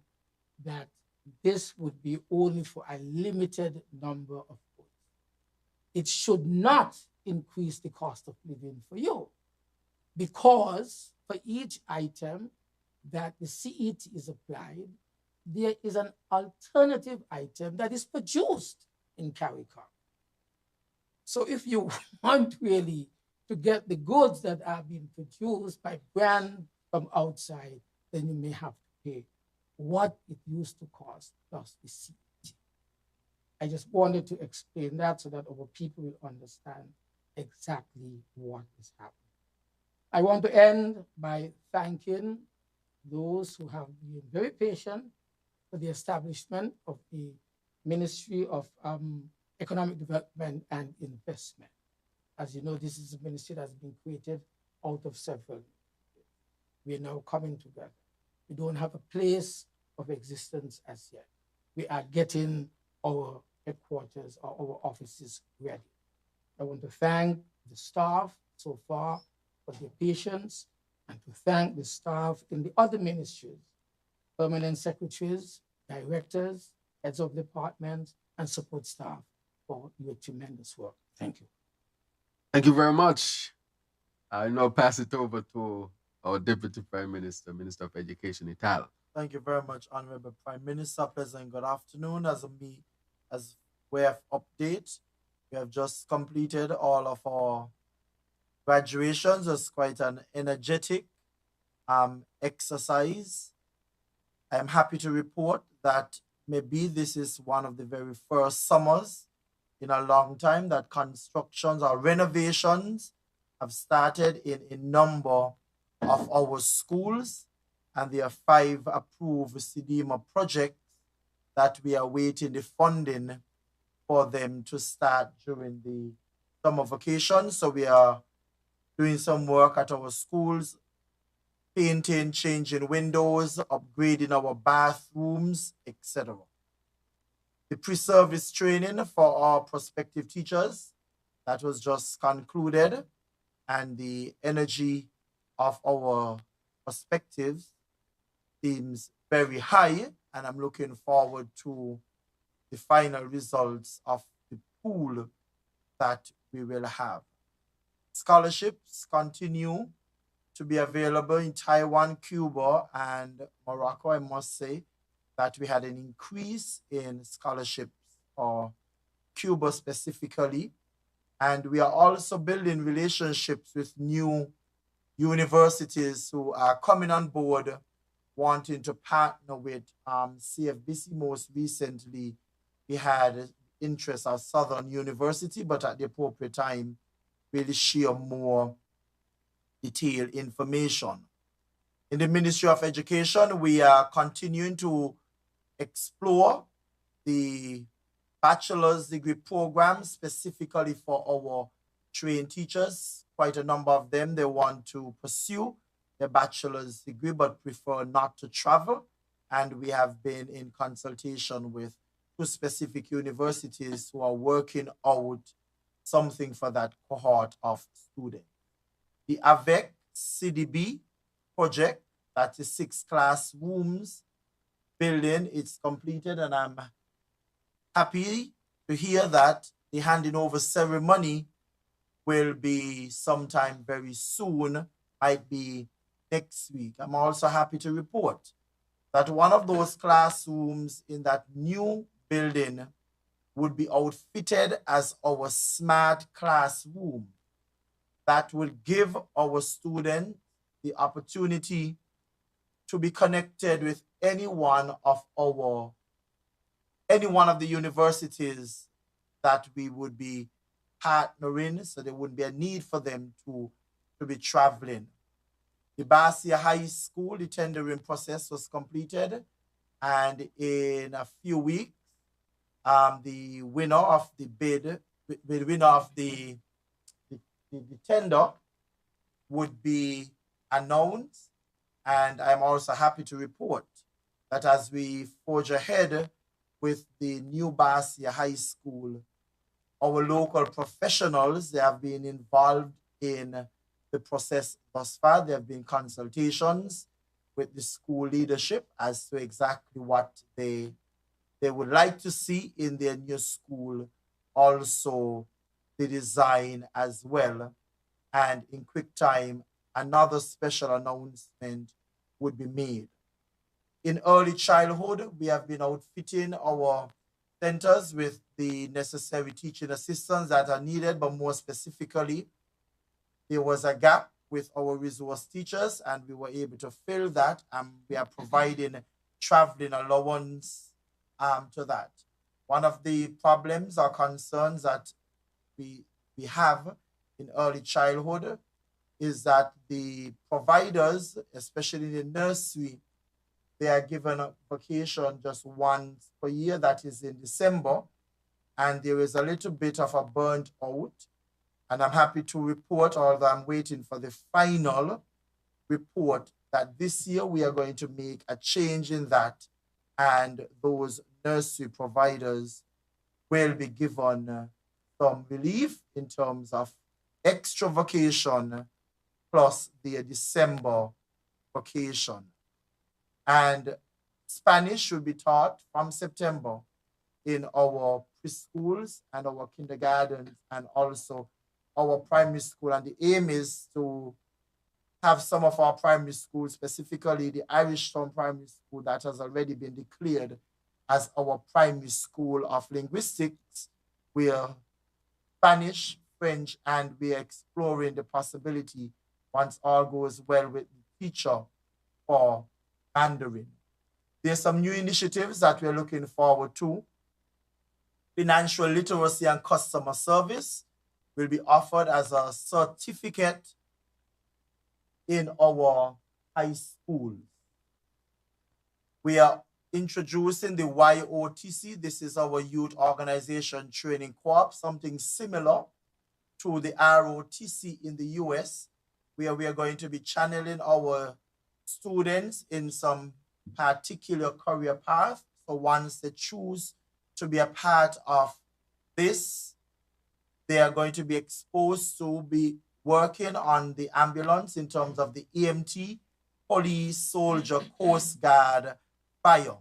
that this would be only for a limited number of goods. It should not increase the cost of living for you, because for each item that the CET is applied, there is an alternative item that is produced in CARICOM. So if you want really to get the goods that are being produced by brand from outside, then you may have to pay what it used to cost plus the CET. I just wanted to explain that so that our people will understand exactly what is happening. I want to end by thanking those who have been very patient for the establishment of the Ministry of Economic Development and Investment. As you know, this is a ministry that's been created out of several. We are now coming together. We don't have a place of existence as yet. We are getting our headquarters or our offices ready. I want to thank the staff so far for their patience, and to thank the staff in the other ministries, permanent secretaries, directors, heads of departments, and support staff for your tremendous work. Thank you. Thank you very much. I now pass it over to our Deputy Prime Minister, Minister of Education, Ital. Thank you very much, Honorable Prime Minister. Pleasant good afternoon. As way of update, we have just completed all of our graduations. It's quite an energetic exercise. I'm happy to report that maybe this is one of the very first summers in a long time that constructions or renovations have started in a number of our schools, and there are 5 approved CDMA projects that we are waiting the funding for them to start during the summer vacation. So we are doing some work at our schools, painting, changing windows, upgrading our bathrooms, etc. The pre-service training for our prospective teachers, that was just concluded, and the energy of our perspectives seems very high, and I'm looking forward to the final results of the pool that we will have. Scholarships continue to be available in Taiwan, Cuba, and Morocco. I must say that we had an increase in scholarships for Cuba specifically, and we are also building relationships with new universities who are coming on board, wanting to partner with CFBC. Most recently, we had interest of Southern University, but at the appropriate time, really share more detailed information. In the Ministry of Education, we are continuing to explore the bachelor's degree program specifically for our trained teachers. Quite a number of them, they want to pursue their bachelor's degree but prefer not to travel. And we have been in consultation with 2 specific universities who are working out something for that cohort of students. The AVEC CDB project, that is 6 classrooms building, it's completed, and I'm happy to hear that the handing over ceremony will be sometime very soon, might be next week. I'm also happy to report that one of those classrooms in that new building would be outfitted as our smart classroom. that will give our students the opportunity to be connected with any one of the universities that we would be partnering, so there wouldn't be a need for them to be traveling. The Basia High School, the tendering process was completed, and in a few weeks, the winner of the bid, the winner of the tender would be announced. And I'm also happy to report that as we forge ahead with the new Basia High School, our local professionals, they have been involved in the process thus far. There have been consultations with the school leadership as to exactly what they would like to see in their new school, also the design as well. And in quick time, another special announcement would be made. In early childhood, we have been outfitting our centers with the necessary teaching assistants that are needed, but more specifically, there was a gap with our resource teachers, and we were able to fill that, and we are providing traveling allowance to that. One of the problems or concerns that we have in early childhood is that the providers, especially in the nursery, they are given a vacation just once per year, that is in December, and there is a little bit of a burnt out. And I'm happy to report, although I'm waiting for the final report, that this year we are going to make a change in that, and those nursery providers will be given some relief in terms of extra vacation plus the December vacation. And Spanish will be taught from September in our preschools and our kindergartens and also our primary school. And the aim is to have some of our primary schools, specifically the Irish Town Primary School that has already been declared as our primary school of linguistics, where Spanish, French, and we are exploring the possibility, once all goes well with the teacher, for Mandarin. There's some new initiatives that we're looking forward to. Financial literacy and customer service will be offered as a certificate in our high schools. We are introducing the YOTC. This is our Youth Organization Training Co-op, something similar to the ROTC in the US, where we are going to be channeling our students in some particular career path. So once they choose to be a part of this, they are going to be exposed to be working on the ambulance in terms of the EMT, police, soldier, Coast Guard, fire.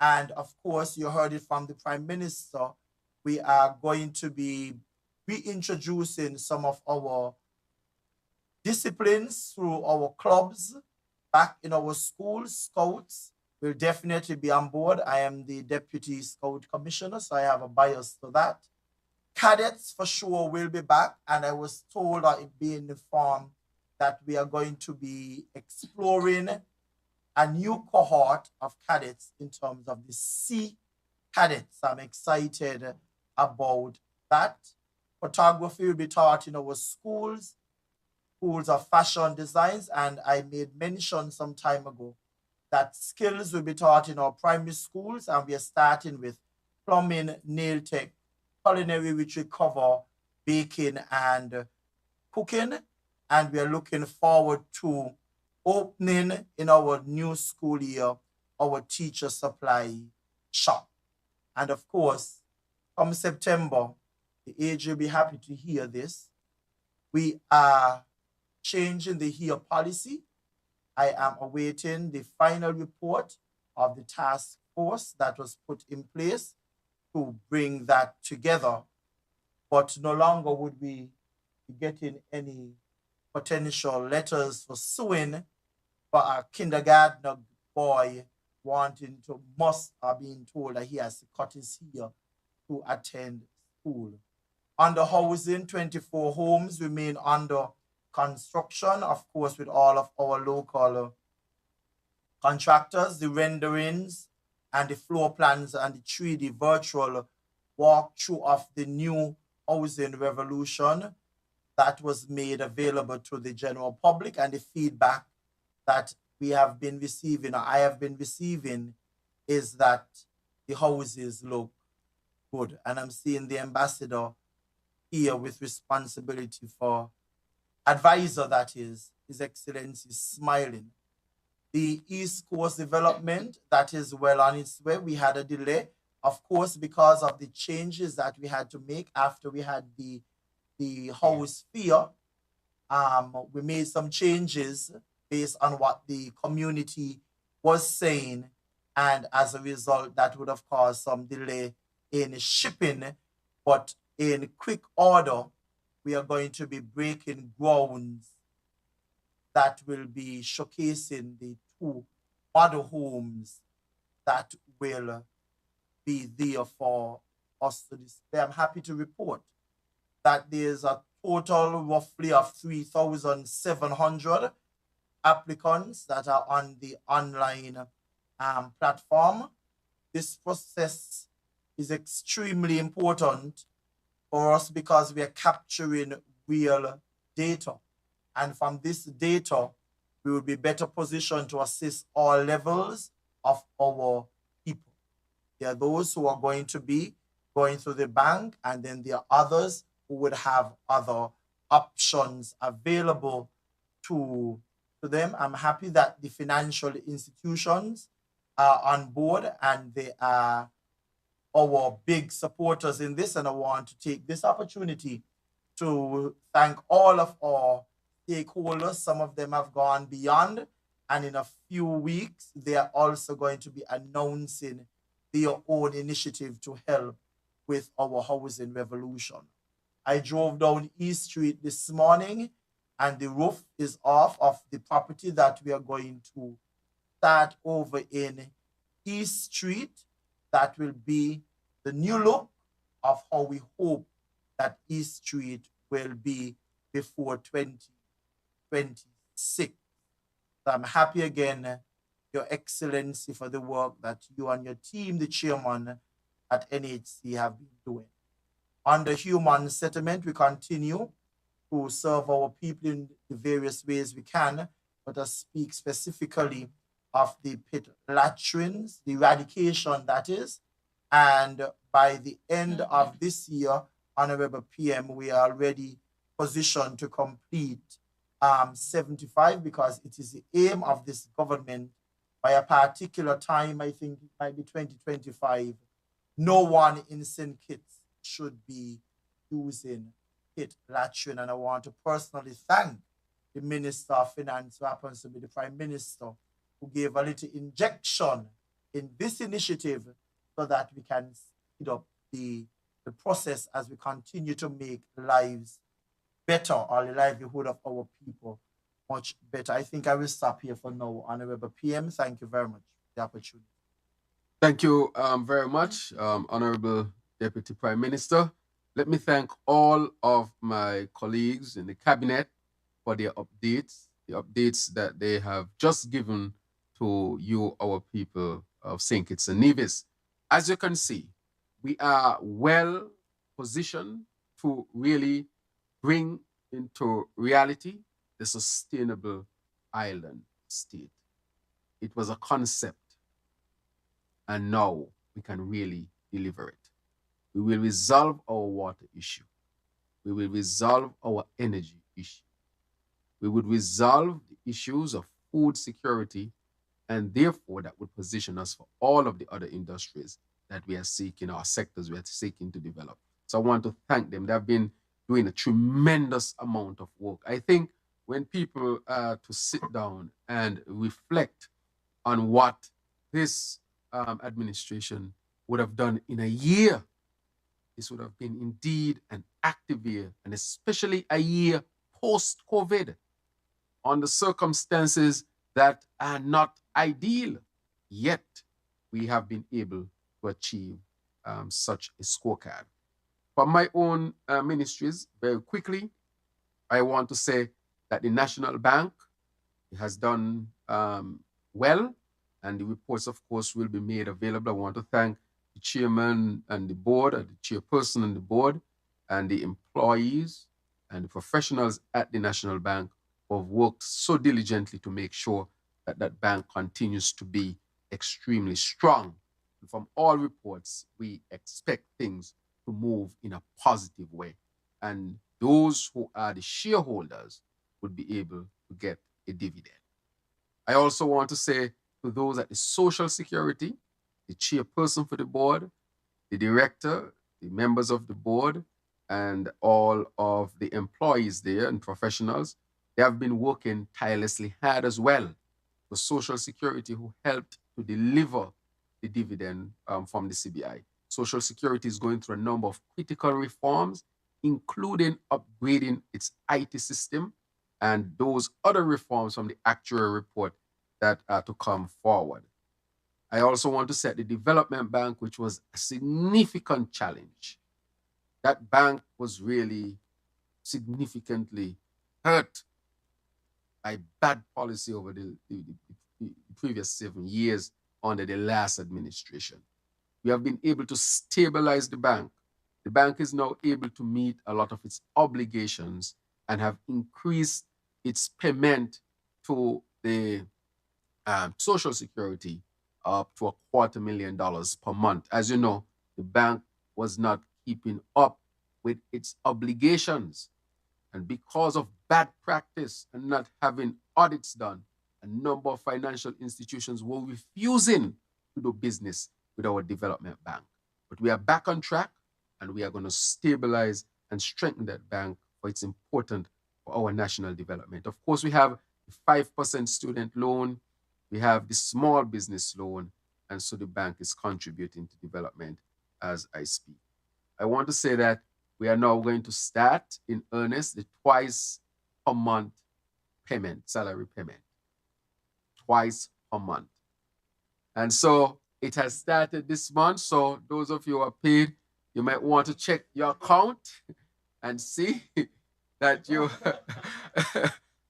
And of course, you heard it from the Prime Minister, we are going to be reintroducing some of our disciplines through our clubs back in our schools. Scouts will definitely be on board. I am the Deputy Scout Commissioner, so I have a bias to that. Cadets for sure will be back, and I was told or being informed that we are going to be exploring a new cohort of cadets in terms of the Sea Cadets. I'm excited about that. Photography will be taught in our schools of fashion designs, and I made mention some time ago that skills will be taught in our primary schools, and we are starting with plumbing, nail tech, culinary, which will cover baking and cooking, and we are looking forward to opening in our new school year our teacher supply shop. And of course, come September, the age will be happy to hear this, we are changing the HERE policy. I am awaiting the final report of the task force that was put in place to bring that together. But no longer would we be getting any potential letters for suing for a kindergarten boy wanting to being told that he has to cut his hair to attend school. Under housing, 24 homes remain under construction, of course, with all of our local contractors. The renderings and the floor plans and the 3D virtual walkthrough of the new housing revolution that was made available to the general public, and the feedback that we have been receiving, or I have been receiving, is that the houses look good. And I'm seeing the ambassador here with responsibility for advisor, that is, His Excellency, smiling. The East Coast development, that is well on its way. We had a delay, of course, because of the changes that we had to make after we had the house fair. We made some changes based on what the community was saying, and as a result, that would have caused some delay in shipping. But in quick order, we are going to be breaking grounds that will be showcasing the 2 model homes that will be there for us to display. I'm happy to report that there's a total roughly of 3,700 applicants that are on the online platform. This process is extremely important for us because we are capturing real data. And from this data, we will be better positioned to assist all levels of our people. There are those who are going to be going through the bank, and then there are others who would have other options available to them. I'm happy that the financial institutions are on board, and they are our big supporters in this. And I want to take this opportunity to thank all of our stakeholders. Some of them have gone beyond, and in a few weeks, they are also going to be announcing their own initiative to help with our housing revolution. I drove down East Street this morning, and the roof is off of the property that we are going to start over in East Street. That will be the new look of how we hope that East Street will be before 2026. So I'm happy again, Your Excellency, for the work that you and your team, the chairman at NHC, have been doing. Under human settlement, we continue to serve our people in the various ways we can, but I speak specifically of the pit latrines, the eradication, that is. And by the end of this year, Honorable PM, we are already positioned to complete 75, because it is the aim of this government by a particular time, I think it might be 2025, no one in St. Kitts should be using pit latrine. And I want to personally thank the Minister of Finance, who happens to be the Prime Minister, who gave a little injection in this initiative so that we can speed up the process as we continue to make lives better, or the livelihood of our people much better. I think I will stop here for now, Honorable PM. Thank you very much for the opportunity. Thank you very much, Honorable Deputy Prime Minister. Let me thank all of my colleagues in the cabinet for their updates, the updates that they have just given to you, our people of St. Kitts-Nevis. As you can see, we are well positioned to really bring into reality the sustainable island state. It was a concept, and now we can really deliver it. We will resolve our water issue. We will resolve our energy issue. We would resolve the issues of food security, and therefore that would position us for all of the other industries that we are seeking, our sectors we are seeking to develop. So I want to thank them. They have been doing a tremendous amount of work. I think when people to sit down and reflect on what this administration would have done in a year, this would have been indeed an active year, and especially a year post-COVID, on the circumstances that are not ideal, yet we have been able to achieve such a scorecard. from my own ministries, very quickly, I want to say that the National Bank has done well, and the reports, of course, will be made available. I want to thank the chairman and the board, and the chairperson and the board, and the employees and the professionals at the National Bank who have worked so diligently to make sure that that bank continues to be extremely strong. And from all reports, we expect things to move in a positive way. And those who are the shareholders would be able to get a dividend. I also want to say to those at the Social Security, the chairperson for the board, the director, the members of the board, and all of the employees there and professionals, they have been working tirelessly hard as well for Social Security, who helped to deliver the dividend from the CBI. Social Security is going through a number of critical reforms, including upgrading its IT system and those other reforms from the actual report that are to come forward. I also want to set the development bank, which was a significant challenge. That bank was really significantly hurt by bad policy over the previous 7 years under the last administration. We have been able to stabilize the bank. The bank is now able to meet a lot of its obligations and have increased its payment to the Social Security up to $250,000 per month. As you know, the bank was not keeping up with its obligations. And because of bad practice and not having audits done, a number of financial institutions were refusing to do business with our development bank. But we are back on track, and we are going to stabilize and strengthen that bank, for it's important for our national development. Of course, we have the 5% student loan, we have the small business loan, and so the bank is contributing to development as I speak. I want to say that we are now going to start in earnest the twice a month payment, salary payment, twice a month. And so it has started this month. So those of you who are paid, you might want to check your account and see that you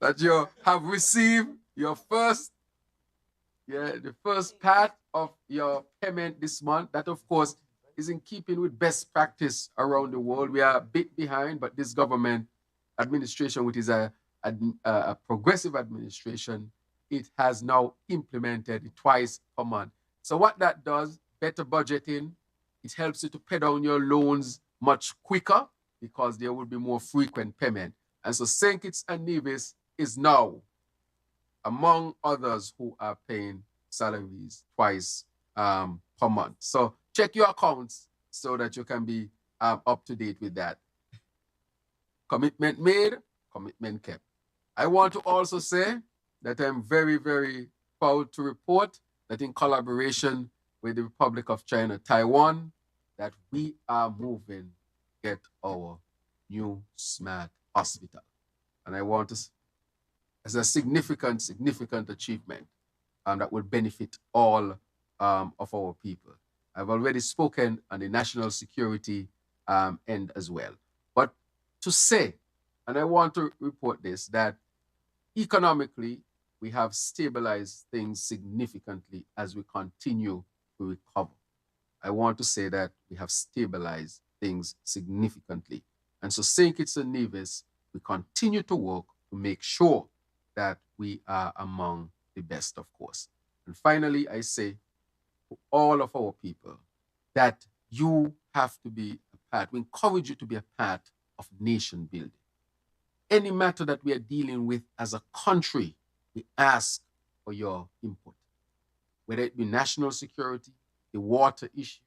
that you have received your first, the first part of your payment this month. That, of course, is in keeping with best practice around the world. We are a bit behind, but this government administration, which is a progressive administration, it has now implemented it twice per month. So what that does, better budgeting, it helps you to pay down your loans much quicker because there will be more frequent payment. And so St. Kitts and Nevis is now among others who are paying salaries twice per month. So check your accounts so that you can be up to date with that. Commitment made, commitment kept. I want to also say that I'm very, very proud to report that in collaboration with the Republic of China, Taiwan, that we are moving to get our new smart hospital. And I want to, as a significant achievement that will benefit all of our people. I've already spoken on the national security end as well. But to say, and I want to report this, that economically, we have stabilized things significantly as we continue to recover. I want to say that we have stabilized things significantly. And so St. Kitts and Nevis, we continue to work to make sure that we are among the best, of course. And finally, I say to all of our people that you have to be a part, we encourage you to be a part of nation building. Any matter that we are dealing with as a country, we ask for your input, whether it be national security, the water issue,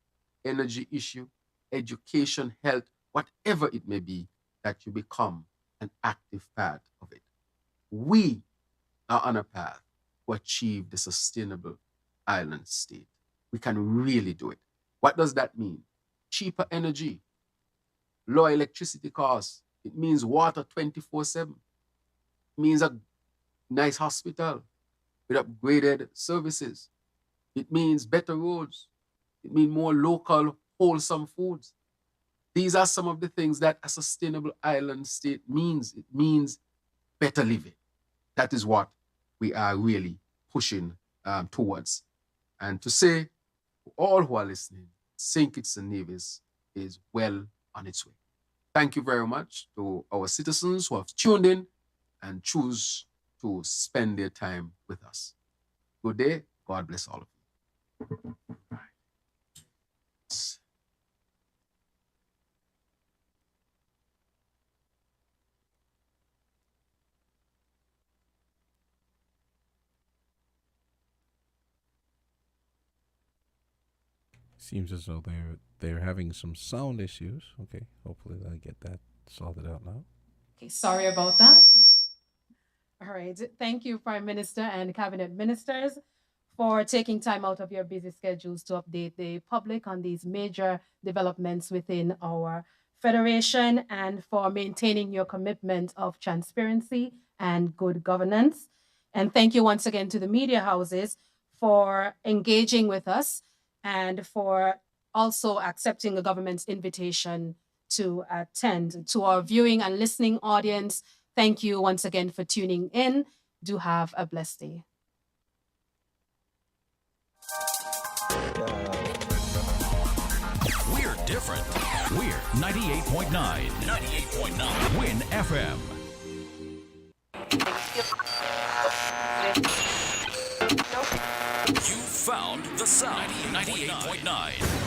energy issue, education, health, whatever it may be, that you become an active part of it. We are on a path to achieve the sustainable island state. We can really do it. What does that mean? Cheaper energy, lower electricity costs. It means water 24/7. It means a nice hospital with upgraded services. It means better roads. It means more local, wholesome foods. These are some of the things that a sustainable island state means. It means better living. That is what we are really pushing towards. And to say to all who are listening, St. Kitts-Nevis is well on its way. Thank you very much to our citizens who have tuned in and choose to spend their time with us. Good day. God bless all of you. Seems as though they're having some sound issues. Okay, hopefully they'll get that sorted out now. Okay, sorry about that. All right. Thank you, Prime Minister and Cabinet Ministers, for taking time out of your busy schedules to update the public on these major developments within our Federation and for maintaining your commitment of transparency and good governance. And thank you once again to the media houses for engaging with us and for also accepting the government's invitation to attend. To our viewing and listening audience, thank you once again for tuning in. Do have a blessed day. We're different. We're 98.9. 98.9. Win FM. You found the sound. 98.9.